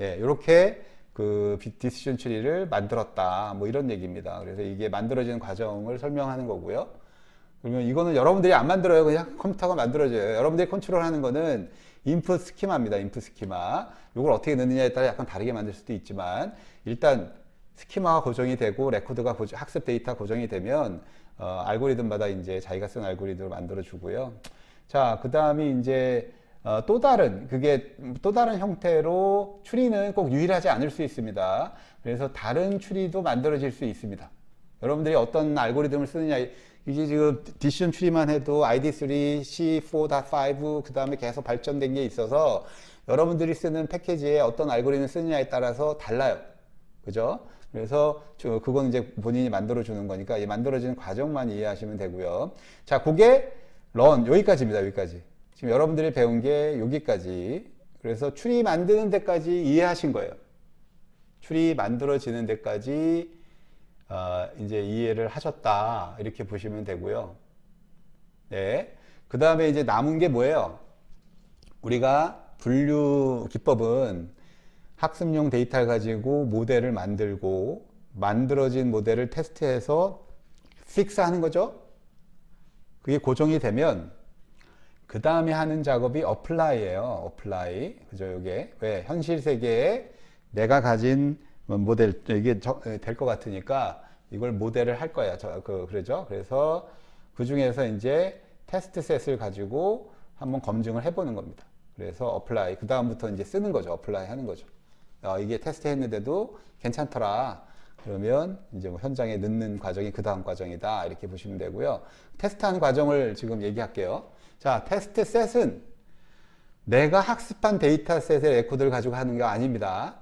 예, 이렇게 그 디시전 트리를 만들었다. 뭐 이런 얘기입니다. 그래서 이게 만들어지는 과정을 설명하는 거고요. 그러면 이거는 여러분들이 안 만들어요. 그냥 컴퓨터가 만들어져요. 여러분들이 컨트롤하는 거는 인풋 스키마입니다. 인풋 스키마. 이걸 어떻게 넣느냐에 따라 약간 다르게 만들 수도 있지만 일단 스키마가 고정이 되고 레코드가 학습 데이터 고정이 되면 알고리즘마다 이제 자기가 쓴 알고리즘을 만들어 주고요. 자, 그 다음에 이제 또 다른 형태로 추리는 꼭 유일하지 않을 수 있습니다. 그래서 다른 추리도 만들어질 수 있습니다. 여러분들이 어떤 알고리즘을 쓰느냐, 이게 지금 디시전 추리만 해도 ID3, C4.5 그 다음에 계속 발전된 게 있어서 여러분들이 쓰는 패키지에 어떤 알고리즘을 쓰느냐에 따라서 달라요. 그죠? 그래서 그건 이제 본인이 만들어 주는 거니까 이 만들어지는 과정만 이해하시면 되고요. 자, 그게 여기까지입니다. 여기까지. 지금 여러분들이 배운 게 여기까지. 그래서 추리 만드는 데까지 이해하신 거예요. 추리 만들어지는 데까지 이제 이해를 하셨다. 이렇게 보시면 되고요. 네. 그 다음에 이제 남은 게 뭐예요? 우리가 분류 기법은 학습용 데이터를 가지고 모델을 만들고 만들어진 모델을 테스트해서 픽스하는 거죠. 그게 고정이 되면 그 다음에 하는 작업이 어플라이예요. 어플라이. 그죠? 이게 왜 현실 세계에 내가 가진 모델 이게 될 것 같으니까 이걸 모델을 할 거야. 그러죠. 그래서 그 중에서 이제 테스트 셋을 가지고 한번 검증을 해보는 겁니다. 그래서 어플라이. 그 다음부터 이제 쓰는 거죠. 어플라이 하는 거죠. 이게 테스트 했는데도 괜찮더라. 그러면 이제 뭐 현장에 넣는 과정이 그 다음 과정이다. 이렇게 보시면 되고요. 테스트하는 과정을 지금 얘기할게요. 자, 테스트 셋은 내가 학습한 데이터 셋의 레코드를 가지고 하는 게 아닙니다.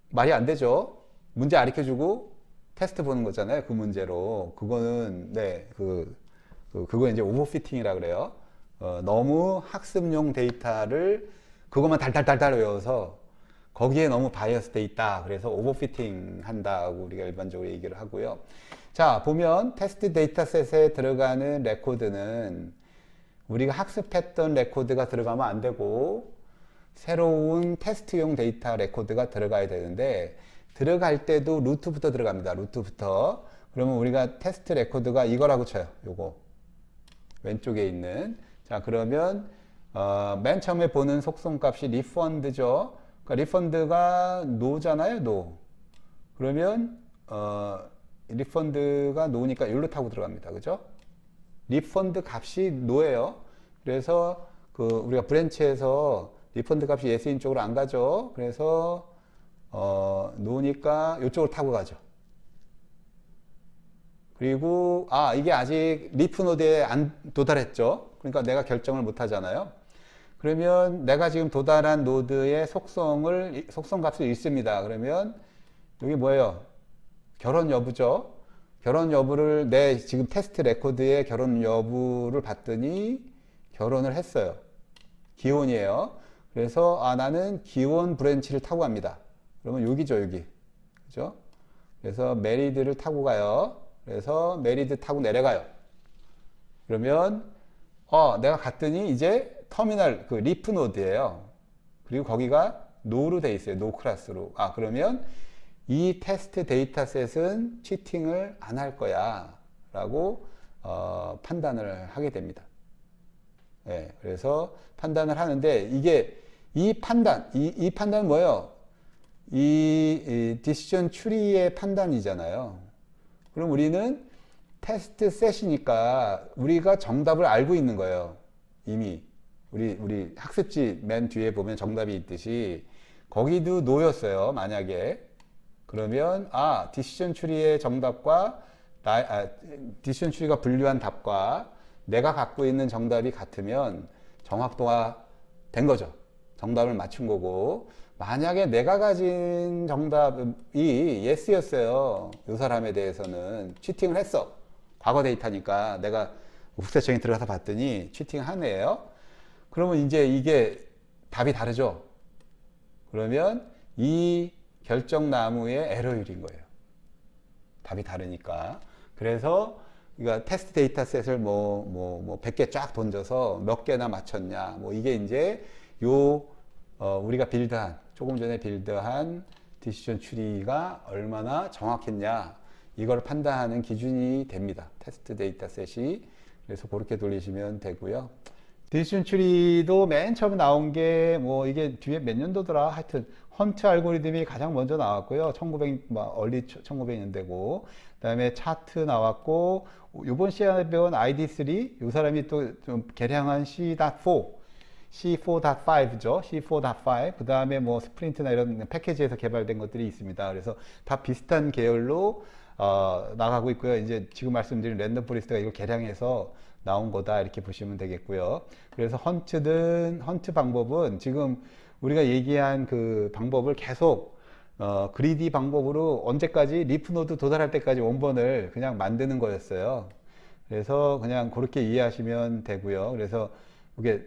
말이 안 되죠. 문제 가르쳐주고 테스트 보는 거잖아요. 그 문제로. 그거는, 네, 그거 이제 오버피팅이라 그래요. 너무 학습용 데이터를 그것만 달달달달 외워서 거기에 너무 바이어스 돼 있다. 그래서 오버피팅 한다고 우리가 일반적으로 얘기를 하고요. 자, 보면 테스트 데이터셋에 들어가는 레코드는 우리가 학습했던 레코드가 들어가면 안 되고 새로운 테스트용 데이터 레코드가 들어가야 되는데 들어갈 때도 루트부터 들어갑니다. 루트부터. 그러면 우리가 테스트 레코드가 이거라고 쳐요. 요거 왼쪽에 있는. 자, 그러면 맨 처음에 보는 속성값이 리펀드죠. 그러니까 리펀드가 노잖아요. 노. 그러면 리펀드가 노니까 일로 타고 들어갑니다. 그죠? 리펀드 값이 노예요. 그래서 우리가 브랜치에서 리펀드 값이 예스인 쪽으로 안 가죠. 그래서 노니까 이쪽으로 타고 가죠. 그리고 이게 아직 리프 노드에 안 도달했죠. 그러니까 내가 결정을 못 하잖아요. 그러면 내가 지금 도달한 노드의 속성 값을 읽습니다. 그러면 여기 뭐예요? 결혼 여부죠. 결혼 여부를 내 지금 테스트 레코드의 결혼 여부를 봤더니 결혼을 했어요. 기혼이에요. 그래서 나는 기혼 브랜치를 타고 갑니다. 그러면 여기죠, 여기. 그죠? 그래서 메리드를 타고 가요. 그래서 메리드 타고 내려가요. 그러면 내가 갔더니 이제 터미널 리프 노드예요. 그리고 거기가 노로 돼 있어요. 노 클래스로. 그러면 이 테스트 데이터셋은 치팅을 안 할 거야 라고 판단을 하게 됩니다. 네, 그래서 판단을 하는데 이 판단은 뭐예요? 이 디시전 트리의 판단이잖아요. 그럼 우리는 테스트 셋이니까 우리가 정답을 알고 있는 거예요. 이미 우리 학습지 맨 뒤에 보면 정답이 있듯이 거기도 노였어요. 만약에 그러면 디시전 트리의 정답과 디시전 트리가 분류한 답과 내가 갖고 있는 정답이 같으면 정확도가 된 거죠. 정답을 맞춘 거고 만약에 내가 가진 정답이 yes였어요. 이 사람에 대해서는 치팅을 했어. 과거 데이터니까 내가 국세청에 들어가서 봤더니 치팅을 한 애예요. 그러면 이제 이게 답이 다르죠. 그러면 이 결정나무의 에러율인 거예요. 답이 다르니까. 그래서 그러니까 테스트 데이터셋을 뭐 100개 쫙 던져서 몇 개나 맞췄냐. 뭐 이게 이제 우리가 조금 전에 빌드한 디시전 트리가 얼마나 정확했냐. 이걸 판단하는 기준이 됩니다. 테스트 데이터셋이. 그래서 그렇게 돌리시면 되고요. 디시전 트리도 맨 처음 나온 게 뭐 이게 뒤에 몇 년도더라. 하여튼 헌트 알고리즘이 가장 먼저 나왔고요. 얼리 1900년대고, 그다음에 차트 나왔고, 이번 시간에 배운 ID3, 이 사람이 또 좀 개량한 C4.5죠. C4.5. 그 다음에 뭐 스프린트나 이런 패키지에서 개발된 것들이 있습니다. 그래서 다 비슷한 계열로 나가고 있고요. 이제 지금 말씀드린 랜덤 포레스트가 이걸 개량해서 나온 거다, 이렇게 보시면 되겠고요. 그래서 헌트 방법은 지금 우리가 얘기한 그 방법을 계속 그리디 방법으로 언제까지 리프노드 도달할 때까지 원본을 그냥 만드는 거였어요. 그래서 그냥 그렇게 이해하시면 되고요. 그래서 이게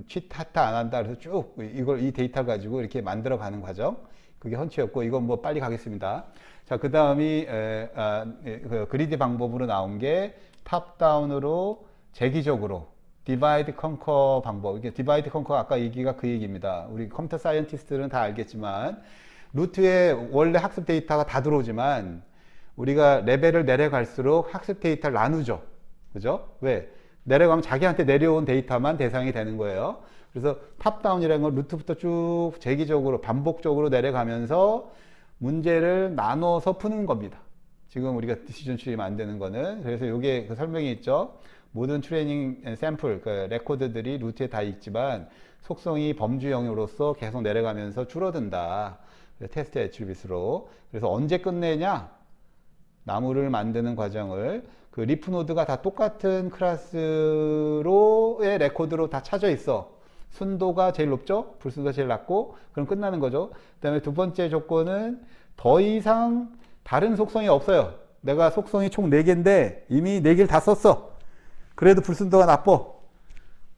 취타타 안 한다, 그래서 쭉 이 데이터 가지고 이렇게 만들어 가는 과정, 그게 헌트였고, 이건 뭐 빨리 가겠습니다. 자, 그 다음이 그리디 방법으로 나온 게 탑다운으로 재기적으로 디바이드 컨커 방법. 이게 디바이드 컨커 아까 얘기가 그 얘기입니다. 우리 컴퓨터 사이언티스트들은 다 알겠지만 루트에 원래 학습 데이터가 다 들어오지만 우리가 레벨을 내려갈수록 학습 데이터를 나누죠. 그죠? 왜? 내려가면 자기한테 내려온 데이터만 대상이 되는 거예요. 그래서 탑다운이라는 건 루트부터 쭉 재기적으로 반복적으로 내려가면서 문제를 나눠서 푸는 겁니다. 지금 우리가 디시전 트리 만드는 거는. 그래서 이게 그 설명이 있죠. 모든 트레이닝 샘플, 그 레코드들이 루트에 다 있지만 속성이 범주 영역으로서 계속 내려가면서 줄어든다. 테스트 애트리뷰트로. 그래서 언제 끝내냐? 나무를 만드는 과정을 그 리프 노드가 다 똑같은 클래스로의 레코드로 다 찾아 있어. 순도가 제일 높죠? 불순도가 제일 낮고, 그럼 끝나는 거죠. 그 다음에 두 번째 조건은 더 이상 다른 속성이 없어요. 내가 속성이 총 4개인데 이미 4개를 다 썼어. 그래도 불순도가 나빠.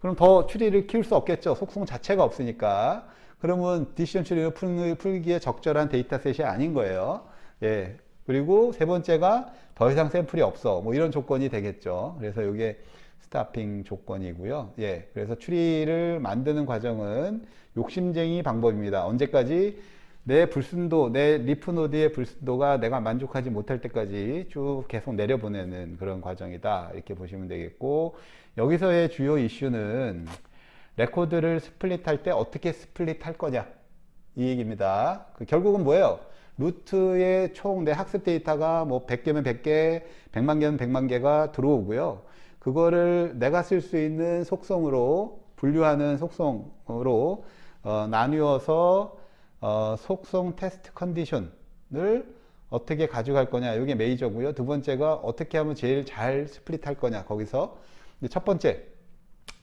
그럼 더 추리를 키울 수 없겠죠. 속성 자체가 없으니까. 그러면 디시전 추리를 풀기에 적절한 데이터셋이 아닌 거예요. 예. 그리고 세 번째가 더 이상 샘플이 없어. 뭐 이런 조건이 되겠죠. 그래서 이게 스타핑 조건이고요. 예. 그래서 추리를 만드는 과정은 욕심쟁이 방법입니다. 언제까지? 내 리프 노드의 불순도가 내가 만족하지 못할 때까지 쭉 계속 내려보내는 그런 과정이다, 이렇게 보시면 되겠고, 여기서의 주요 이슈는 레코드를 스플릿할 때 어떻게 스플릿할 거냐, 이 얘기입니다. 결국은 뭐예요? 루트의 총 내 학습 데이터가 뭐 100개면 100개, 100만 개면 100만 개가 들어오고요. 그거를 내가 쓸 수 있는 속성으로, 분류하는 속성으로 나누어서 속성 테스트 컨디션을 어떻게 가져갈 거냐, 이게 메이저고요. 두 번째가 어떻게 하면 제일 잘 스플릿 할 거냐, 거기서 첫 번째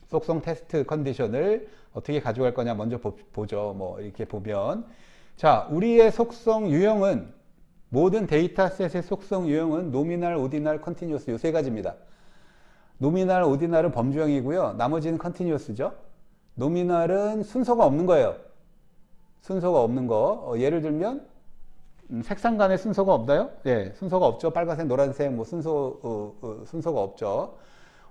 속성 테스트 컨디션을 어떻게 가져갈 거냐 먼저 보죠. 뭐 이렇게 보면, 자, 우리의 속성 유형은, 모든 데이터셋의 속성 유형은 노미널, 오디널, 컨티뉴어스, 요 세 가지입니다. 노미널, 오디널은 범주형이고요. 나머지는 컨티뉴어스죠. 노미널은 순서가 없는 거예요. 순서가 없는 거. 예를 들면 색상 간의 순서가 없나요? 예, 순서가 없죠. 빨간색, 노란색 뭐 순서가 없죠.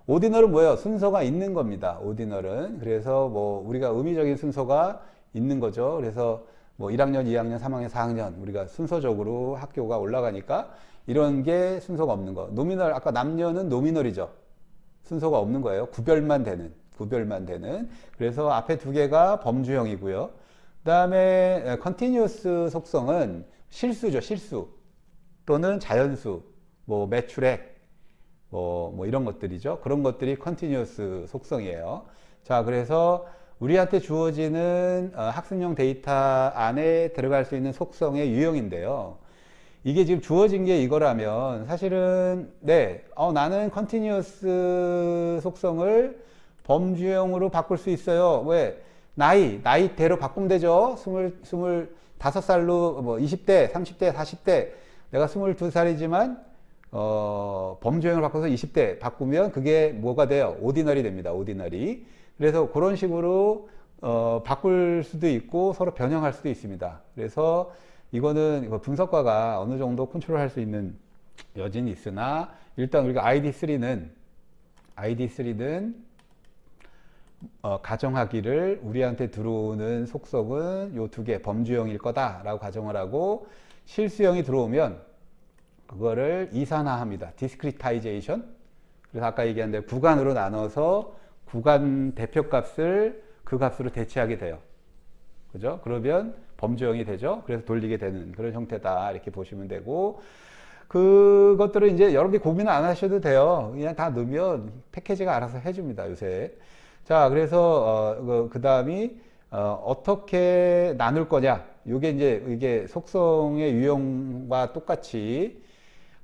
오디널은 뭐예요? 순서가 있는 겁니다. 오디널은. 그래서 뭐 우리가 의미적인 순서가 있는 거죠. 그래서 뭐 1학년, 2학년, 3학년, 4학년 우리가 순서적으로 학교가 올라가니까 이런 게 순서가 없는 거. 노미널, 아까 남녀는 노미널이죠. 순서가 없는 거예요. 구별만 되는. 그래서 앞에 두 개가 범주형이고요. 그 다음에 컨티뉴어스 속성은 실수죠. 실수 또는 자연수, 뭐 매출액, 뭐 이런 것들이죠. 그런 것들이 컨티뉴어스 속성이에요. 자, 그래서 우리한테 주어지는 학습용 데이터 안에 들어갈 수 있는 속성의 유형인데요. 이게 지금 주어진 게 이거라면 사실은 나는 컨티뉴어스 속성을 범주형으로 바꿀 수 있어요. 왜? 나이대로 바꾸면 되죠. 25살로 뭐 20대, 30대, 40대, 내가 22살이지만 범주형을 바꿔서 20대 바꾸면 그게 뭐가 돼요? 오디너리 됩니다. 오디너리. 그래서 그런 식으로 바꿀 수도 있고 서로 변형할 수도 있습니다. 그래서 이거는 분석가가 어느 정도 컨트롤할 수 있는 여진이 있으나 일단 우리가 ID3는 가정하기를 우리한테 들어오는 속성은 요 두 개 범주형일 거다라고 가정을 하고 실수형이 들어오면 그거를 이산화합니다. 디스크리타이제이션. 그래서 아까 얘기한 대로 구간으로 나눠서 구간 대표값을 그 값으로 대체하게 돼요. 그죠? 그러면 범주형이 되죠. 그래서 돌리게 되는 그런 형태다 이렇게 보시면 되고, 그것들은 이제 여러분들이 고민을 안 하셔도 돼요. 그냥 다 넣으면 패키지가 알아서 해줍니다, 요새. 자, 그래서 그 다음이 어떻게 나눌 거냐. 이게 속성의 유형과 똑같이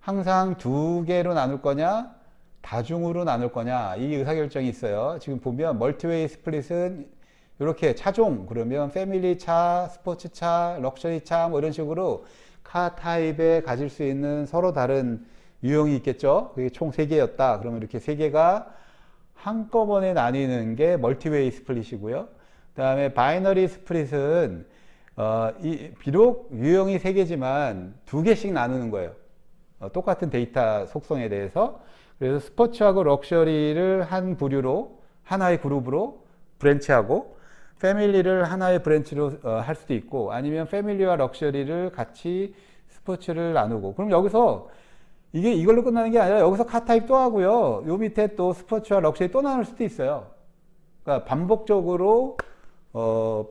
항상 두 개로 나눌 거냐, 다중으로 나눌 거냐, 이 의사결정이 있어요. 지금 보면 멀티웨이 스플릿은 이렇게 차종, 그러면 패밀리 차, 스포츠 차, 럭셔리 차, 뭐 이런 식으로 카 타입에 가질 수 있는 서로 다른 유형이 있겠죠. 그게 총 3개였다. 그러면 이렇게 3개가 한꺼번에 나뉘는 게 멀티웨이 스플릿이고요. 그 다음에 바이너리 스플릿은 비록 유형이 3개지만 2개씩 나누는 거예요. 똑같은 데이터 속성에 대해서. 그래서 스포츠하고 럭셔리를 한 부류로, 하나의 그룹으로 브랜치하고, 패밀리를 하나의 브랜치로 할 수도 있고, 아니면 패밀리와 럭셔리를 같이 스포츠를 나누고. 그럼 여기서 이걸로 끝나는 게 아니라 여기서 카 타입 또 하고요. 요 밑에 또 스포츠와 럭셔리 또 나눌 수도 있어요. 그러니까 반복적으로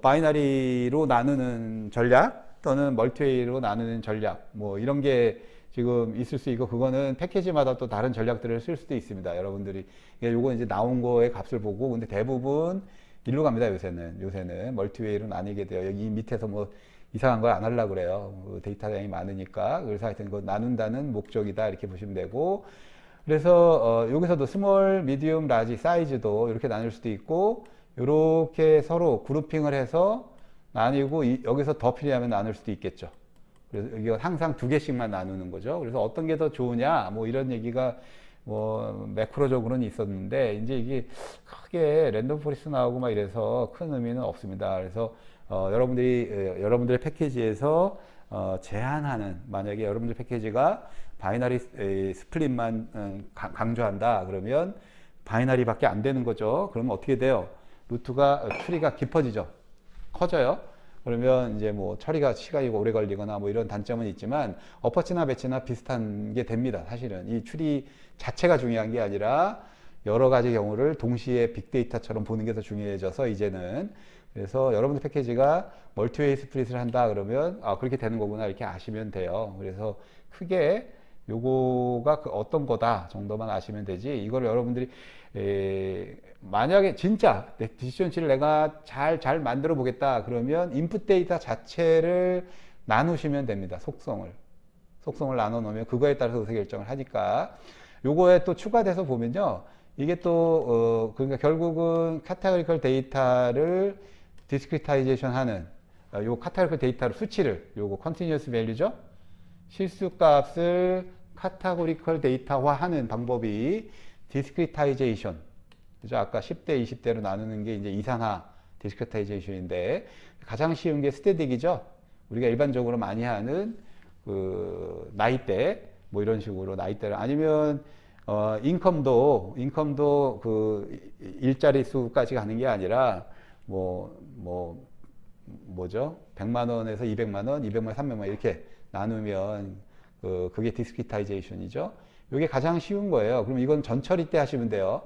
바이너리로 나누는 전략 또는 멀티웨이로 나누는 전략, 뭐 이런 게 지금 있을 수 있고, 그거는 패키지마다 또 다른 전략들을 쓸 수도 있습니다. 여러분들이 요거 이제 나온 거의 값을 보고, 근데 대부분 일로 갑니다. 요새는 멀티웨이로 나뉘게 돼요. 여기 밑에서 뭐 이상한 걸 안 하려고 그래요. 데이터량이 많으니까. 그래서 하여튼 그거 나눈다는 목적이다 이렇게 보시면 되고, 그래서 여기서도 스몰, 미디움, 라지 사이즈도 이렇게 나눌 수도 있고, 이렇게 서로 그룹핑을 해서 나뉘고, 여기서 더 필요하면 나눌 수도 있겠죠. 그래서 이거 항상 2개씩만 나누는 거죠. 그래서 어떤 게 더 좋으냐, 뭐 이런 얘기가 뭐 매크로적으로는 있었는데, 이제 이게 크게 랜덤 포리스 나오고 막 이래서 큰 의미는 없습니다. 그래서 여러분들의 패키지에서 제한하는, 만약에 여러분들 패키지가 바이너리 스플릿만 강조한다 그러면 바이너리밖에 안 되는 거죠. 그러면 어떻게 돼요? 추리가 깊어지죠. 커져요. 그러면 이제 뭐 처리가 시간이 오래 걸리거나 뭐 이런 단점은 있지만 어퍼치나 배치나 비슷한 게 됩니다. 사실은 이 추리 자체가 중요한 게 아니라 여러 가지 경우를 동시에 빅데이터처럼 보는 게 더 중요해져서 이제는. 그래서 여러분들 패키지가 멀티웨이 스플릿을 한다 그러면 그렇게 되는 거구나 이렇게 아시면 돼요. 그래서 크게 요거가 어떤 거다 정도만 아시면 되지, 이걸 여러분들이 만약에 진짜 디시전치를 내가 잘 만들어 보겠다 그러면 인풋 데이터 자체를 나누시면 됩니다. 속성을 나눠 놓으면 그거에 따라서 의사결정을 하니까. 요거에 또 추가돼서 보면요, 이게 또 그러니까 결국은 카테고리컬 데이터를 디스크리타이제이션 하는 요 카테고리컬 데이터로 수치를, 요거 컨티뉴어스 밸류죠. 실수값을 카테고리컬 데이터화하는 방법이 디스크리타이제이션. 그죠? 아까 10대, 20대로 나누는 게 이제 이산화 디스크리타이제이션인데, 가장 쉬운 게 스태딕이죠. 우리가 일반적으로 많이 하는 그 나이대, 뭐 이런 식으로 나이대를, 아니면 인컴도 그 일자리 수까지 가는 게 아니라 뭐죠? 100만 원에서 200만 원, 200만 원, 300만 원 이렇게 나누면 그게 디스크리타이제이션이죠. 이게 가장 쉬운 거예요. 그럼 이건 전처리 때 하시면 돼요.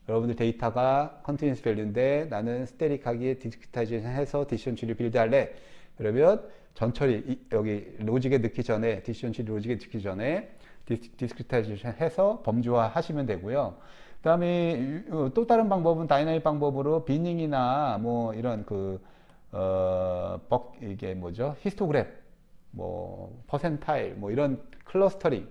여러분들 데이터가 컨티뉴스 밸류인데 나는 스테릭하게 디스크리타이제이션 해서 디시전 트리를 빌드할래. 그러면 전처리, 여기 로직에 넣기 전에, 디시전 트리 로직에 넣기 전에 디스크리타이제이션 해서 범주화 하시면 되고요. 그 다음에 또 다른 방법은 다이나믹 방법으로 비닝이나 뭐 이런 이게 뭐죠? 히스토그램, 뭐 퍼센타일, 뭐 이런 클러스터링,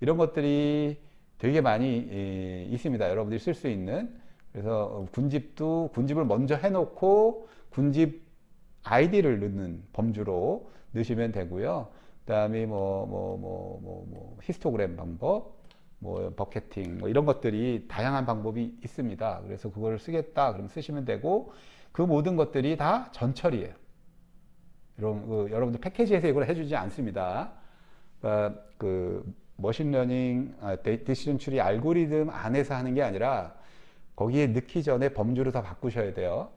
이런 것들이 되게 많이 있습니다. 여러분들이 쓸 수 있는. 그래서 군집을 먼저 해놓고 군집 아이디를 넣는 범주로 넣으시면 되고요. 그 다음에 히스토그램 방법, 뭐 버켓팅, 뭐 이런 것들이 다양한 방법이 있습니다. 그래서 그거를 쓰겠다 그러면 쓰시면 되고, 그 모든 것들이 다 전처리예요. 여러분들 패키지에서 이걸 해주지 않습니다. 그러니까 그 머신러닝, 디시전 트리 알고리즘 안에서 하는 게 아니라 거기에 넣기 전에 범주를 다 바꾸셔야 돼요.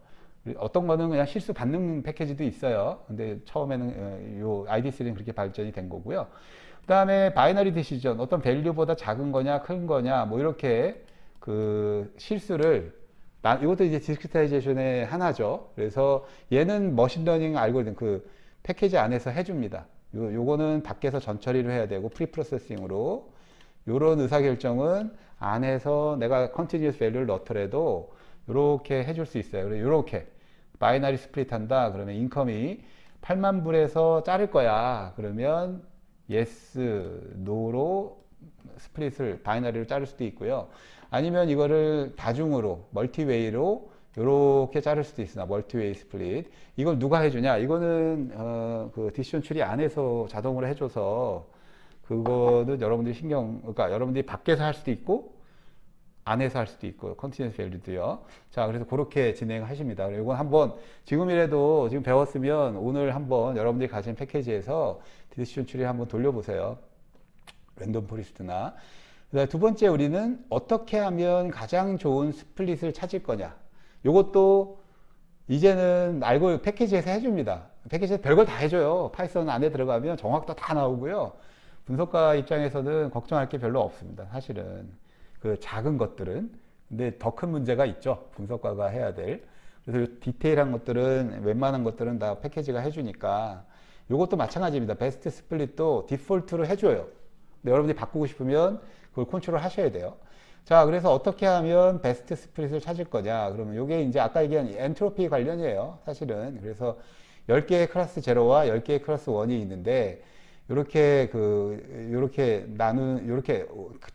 어떤 거는 그냥 실수 받는 패키지도 있어요. 근데 처음에는 요 ID3는 그렇게 발전이 된 거고요. 그 다음에 바이너리 디시전, 어떤 밸류보다 작은 거냐, 큰 거냐, 뭐 이렇게 그 실수를, 이것도 이제 디스크리타이제이션의 하나죠. 그래서 얘는 머신러닝 알고리즘 그 패키지 안에서 해줍니다. 요거는 밖에서 전처리를 해야 되고 프리프로세싱으로 요런 의사결정은 안에서 내가 컨티뉴어스 밸류를 넣더라도 요렇게 해줄 수 있어요. 그래서 요렇게 바이너리 스플릿 한다. 그러면 인컴이 8만 불에서 자를 거야. 그러면 yes, no로 스플릿을 바이너리로 자를 수도 있고요. 아니면 이거를 다중으로 멀티웨이로 요렇게 자를 수도 있으나 멀티웨이 스플릿. 이걸 누가 해주냐? 이거는 그 디시전 트리 안에서 자동으로 해줘서 그거는 여러분들이 그러니까 여러분들이 밖에서 할 수도 있고 안에서 할 수도 있고 컨티뉴어스 밸류도요. 자, 그래서 그렇게 진행하십니다. 그리고 이건 한번 지금이라도 지금 배웠으면 오늘 한번 여러분들이 가진 패키지에서 디시전 트리 한번 돌려보세요. 랜덤 포리스트나. 두 번째, 우리는 어떻게 하면 가장 좋은 스플릿을 찾을 거냐. 요것도 이제는 알고 패키지에서 해줍니다. 패키지에서 별걸 다 해줘요. 파이썬 안에 들어가면 정확도 다 나오고요. 분석가 입장에서는 걱정할 게 별로 없습니다. 사실은 그 작은 것들은. 근데 더 큰 문제가 있죠. 분석가가 해야 될. 그래서 디테일한 것들은, 웬만한 것들은 다 패키지가 해주니까. 요것도 마찬가지입니다. 베스트 스플릿도 디폴트로 해줘요. 근데 여러분들이 바꾸고 싶으면 그걸 컨트롤 하셔야 돼요. 자, 그래서 어떻게 하면 베스트 스플릿을 찾을 거냐. 그러면 이게 이제 아까 얘기한 엔트로피 관련이에요. 사실은. 그래서 10개의 클래스 0와 10개의 클래스 1이 있는데, 요렇게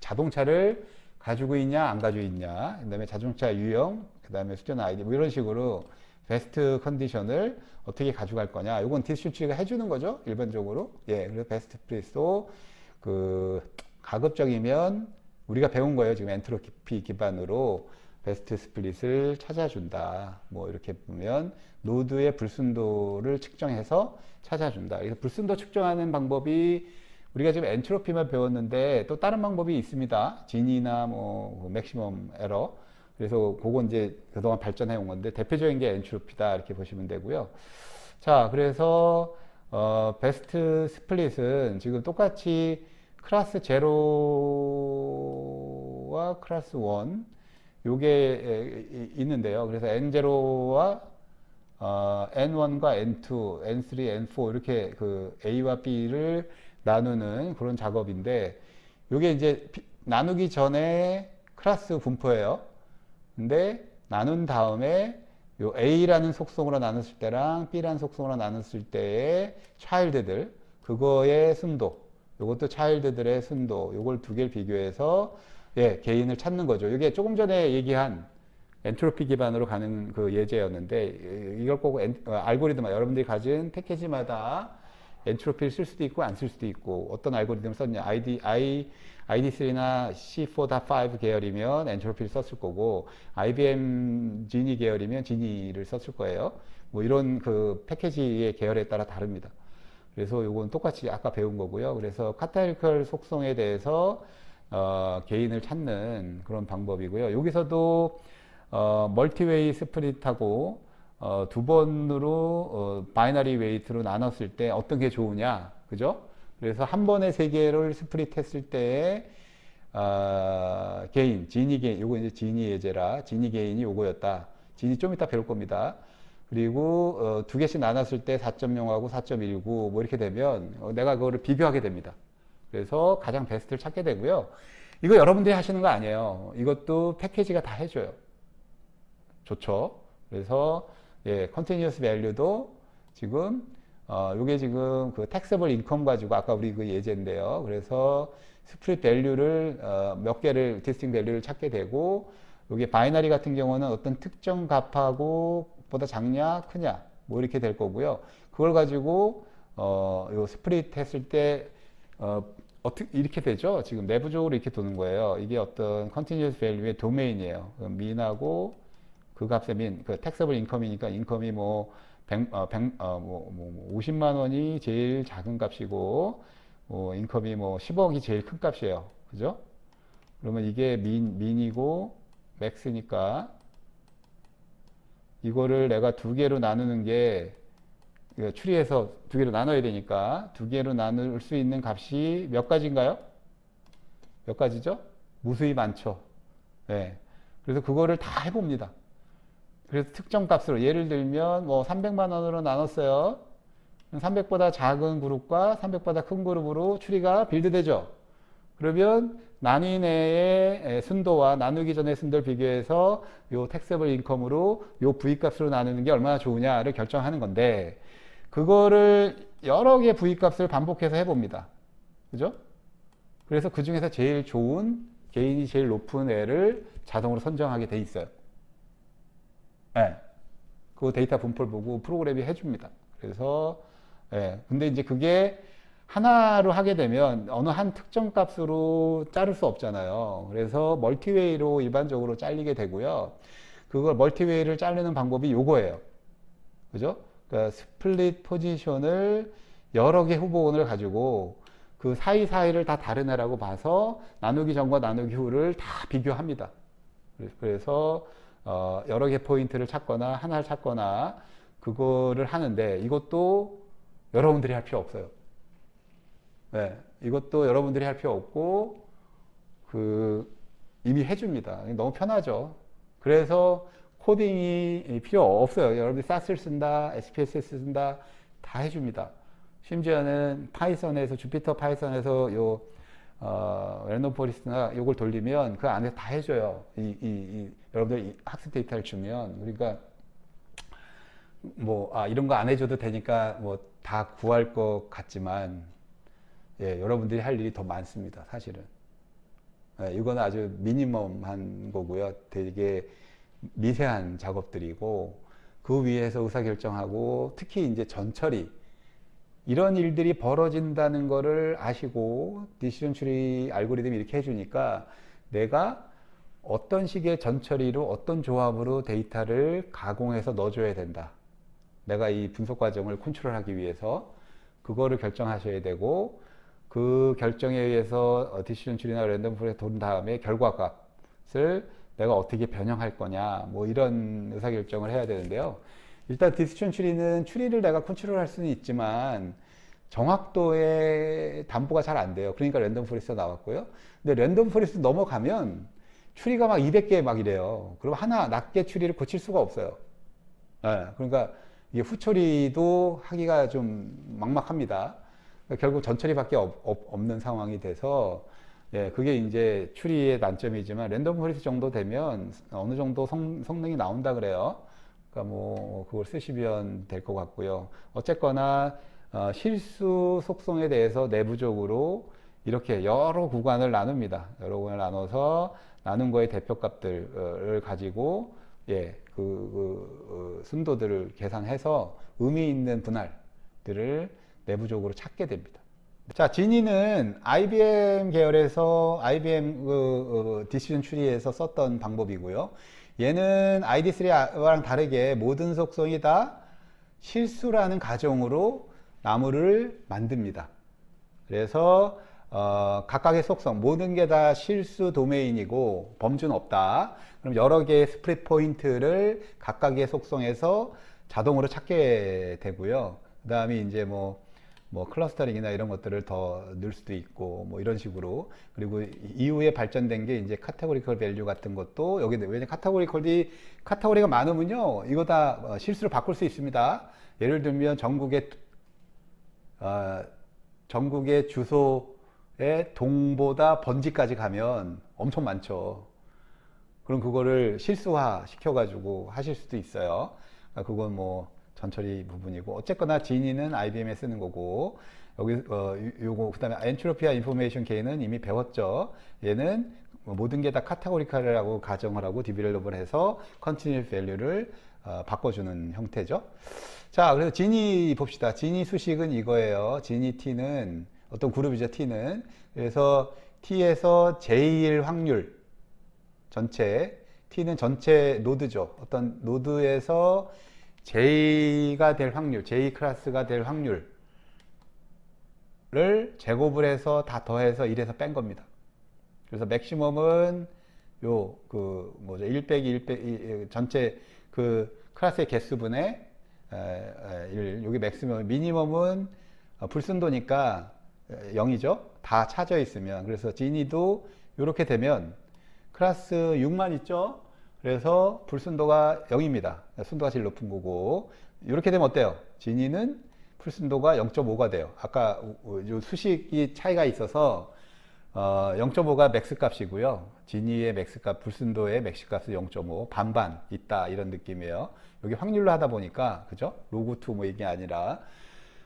자동차를 가지고 있냐, 안 가지고 있냐. 그 다음에 자동차 유형, 그 다음에 수전 아이디, 뭐 이런 식으로 베스트 컨디션을 어떻게 가져갈 거냐. 이건 디시전 트리가 해주는 거죠. 일반적으로. 예, 그래서 베스트 스플릿도 가급적이면 우리가 배운 거예요. 지금 엔트로피 기반으로 베스트 스플릿을 찾아준다. 뭐 이렇게 보면 노드의 불순도를 측정해서 찾아준다. 그래서 불순도 측정하는 방법이 우리가 지금 엔트로피만 배웠는데 또 다른 방법이 있습니다. 진이나 뭐 맥시멈 에러. 그래서 그건 이제 그동안 발전해 온 건데 대표적인 게 엔트로피다 이렇게 보시면 되고요. 자, 그래서 베스트 스플릿은 지금 똑같이 클래스 0와 클래스 1 요게 있는데요. 그래서 N0와 N1과 N2, N3, N4 이렇게 그 A와 B를 나누는 그런 작업인데 요게 이제 나누기 전에 클래스 분포예요. 근데 나눈 다음에 요 A라는 속성으로 나눴을 때랑 B라는 속성으로 나눴을 때의 차일드들 그거의 순도 요것도 차일드들의 순도 요걸 두 개를 비교해서 예, 개인을 찾는 거죠. 이게 조금 전에 얘기한 엔트로피 기반으로 가는 그 예제였는데 이걸 꼭 알고리즘 여러분들이 가진 패키지마다 엔트로피를 쓸 수도 있고 안 쓸 수도 있고 어떤 알고리즘을 썼냐 ID3나 C4.5 계열이면 엔트로피를 썼을 거고 IBM 지니 계열이면 지니를 썼을 거예요. 뭐 이런 그 패키지의 계열에 따라 다릅니다. 그래서 요건 똑같이 아까 배운 거고요. 그래서 카타리컬 속성에 대해서 개인을 찾는 그런 방법이고요. 여기서도 멀티웨이 스플릿하고 두 번으로 바이너리 웨이트로 나눴을 때 어떤 게 좋으냐, 그죠? 그래서 한 번에 세 개를 스플릿 했을 때에 개인, 지니 개인, 요거 이제 지니 예제라 지니 개인이 요거였다. 지니 좀 이따 배울 겁니다. 그리고 두 개씩 나눴을 때 4.0하고 4.19 뭐 이렇게 되면 내가 그거를 비교하게 됩니다. 그래서 가장 베스트를 찾게 되고요. 이거 여러분들이 하시는 거 아니에요. 이것도 패키지가 다 해줘요. 좋죠. 그래서 예, 컨티뉴어스 밸류도 지금 요게 지금 그 택서블 인컴 가지고 아까 우리 그 예제인데요. 그래서 스플릿 밸류를 몇 개를 디스팅 밸류를 찾게 되고 요게 바이너리 같은 경우는 어떤 특정 값하고 보다 작냐 크냐 뭐 이렇게 될 거고요. 그걸 가지고 요 스플릿 했을 때 어떻게 이렇게 되죠? 지금 내부적으로 이렇게 도는 거예요. 이게 어떤 컨티뉴어스 밸류의 도메인이에요. 민하고 그 값의 그 택서블 인컴이니까 인컴이 뭐 50만 원이 제일 작은 값이고, 인컴이 뭐 10억이 제일 큰 값이에요. 그죠? 그러면 이게 민이고, 맥스니까, 이거를 내가 두 개로 나누는 게, 추리해서 두 개로 나눠야 되니까, 두 개로 나눌 수 있는 값이 몇 가지인가요? 몇 가지죠? 무수히 많죠. 네. 그래서 그거를 다 해봅니다. 그래서 특정 값으로, 예를 들면 뭐 300만 원으로 나눴어요. 300보다 작은 그룹과 300보다 큰 그룹으로 추리가 빌드되죠. 그러면 나누기 내의 순도와 나누기 전의 순도를 비교해서 요 택서블 인컴으로 요 V값으로 나누는 게 얼마나 좋으냐를 결정하는 건데, 그거를 여러 개 V값을 반복해서 해봅니다. 그죠? 그래서 그 중에서 제일 좋은, 개인이 제일 높은 애를 자동으로 선정하게 돼 있어요. 네. 그 데이터 분포를 보고 프로그램이 해줍니다. 그래서, 네. 근데 이제 그게 하나로 하게 되면 어느 한 특정 값으로 자를 수 없잖아요. 그래서 멀티웨이로 일반적으로 잘리게 되고요. 그걸 멀티웨이를 자르는 방법이 요거예요. 그죠? 그러니까 스플릿 포지션을 여러 개 후보군을 가지고 그 사이사이를 다 다른 애라고 봐서 나누기 전과 나누기 후를 다 비교합니다. 그래서 여러 개 포인트를 찾거나 하나를 찾거나 그거를 하는데, 이것도 여러분들이 할 필요 없어요. 네, 이것도 여러분들이 할 필요 없고 이미 해줍니다. 너무 편하죠. 그래서 코딩이 필요 없어요. 여러분들이 SAS를 쓴다, SPSS 쓴다, 다 해줍니다. 심지어는 파이썬에서, 주피터 파이썬에서 랜덤 포레스트나 요걸 돌리면 그 안에 다 해줘요. 여러분들 학습 데이터를 주면. 그러니까 이런 거 안 해줘도 되니까 다 구할 것 같지만, 예, 여러분들이 할 일이 더 많습니다, 사실은. 예, 이건 아주 미니멈한 거고요. 되게 미세한 작업들이고, 그 위에서 의사결정하고, 특히 이제 전처리, 이런 일들이 벌어진다는 거를 아시고 디시전 트리 알고리즘이 이렇게 해주니까 내가 어떤 식의 전처리로 어떤 조합으로 데이터를 가공해서 넣어줘야 된다. 내가 이 분석 과정을 컨트롤하기 위해서 그거를 결정하셔야 되고, 그 결정에 의해서 디시전 트리나 랜덤 포레스트에 돈 다음에 결과값을 내가 어떻게 변형할 거냐, 이런 의사결정을 해야 되는데요. 일단 디시전 트리는 추리를 내가 컨트롤할 수는 있지만 정확도의 담보가 잘 안 돼요. 그러니까 랜덤 포레스트가 나왔고요. 근데 랜덤 포레스트 넘어가면 추리가 막 200개 막 이래요. 그럼 하나 낮게 추리를 고칠 수가 없어요. 네, 그러니까 이게 후처리도 하기가 좀 막막합니다. 그러니까 결국 전처리밖에 없는 상황이 돼서, 예, 그게 이제 추리의 단점이지만 랜덤 포레스트 정도 되면 어느 정도 성능이 나온다 그래요. 그러니까 그걸 쓰시면 될 것 같고요. 어쨌거나 실수 속성에 대해서 내부적으로 이렇게 여러 구간을 나눕니다. 여러 구간을 나눠서 나눈 거의 대표값들을 가지고, 예, 순도들을 계산해서 의미 있는 분할들을 내부적으로 찾게 됩니다. 자, 지니는 IBM 계열에서 IBM 디시전 트리에서 썼던 방법이고요. 얘는 ID3랑 다르게 모든 속성이 다 실수라는 가정으로 나무를 만듭니다. 그래서 각각의 속성, 모든 게 다 실수 도메인이고 범주는 없다. 그럼 여러 개의 스프릿 포인트를 각각의 속성에서 자동으로 찾게 되고요. 그 다음에 이제 클러스터링이나 이런 것들을 더 넣을 수도 있고, 이런 식으로. 그리고 이후에 발전된 게 이제 카테고리컬 밸류 같은 것도 여기, 왜냐면 카테고리가 많으면요, 이거 다 실수로 바꿀 수 있습니다. 예를 들면 전국의 주소의 동보다 번지까지 가면 엄청 많죠. 그럼 그거를 실수화 시켜가지고 하실 수도 있어요. 그건 전처리 부분이고, 어쨌거나 지니는 IBM에 쓰는 거고, 여기 요거 그다음에 엔트로피와 인포메이션 게인은 이미 배웠죠. 얘는 모든 게 다 카테고리컬이라고 가정을 하고 디벨롭을 해서 컨티뉴 밸류를 바꿔주는 형태죠. 자, 그래서 지니 봅시다. 지니 수식은 이거예요. 지니 T는 어떤 그룹이죠. T는. 그래서 T에서 제일 확률 전체 T는 전체 노드죠. 어떤 노드에서 J가 될 확률, J 클래스가 될 확률을 제곱을 해서 다 더해서 1에서 뺀 겁니다. 그래서 맥시멈은 요 그 뭐죠 1 빼기 1 빼기 전체 그 클래스의 개수분의 1, 요게 맥시멈. 미니멈은 불순도니까 0이죠. 다 차져 있으면. 그래서 지니도 이렇게 되면 클래스 6만 있죠. 그래서 불순도가 0입니다. 순도가 제일 높은 거고. 이렇게 되면 어때요? 지니는 불순도가 0.5가 돼요. 아까 요 수식이 차이가 있어서 0.5가 맥스 값이고요. 지니의 맥스 값, 불순도의 맥스 값은 0.5, 반반 있다 이런 느낌이에요. 여기 확률로 하다 보니까 그죠? 로그 2 뭐 이게 아니라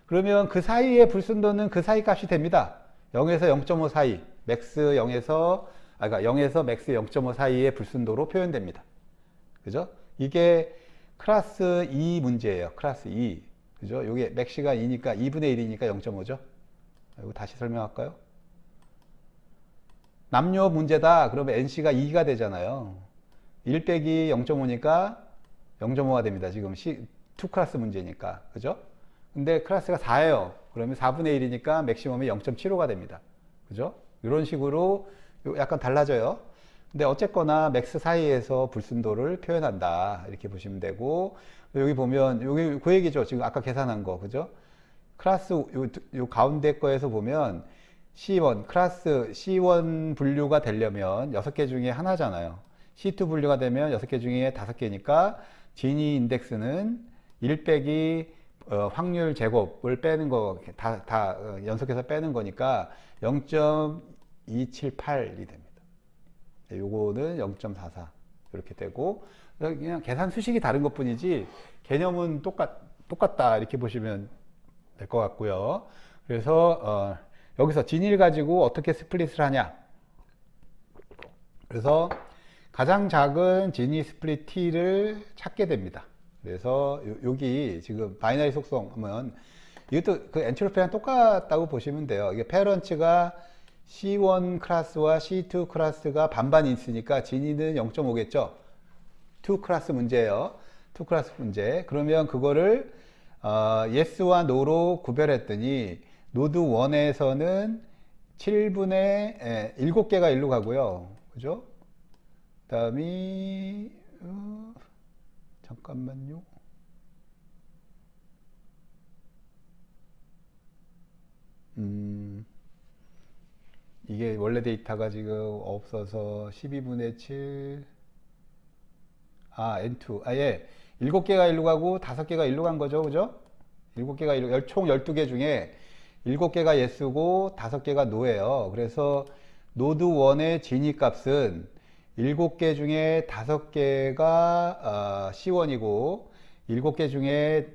그러면 그 사이의 불순도는 그 사이 값이 됩니다. 0에서 0.5 사이, 맥스 0에서 그러니까 0에서 맥스 0.5 사이의 불순도로 표현됩니다. 그죠? 이게 클래스 2 문제예요. 클래스 2. 그죠? 요게 맥시가 2니까 2분의 1이니까 0.5죠. 이거 다시 설명할까요? 남녀 문제다. 그러면 NC가 2가 되잖아요. 1 빼기 0.5니까 0.5가 됩니다. 지금 2 클래스 문제니까. 그죠? 근데 클래스가 4예요. 그러면 4분의 1이니까 맥시멈이 0.75가 됩니다. 그죠? 이런 식으로 약간 달라져요. 근데 어쨌거나 맥스 사이에서 불순도를 표현한다. 이렇게 보시면 되고, 여기 보면, 여기 그 얘기죠. 지금 아까 계산한 거. 그죠? 클래스 요 가운데 거에서 보면 C1, 클래스 C1 분류가 되려면 6개 중에 하나잖아요. C2 분류가 되면 6개 중에 5개니까 지니 인덱스는 1 빼기 확률 제곱을 빼는 거, 다 연속해서 빼는 거니까 0.278이 됩니다. 요거는 0.44 이렇게 되고, 그냥 계산 수식이 다른 것 뿐이지 개념은 똑같다 이렇게 보시면 될 것 같고요. 그래서 여기서 진위를 가지고 어떻게 스플릿을 하냐. 그래서 가장 작은 진위 스플릿 T를 찾게 됩니다. 그래서 여기 지금 바이너리 속성하면 이것도 그 엔트로피랑 똑같다고 보시면 돼요. 이게 페런츠가 C1 클래스와 C2 클래스가 반반 있으니까 진위는 0.5겠죠. 2 클래스 문제예요. 2 클래스 문제. 그러면 그거를 yes와 no로 구별했더니 노드 1에서는 7분의 7개가 일로 가고요. 그죠? 그 다음이 잠깐만요. 이게 원래 데이터가 지금 없어서 12분의 7 N2 예 7개가 일로 가고 5개가 일로 간 거죠. 그죠? 7개가 일로 총 12개 중에 7개가 yes고 5개가 no예요. 그래서 노드 1의 진위 값은 7개 중에 5개가 C1이고 7개 중에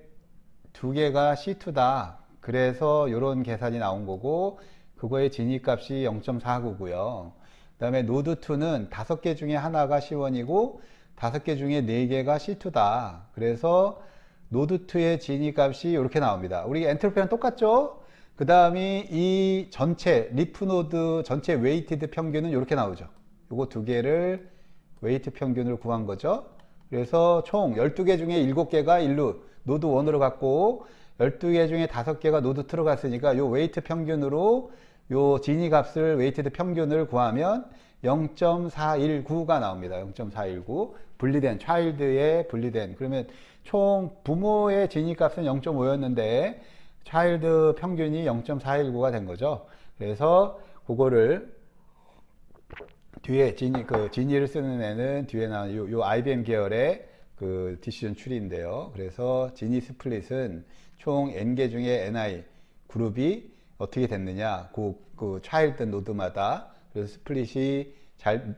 2개가 C2다. 그래서 이런 계산이 나온 거고 그거의 진위 값이 0.49고요. 그 다음에 노드 2는 5개 중에 하나가 C1이고 5개 중에 4개가 C2다. 그래서 노드 2의 진위 값이 이렇게 나옵니다. 우리 엔트로피랑 똑같죠? 그 다음이 이 전체 리프 노드 전체 웨이티드 평균은 이렇게 나오죠. 요거 두 개를 웨이트 평균으로 구한 거죠. 그래서 총 12개 중에 7개가 일로 노드 1으로 갔고 12개 중에 5개가 노드 2로 갔으니까 요 웨이트 평균으로 요 진위 값을 웨이티드 평균을 구하면 0.419가 나옵니다. 0.419 분리된 차일드의 분리된 그러면 총 부모의 진위 값은 0.5였는데 차일드 평균이 0.419가 된 거죠. 그래서 그거를 뒤에 진위를 쓰는 애는 뒤에 나온 요 IBM 계열의 그 디시전 추리인데요. 그래서 진위 스플릿은 총 n개 중에 ni 그룹이 어떻게 됐느냐, 그 차일드 노드마다 그래서 스플릿이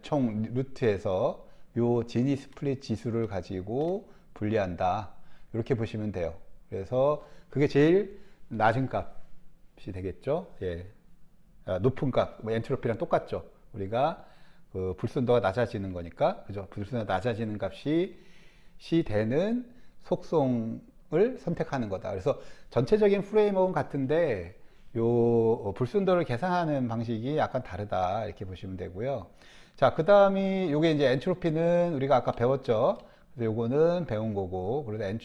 총 루트에서 요 진위 스플릿 지수를 가지고 분리한다. 이렇게 보시면 돼요. 그래서 그게 제일 낮은 값이 되겠죠. 예. 높은 값, 뭐 엔트로피랑 똑같죠. 우리가 그 불순도가 낮아지는 거니까, 그죠? 불순도가 낮아지는 값이 C 되는 속성을 선택하는 거다. 그래서 전체적인 프레임워크는 같은데, 요 불순도를 계산하는 방식이 약간 다르다. 이렇게 보시면 되고요. 자, 그 다음이 요게 이제 엔트로피는 우리가 아까 배웠죠. 그래서 요거는 배운 거고, 그래서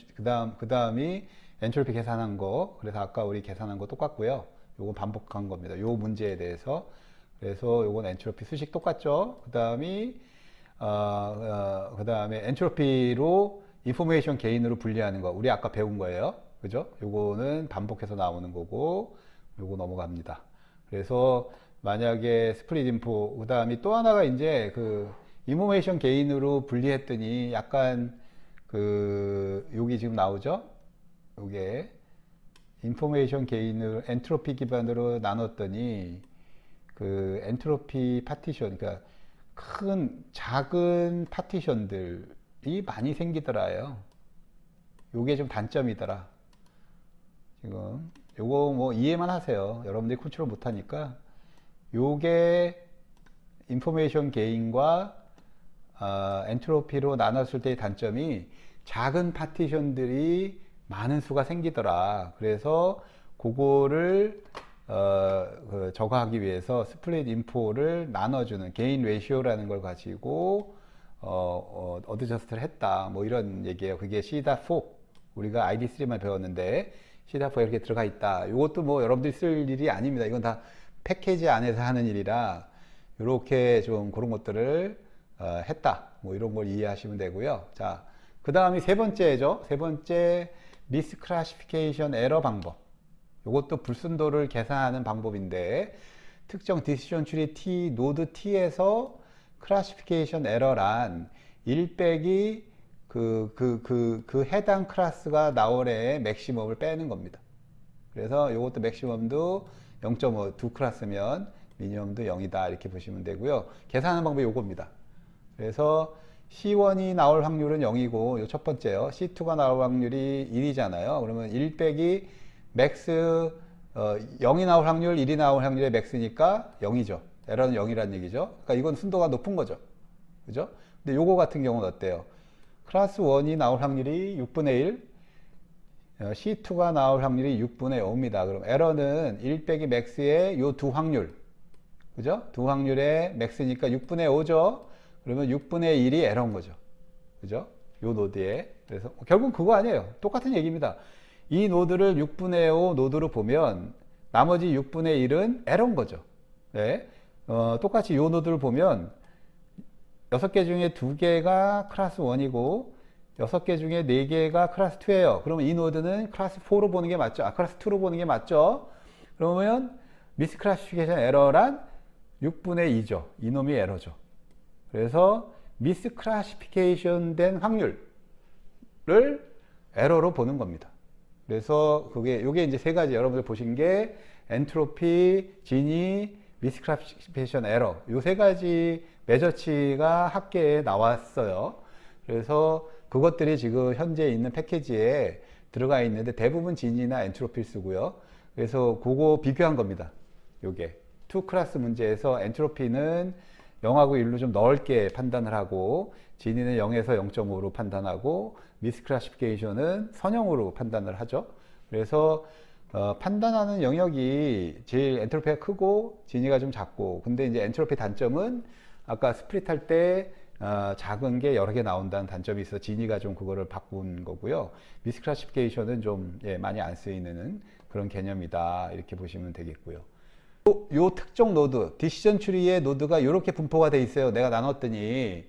그 다음이 엔트로피 계산한 거. 그래서 아까 우리 계산한 거 똑같고요. 요건 반복한 겁니다. 요 문제에 대해서. 그래서 요건 엔트로피 수식 똑같죠. 그 다음이 그 다음에 엔트로피로 인포메이션 게인으로 분리하는 거. 우리 아까 배운 거예요. 그죠? 요거는 반복해서 나오는 거고, 요거 넘어갑니다. 그래서 만약에 스프릿 인포, 그 다음에 또 하나가 이제 그 인포메이션 게인으로 분리했더니 약간 여기 지금 나오죠? 요게 인포메이션 게인을 엔트로피 기반으로 나눴더니 그 엔트로피 파티션, 그러니까 작은 파티션들이 많이 생기더라요. 요게 좀 단점이더라. 지금 요거 뭐 이해만 하세요. 여러분들이 컨트롤 못하니까. 요게 인포메이션 게인과 엔트로피로 나눴을 때의 단점이 작은 파티션들이 많은 수가 생기더라. 그래서 그거를 저거하기 위해서 스플릿 인포를 나눠주는 게인 레이시오라는 걸 가지고 어드저스트를 했다. 뭐 이런 얘기예요. 그게 C.4 우리가 ID3만 배웠는데 C.4 이렇게 들어가 있다. 이것도 뭐 여러분들이 쓸 일이 아닙니다. 이건 다 패키지 안에서 하는 일이라 이렇게 좀 그런 것들을 했다. 뭐 이런 걸 이해하시면 되고요. 자, 그 다음이 세 번째죠. 세 번째 미스클래시피케이션 에러 방법. 이것도 불순도를 계산하는 방법인데 특정 디시전 트리 T, 노드 T에서 클래시피케이션 에러란 1 빼기 그 해당 클래스가 나올 애의 맥시멈을 빼는 겁니다. 그래서 이것도 맥시멈도 0.5, 두 클래스면 미니멈도 0이다 이렇게 보시면 되고요. 계산하는 방법이 이겁니다. 그래서 C1이 나올 확률은 0이고 요 첫 번째요. C2가 나올 확률이 1이잖아요. 그러면 1 빼기 맥스 0이 나올 확률, 1이 나올 확률의 맥스니까 0이죠. 에러는 0이란 얘기죠. 그러니까 이건 순도가 높은 거죠. 그죠? 근데 요거 같은 경우는 어때요? 클래스 1이 나올 확률이 6분의 1, C2가 나올 확률이 6분의 5입니다. 그럼 에러는 1 빼기 맥스의 요 두 확률. 그죠? 두 확률의 맥스니까 6분의 5죠? 그러면 6분의 1이 에러인 거죠. 그죠? 요 노드에. 그래서 결국 그거 아니에요. 똑같은 얘기입니다. 이 노드를 6분의 5 노드로 보면 나머지 6분의 1은 에러인 거죠. 네. 똑같이 요 노드를 보면 6개 중에 2개가 클래스 1이고 6개 중에 4개가 클래스 2예요. 그러면 이 노드는 클래스 4로 보는 게 맞죠? 클래스 2로 보는 게 맞죠? 그러면 미스클래시피케이션 에러란 6분의 2죠. 이놈이 에러죠. 그래서 미스클래시피케이션 된 확률을 에러로 보는 겁니다. 그래서 요게 이제 세 가지 여러분들 보신 게 엔트로피, 지니, 미스클래시피케이션 에러 요 세 가지 매저치가 학계에 나왔어요. 그래서 그것들이 지금 현재 있는 패키지에 들어가 있는데 대부분 지니나 엔트로피를 쓰고요. 그래서 그거 비교한 겁니다. 요게 2클래스 문제에서 엔트로피는 0하고 1로 좀 넓게 판단을 하고 지니는 0에서 0.5로 판단하고 미스클래시피케이션은 선형으로 판단을 하죠. 그래서 판단하는 영역이 제일 엔트로피가 크고 지니가 좀 작고, 근데 이제 엔트로피 단점은 아까 스플릿 할 때 작은 게 여러 개 나온다는 단점이 있어 지니가 좀 그거를 바꾼 거고요. 미스클래시피케이션은 좀 많이 안 쓰이는 그런 개념이다 이렇게 보시면 되겠고요. 요 특정 노드, 디시전 트리의 노드가 이렇게 분포가 돼 있어요. 내가 나눴더니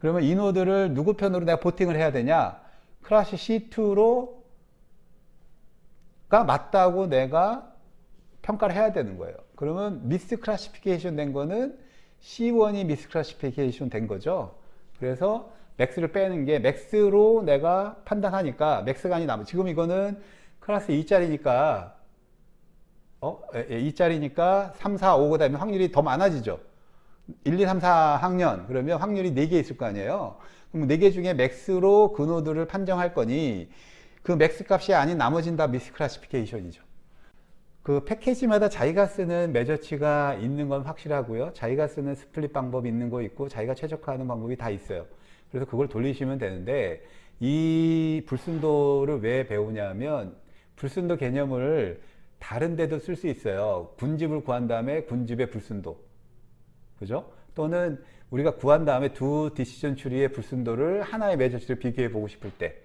그러면 이 노드를 누구 편으로 내가 보팅을 해야 되냐? 클래스 C2가 맞다고 내가 평가를 해야 되는 거예요. 그러면 미스클래시피케이션 된 거는 C1이 미스클래시피케이션 된 거죠. 그래서 맥스를 빼는 게 맥스로 내가 판단하니까 맥스가 아니라 지금 이거는 클래스 2짜리니까 2짜리니까 3, 4, 5 그 다음에 확률이 더 많아지죠. 1, 2, 3, 4학년 그러면 확률이 4개 있을 거 아니에요. 그럼 4개 중에 맥스로 그 노드를 판정할 거니 그 맥스 값이 아닌 나머지는 다 미스클래시피케이션이죠. 그 패키지마다 자기가 쓰는 매저치가 있는 건 확실하고요. 자기가 쓰는 스플릿 방법이 있는 거 있고 자기가 최적화하는 방법이 다 있어요. 그래서 그걸 돌리시면 되는데 이 불순도를 왜 배우냐면 불순도 개념을 다른 데도 쓸 수 있어요. 군집을 구한 다음에 군집의 불순도. 그죠? 또는 우리가 구한 다음에 두 디시전 추리의 불순도를 하나의 메저치로 비교해 보고 싶을 때,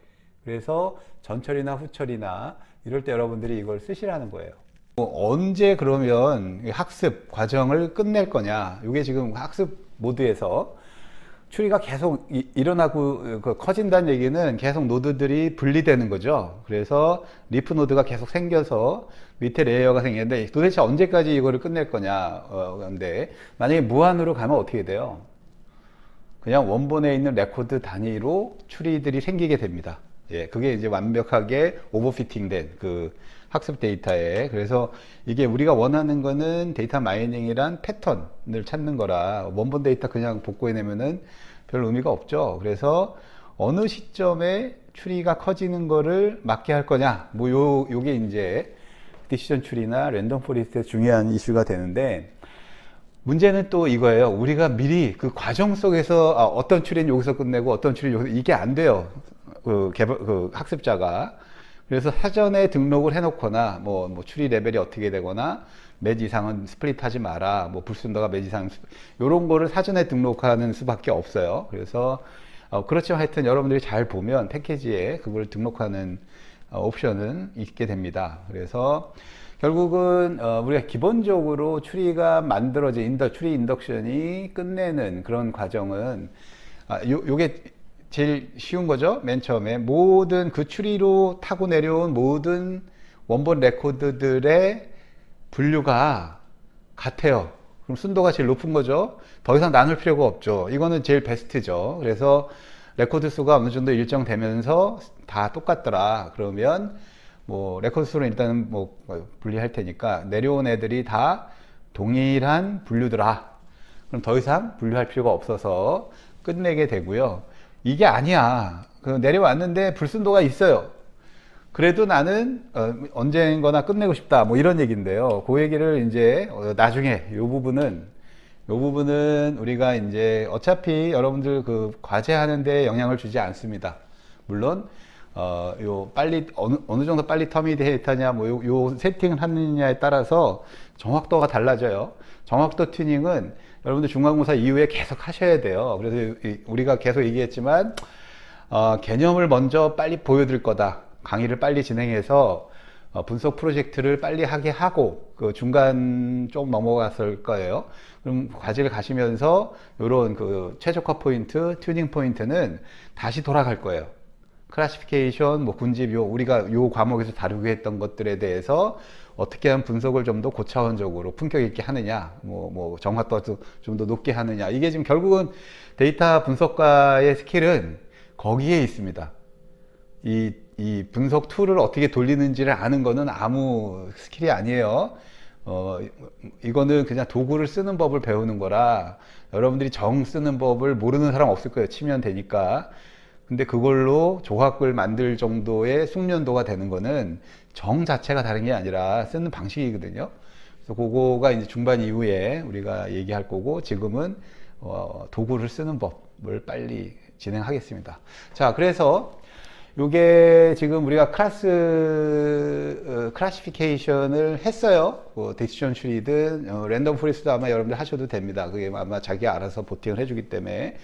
그래서 전처리나 후처리나 이럴 때 여러분들이 이걸 쓰시라는 거예요. 언제 그러면 학습 과정을 끝낼 거냐, 이게 지금 학습 모드에서 추리가 계속 일어나고 커진다는 얘기는 계속 노드들이 분리되는 거죠. 그래서 리프 노드가 계속 생겨서 밑에 레이어가 생기는데 도대체 언제까지 이거를 끝낼 거냐. 근데 만약에 무한으로 가면 어떻게 돼요? 그냥 원본에 있는 레코드 단위로 추리들이 생기게 됩니다. 예, 그게 이제 완벽하게 오버피팅된 그 학습 데이터에. 그래서 이게 우리가 원하는 거는 데이터 마이닝이란 패턴을 찾는 거라 원본 데이터 그냥 복구해내면은 별 의미가 없죠. 그래서 어느 시점에 추리가 커지는 거를 막게 할 거냐, 뭐 요게 이제 디시전 추리나 랜덤 포레스트의 중요한 이슈가 되는데, 문제는 또 이거예요. 우리가 미리 그 과정 속에서 어떤 추리는 여기서 끝내고 어떤 추리는 여기서, 이게 안 돼요. 그 학습자가. 그래서 사전에 등록을 해놓거나 뭐 추리 레벨이 어떻게 되거나 몇 이상은 스플릿 하지 마라, 뭐 불순도가 몇 이상, 요런 거를 사전에 등록하는 수밖에 없어요. 그래서 그렇지만 하여튼 여러분들이 잘 보면 패키지에 그걸 등록하는 옵션은 있게 됩니다. 그래서 결국은 우리가 기본적으로 추리가 만들어진 추리 인덕션이 끝내는 그런 과정은 요게 제일 쉬운 거죠. 맨 처음에 모든 그 추리로 타고 내려온 모든 원본 레코드들의 분류가 같아요. 그럼 순도가 제일 높은 거죠. 더 이상 나눌 필요가 없죠. 이거는 제일 베스트죠. 그래서 레코드 수가 어느 정도 일정되면서 다 똑같더라. 그러면 뭐 레코드 수는 일단은 뭐 분리할 테니까 내려온 애들이 다 동일한 분류더라. 그럼 더 이상 분류할 필요가 없어서 끝내게 되고요. 이게 아니야. 내려왔는데 불순도가 있어요. 그래도 나는 언젠가나 끝내고 싶다. 뭐 이런 얘기인데요. 그 얘기를 이제 나중에 요 부분은 우리가 이제 어차피 여러분들 그 과제하는 데 영향을 주지 않습니다. 물론 요 빨리 어느 정도 빨리 터미네이트하냐, 뭐 요 세팅을 하느냐에 따라서 정확도가 달라져요. 정확도 튜닝은 여러분들 중간고사 이후에 계속 하셔야 돼요. 그래서 우리가 계속 얘기했지만 개념을 먼저 빨리 보여드릴 거다. 강의를 빨리 진행해서 분석 프로젝트를 빨리 하게 하고 그 중간 좀 넘어갔을 거예요. 그럼 과제를 가시면서 이런 그 최적화 포인트, 튜닝 포인트는 다시 돌아갈 거예요. 클래시피케이션, 뭐 군집, 우리가 요 과목에서 다루게 했던 것들에 대해서 어떻게 하면 분석을 좀 더 고차원적으로 품격 있게 하느냐, 뭐 정확도도 좀 더 높게 하느냐. 이게 지금 결국은 데이터 분석가의 스킬은 거기에 있습니다. 이 분석 툴을 어떻게 돌리는지를 아는 거는 아무 스킬이 아니에요. 이거는 그냥 도구를 쓰는 법을 배우는 거라 여러분들이 정 쓰는 법을 모르는 사람 없을 거예요. 치면 되니까. 근데 그걸로 조각을 만들 정도의 숙련도가 되는 거는 정 자체가 다른 게 아니라 쓰는 방식이거든요. 그래서 그거가 이제 중반 이후에 우리가 얘기할 거고, 지금은 도구를 쓰는 법을 빨리 진행하겠습니다. 자, 그래서 요게 지금 우리가 클래시피케이션을 했어요. 뭐 디시전 추리든 랜덤 포레스트도 아마 여러분들 하셔도 됩니다. 그게 아마 자기 알아서 보팅을 해주기 때문에.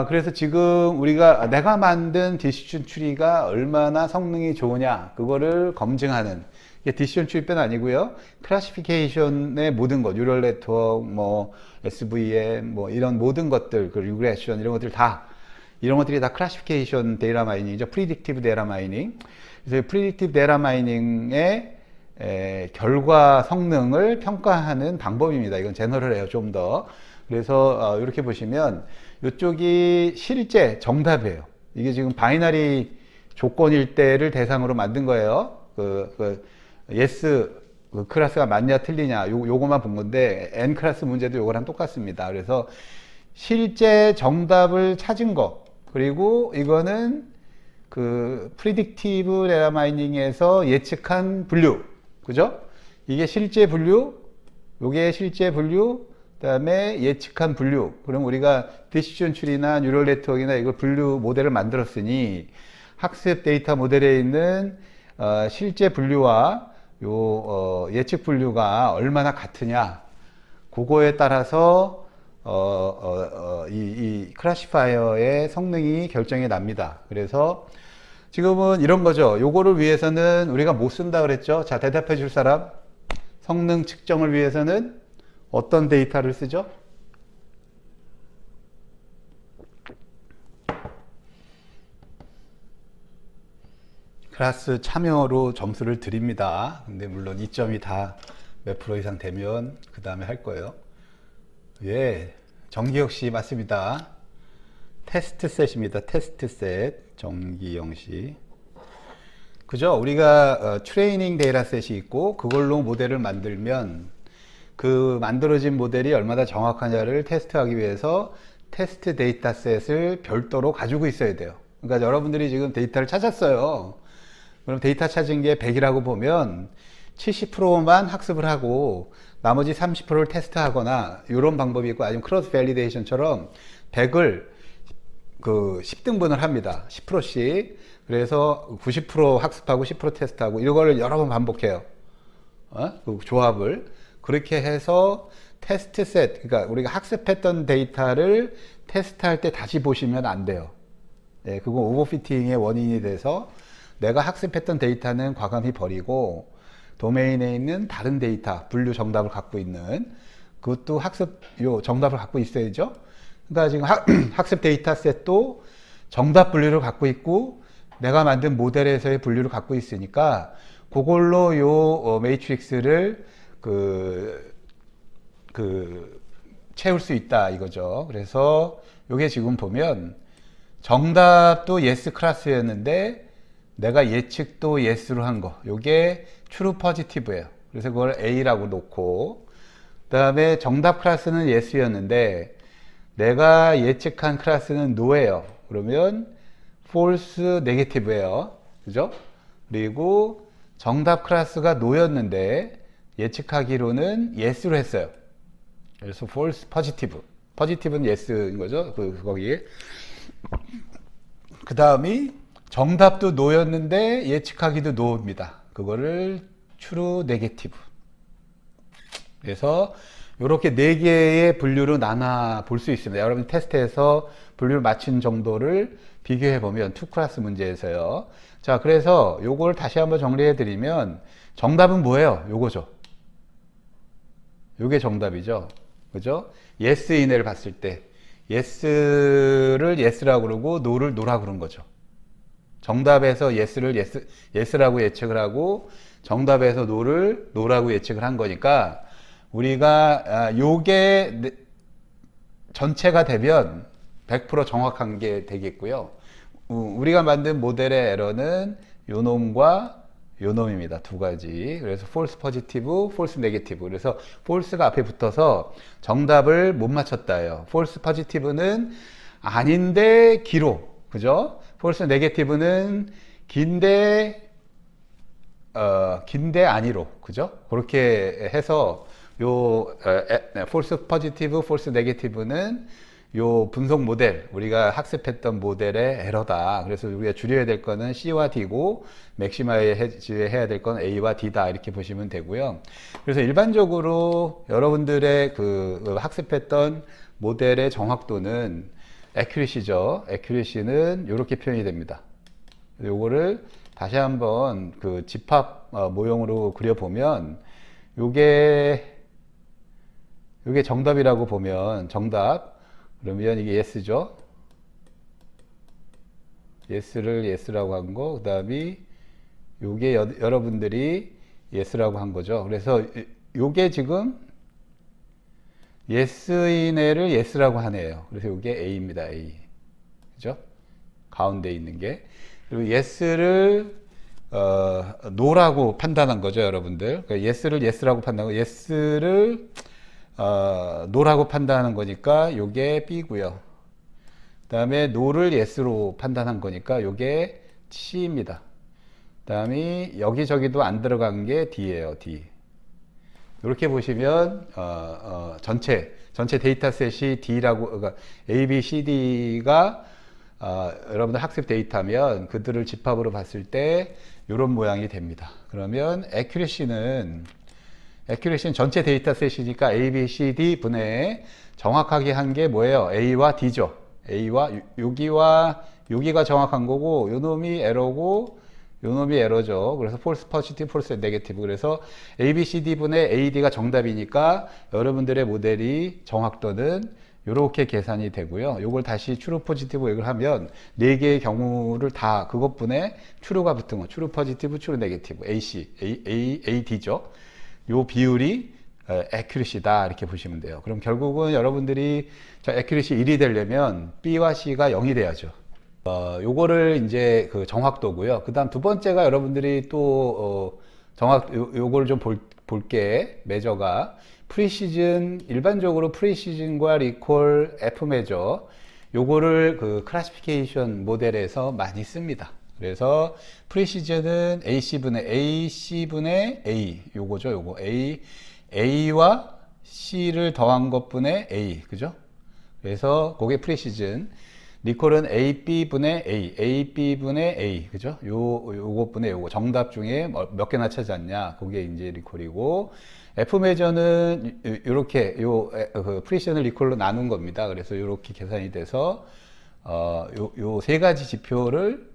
그래서 지금 우리가 내가 만든 디시전 추리가 얼마나 성능이 좋으냐, 그거를 검증하는, 이게 디시전 추리뿐 아니고요. 클래시피케이션의 모든 것, 뉴럴 네트워크, 뭐 SVM, 뭐 이런 모든 것들, 그 리그레션 이런 것들 이런 것들이 다 클래시피케이션 데이터 마이닝이죠. 프리딕티브 데이터 마이닝. 그래서 프리딕티브 데이터 마이닝의 결과 성능을 평가하는 방법입니다. 이건 제너럴해요, 좀 더. 그래서 이렇게 보시면 이쪽이 실제 정답이에요. 이게 지금 바이너리 조건일 때를 대상으로 만든 거예요. yes 클래스가 맞냐 틀리냐 요거만 본 건데, n 클래스 문제도 요거랑 똑같습니다. 그래서 실제 정답을 찾은 거, 그리고 이거는 그 프리딕티브 데이터 마이닝에서 예측한 분류, 그죠? 이게 실제 분류, 요게 실제 분류, 그다음에 예측한 분류. 그럼 우리가 디시전 추리나 뉴럴 네트워크나 이거 분류 모델을 만들었으니 학습 데이터 모델에 있는 실제 분류와 요 예측 분류가 얼마나 같으냐, 그거에 따라서 이 클래시파이어의 성능이 결정이 납니다. 그래서 지금은 이런 거죠. 요거를 위해서는 우리가 못 쓴다 그랬죠. 자, 대답해 줄 사람. 성능 측정을 위해서는 어떤 데이터를 쓰죠? 클래스 참여로 점수를 드립니다. 근데 물론 2점이 다 몇 프로 이상 되면 그 다음에 할 거예요. 예, 정기혁 씨 맞습니다. 테스트 셋입니다. 테스트 셋. 정기영 씨. 그죠? 우리가 트레이닝 데이터셋이 있고 그걸로 모델을 만들면 그 만들어진 모델이 얼마나 정확하냐를 테스트하기 위해서 테스트 데이터셋을 별도로 가지고 있어야 돼요. 그러니까 여러분들이 지금 데이터를 찾았어요. 그럼 데이터 찾은 게 100이라고 보면 70%만 학습을 하고 나머지 30%를 테스트하거나 이런 방법이 있고, 아니면 크로스 밸리데이션처럼 100을 그 10등분을 합니다. 10%씩. 그래서 90% 학습하고 10% 테스트하고 이걸 여러 번 반복해요. 그 조합을. 그렇게 해서 테스트 셋, 그러니까 우리가 학습했던 데이터를 테스트할 때 다시 보시면 안 돼요. 예, 그거 오버피팅의 원인이 돼서 내가 학습했던 데이터는 과감히 버리고 도메인에 있는 다른 데이터, 분류 정답을 갖고 있는 그것도 요 정답을 갖고 있어야죠. 그러니까 지금 학습 데이터 셋도 정답 분류를 갖고 있고 내가 만든 모델에서의 분류를 갖고 있으니까 그걸로 요 매트릭스를 채울 수 있다 이거죠. 그래서 요게 지금 보면 정답도 yes 클래스였는데 내가 예측도 yes로 한 거, 요게 true positive예요. 그래서 그걸 A라고 놓고, 그 다음에 정답 클래스는 yes였는데 내가 예측한 클래스는 no예요. 그러면 false negative예요. 그죠? 그리고 정답 클래스가 no였는데 예측하기로는 yes로 했어요. 그래서 false positive. positive는 yes인 거죠. 거기. 그 다음이 정답도 no였는데 예측하기도 no입니다. 그거를 true negative. 그래서 이렇게 4개의 분류로 나눠 볼 수 있습니다. 여러분 테스트에서 분류를 맞춘 정도를 비교해 보면 2클래스 문제에서요. 자, 그래서 요걸 다시 한번 정리해 드리면 정답은 뭐예요? 요거죠. 요게 정답이죠. 그죠? yes 이내를 봤을 때 yes를 yes라고 그러고 no를 no라고 그런 거죠. 정답에서 yes를 yes라고 예측을 하고 정답에서 no를 no라고 예측을 한 거니까 우리가 요게 전체가 되면 100% 정확한 게 되겠고요. 우리가 만든 모델의 에러는 요 놈과 요 놈입니다. 두 가지. 그래서 false positive, false negative. 그래서 false가 앞에 붙어서 정답을 못 맞췄다예요. false positive는 아닌데 기로. 그죠? false negative는 긴데 아니로. 그죠? 그렇게 해서 false positive, false negative는 요 분석 모델, 우리가 학습했던 모델의 에러다. 그래서 우리가 줄여야 될 거는 C와 D고 맥시마이즈 해야 될 건 A와 D다. 이렇게 보시면 되고요. 그래서 일반적으로 여러분들의 학습했던 모델의 정확도는 accuracy죠. accuracy는 이렇게 표현이 됩니다. 요거를 다시 한번 집합 모형으로 그려보면 요게 정답이라고 보면 정답, 그러면 이게 yes죠. yes를 yes라고 한 거, 그 다음이 요게 여러분들이 yes라고 한 거죠. 그래서 요게 지금 yes인애를 yes라고 하네요. 그래서 요게 A입니다. A. 그죠? 가운데 있는 게. 그리고 yes를 no라고 판단한 거죠, 여러분들. 그러니까 yes를 yes라고 판단하고 yes를 no라고 판단하는 거니까 요게 B고요. 그 다음에 no를 yes로 판단한 거니까 요게 C입니다. 그 다음에 여기저기도 안 들어간 게 D예요. D. 이렇게 보시면 전체 데이터셋이 D라고, 그러니까 A, B, C, D가 여러분들 학습 데이터면 그들을 집합으로 봤을 때 이런 모양이 됩니다. 그러면 accuracy는 accuracy는 전체 데이터셋이니까 A, B, C, D 분해 정확하게 한 게 뭐예요? A와 D죠. A와 여기가 정확한 거고 요 놈이 에러고 요 놈이 에러죠. 그래서 false positive, false negative. 그래서 A, B, C, D 분의 A, D가 정답이니까 여러분들의 모델이 정확도는 이렇게 계산이 되고요. 요걸 다시 true positive 이걸 하면 네 개의 경우를 다 그것분에 true가 붙은 거, true positive, true negative, AC, A, D죠. 요 비율이 accuracy다 이렇게 보시면 돼요. 그럼 결국은 여러분들이 저 accuracy 1이 되려면 B와 C가 0이 돼야죠. 요거를 이제 그 정확도고요. 그 다음 두 번째가 여러분들이 또 요거를 좀 볼게 매저가 프리시즌, 일반적으로 프리시즌과 리콜 F 매저 요거를 그 클래시피케이션 모델에서 많이 씁니다. 그래서 프리시즌은 AC분의 A 요거죠. 요거 A와 C를 더한 것분의 A 그죠? 그래서 그게 프리시즌. 리콜은 AB분의 AB분의 A, 그죠? 요것분의 요거. 정답 중에 몇 개나 찾았냐? 그게 이제 리콜이고, F 매저는 요렇게, 그 프리시즌을 리콜로 나눈 겁니다. 그래서 요렇게 계산이 돼서, 요 세 가지 지표를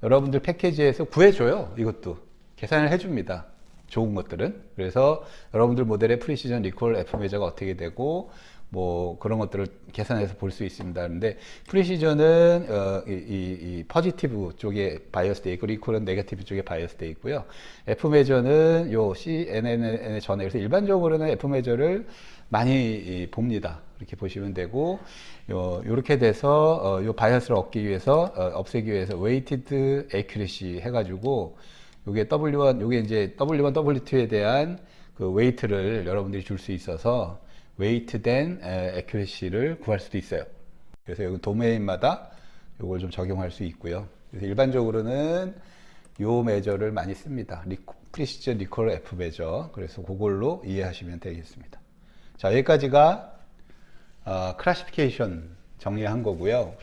여러분들 패키지에서 구해줘요. 이것도. 계산을 해줍니다. 좋은 것들은. 그래서 여러분들 모델의 프리시전 리콜 F 매저가 어떻게 되고, 뭐 그런 것들을 계산해서 볼 수 있습니다. 근데 프리시전은 이 포지티브 쪽에 바이어스 돼 있고 리콜은 네거티브 쪽에 바이어스 돼 있고요. F 매저는 요 CNN의 전에 그래서 일반적으로는 F 매저를 많이 봅니다. 이렇게 보시면 되고 요렇게 돼서 요 바이어스를 얻기 위해서 없애기 위해서 weighted accuracy 해가지고 요게 W1 요게 이제 W1 W2에 대한 그 웨이트를 여러분들이 줄 수 있어서 weighted accuracy를 구할 수도 있어요. 그래서 여기 도메인마다 이걸 좀 적용할 수 있고요. 그래서 일반적으로는 요 매저를 많이 씁니다. 프리시전 리콜 F 매저. 그래서 그걸로 이해하시면 되겠습니다. 자, 여기까지가 클래시피케이션 정리한 거고요.